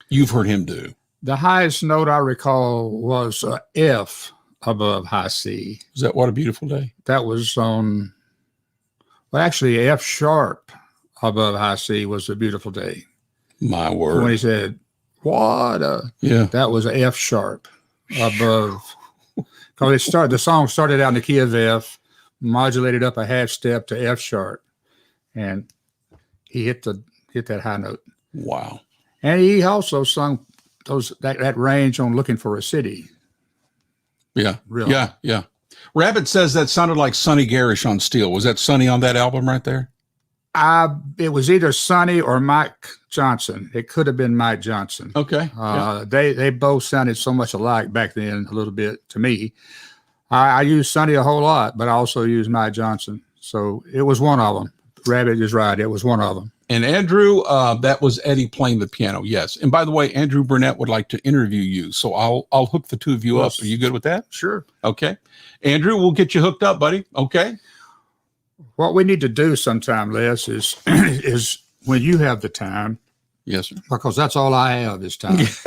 you've heard him do? The highest note I recall was F above high C. Is that What a Beautiful Day? That was on, well, actually, F sharp above high C was a beautiful day. My word. When he said, what a, yeah, that was F sharp above. Because the song started out in the key of F, modulated up a half step to F sharp, and he hit that high note. Wow. And he also sung that range on Looking for a City. Yeah. Really? Yeah. Rabbit says that sounded like Sonny Garish on Steel. Was that Sonny on that album right there? It was either Sonny or Mike Johnson. It could have been Mike Johnson. Okay. They both sounded so much alike back then, a little bit to me. I used Sonny a whole lot, but I also used Mike Johnson. So it was one of them. Rabbit is right. It was one of them. And Andrew, that was Eddie playing the piano. Yes. And by the way, Andrew Burnett would like to interview you. So I'll hook the two of you up. Are you good with that? Sure. Okay. Andrew, we'll get you hooked up, buddy. Okay. What we need to do sometime, Les, is when you have the time. Yes, sir. Because that's all I have is time. Yes.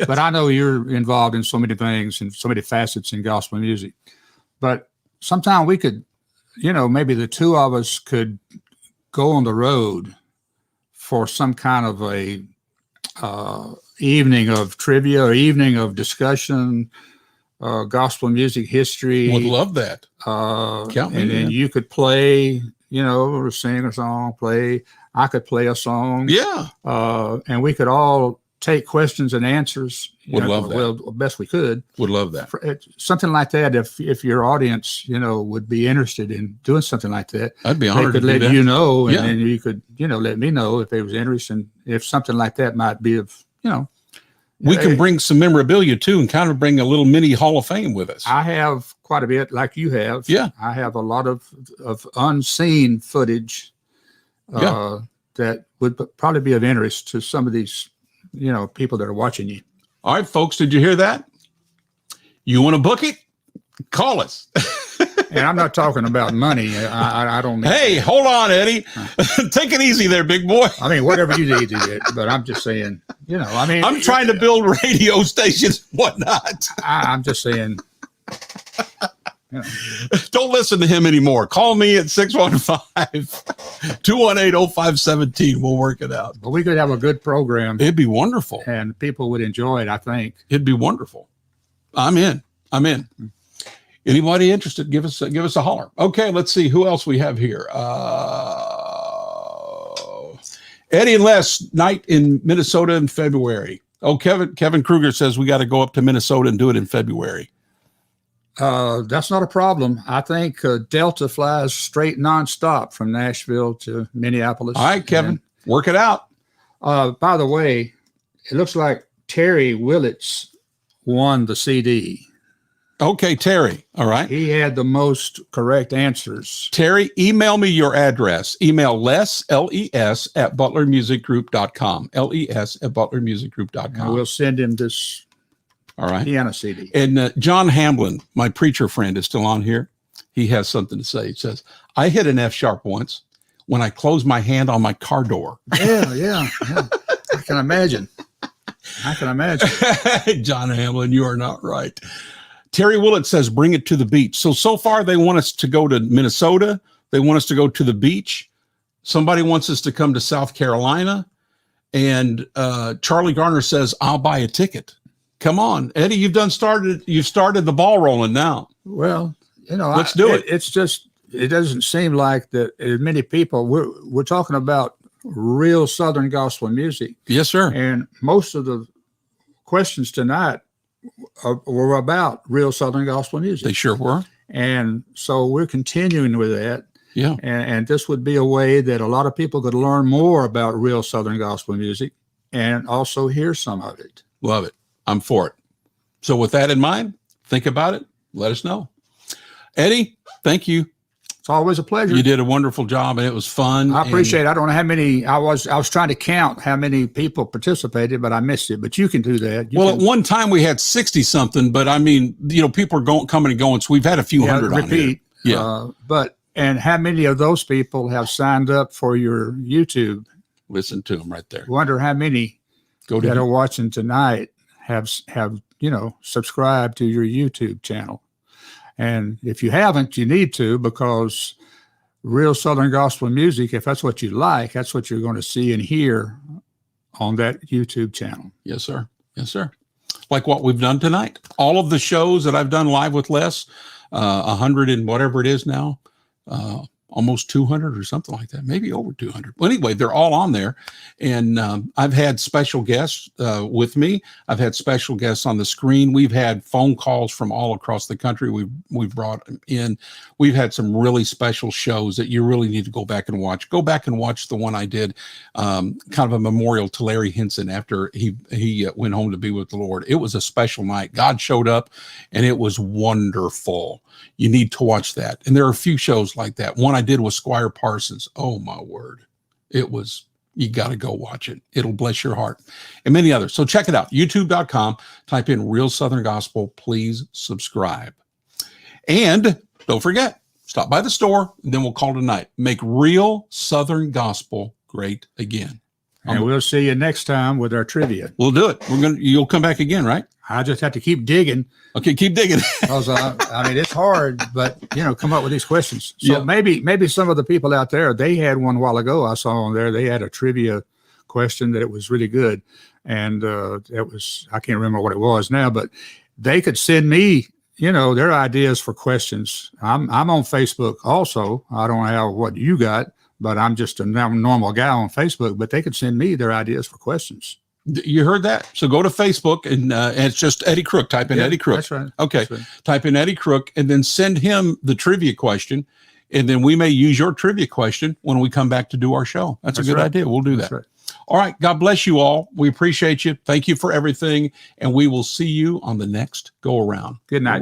But I know you're involved in so many things and so many facets in gospel music. But sometime we could, maybe the two of us could go on the road for some kind of a evening of trivia or evening of discussion, gospel music history. Would love that. And then you could play, or sing a song, I could play a song. Yeah. And we could all take questions and answers. Would love that. Well, best we could. Would love that. Something like that. If your audience, would be interested in doing something like that, I'd be honored. They could let you know, and yeah. then you could, let me know if they was interested. If something like that might be of, we can bring some memorabilia too, and kind of bring a little mini Hall of Fame with us. I have quite a bit, like you have. Yeah. I have a lot of unseen footage that would probably be of interest to some of these, people that are watching you. All right, folks, did you hear that? You want to book it? Call us. And I'm not talking about money. I don't need. Hey, hold on, Eddie. Take it easy there, big boy. I mean, whatever you need to get, but I'm just saying, I'm trying to build radio stations, whatnot. I'm just saying. Don't listen to him anymore. Call me at 615-218-0517. We'll work it out. But we could have a good program. It'd be wonderful. And people would enjoy it, I think. It'd be wonderful. I'm in. Anybody interested, give us a holler. Okay, let's see who else we have here. Eddie and Les, night in Minnesota in February. Oh, Kevin Kruger says we got to go up to Minnesota and do it in February. That's not a problem. I think Delta flies straight nonstop from Nashville to Minneapolis. All right, Kevin, work it out. By the way, it looks like Terry Willits won the CD. Okay, Terry. All right. He had the most correct answers. Terry, email me your address. Email Les, L-E-S, at butlermusicgroup.com. L-E-S at butlermusicgroup.com. And we'll send him this All right. piano CD. And John Hamblin, my preacher friend, is still on here. He has something to say. He says, I hit an F sharp once when I closed my hand on my car door. Yeah. I can imagine. John Hamlin, you are not right. Terry Willett says, bring it to the beach. So far, they want us to go to Minnesota. They want us to go to the beach. Somebody wants us to come to South Carolina. And Charlie Garner says, I'll buy a ticket. Come on, Eddie, you've started the ball rolling now. Well, let's do it. It's just, it doesn't seem like that as many people, we're talking about real Southern gospel music. Yes, sir. And most of the questions tonight were about real Southern gospel music. They sure were. And so we're continuing with that. Yeah. And this would be a way that a lot of people could learn more about real Southern gospel music and also hear some of it. Love it. I'm for it. So with that in mind, think about it. Let us know. Eddie, thank you. It's always a pleasure. You did a wonderful job, and it was fun. I appreciate it. I don't know how many. I was trying to count how many people participated, but I missed it. But you can do that. At one time we had 60 something, but I mean, people are coming and going. So we've had a few hundred repeat. On here. Yeah. And how many of those people have signed up for your YouTube? Listen to them right there. Wonder how many that are watching tonight have subscribed to your YouTube channel. And if you haven't, you need to, because real Southern gospel music, if that's what you like, that's what you're going to see and hear on that YouTube channel. Yes, sir. Yes, sir. Like what we've done tonight. All of the shows that I've done live with Les, 100 and whatever it is now, almost 200 or something like that, maybe over 200. Well, anyway, they're all on there. And I've had special guests with me. I've had special guests on the screen. We've had phone calls from all across the country. We've brought in. We've had some really special shows that you really need to go back and watch. Go back and watch the one I did, kind of a memorial to Larry Henson after he went home to be with the Lord. It was a special night. God showed up, and it was wonderful. You need to watch that. And there are a few shows like that. One I did with Squire Parsons. Oh, my word. You got to go watch it. It'll bless your heart. And many others. So check it out. YouTube.com. Type in Real Southern Gospel. Please subscribe. And don't forget, stop by the store, and then we'll call tonight. Make Real Southern Gospel great again. And we'll see you next time with our trivia. We'll do it. You'll come back again, right? I just have to keep digging. Okay, keep digging. Because it's hard, but come up with these questions. So maybe some of the people out there, they had one a while ago. I saw on there, they had a trivia question that it was really good, and it was, I can't remember what it was now, but they could send me, their ideas for questions. I'm on Facebook also. I don't have what you got, but I'm just a normal guy on Facebook. But they could send me their ideas for questions. You heard that? So go to Facebook and it's just Eddie Crook. Type in Eddie Crook. That's right. Okay. That's right. Type in Eddie Crook and then send him the trivia question. And then we may use your trivia question when we come back to do our show. That's a good idea. We'll do that. Right. All right. God bless you all. We appreciate you. Thank you for everything. And we will see you on the next go around. Good night.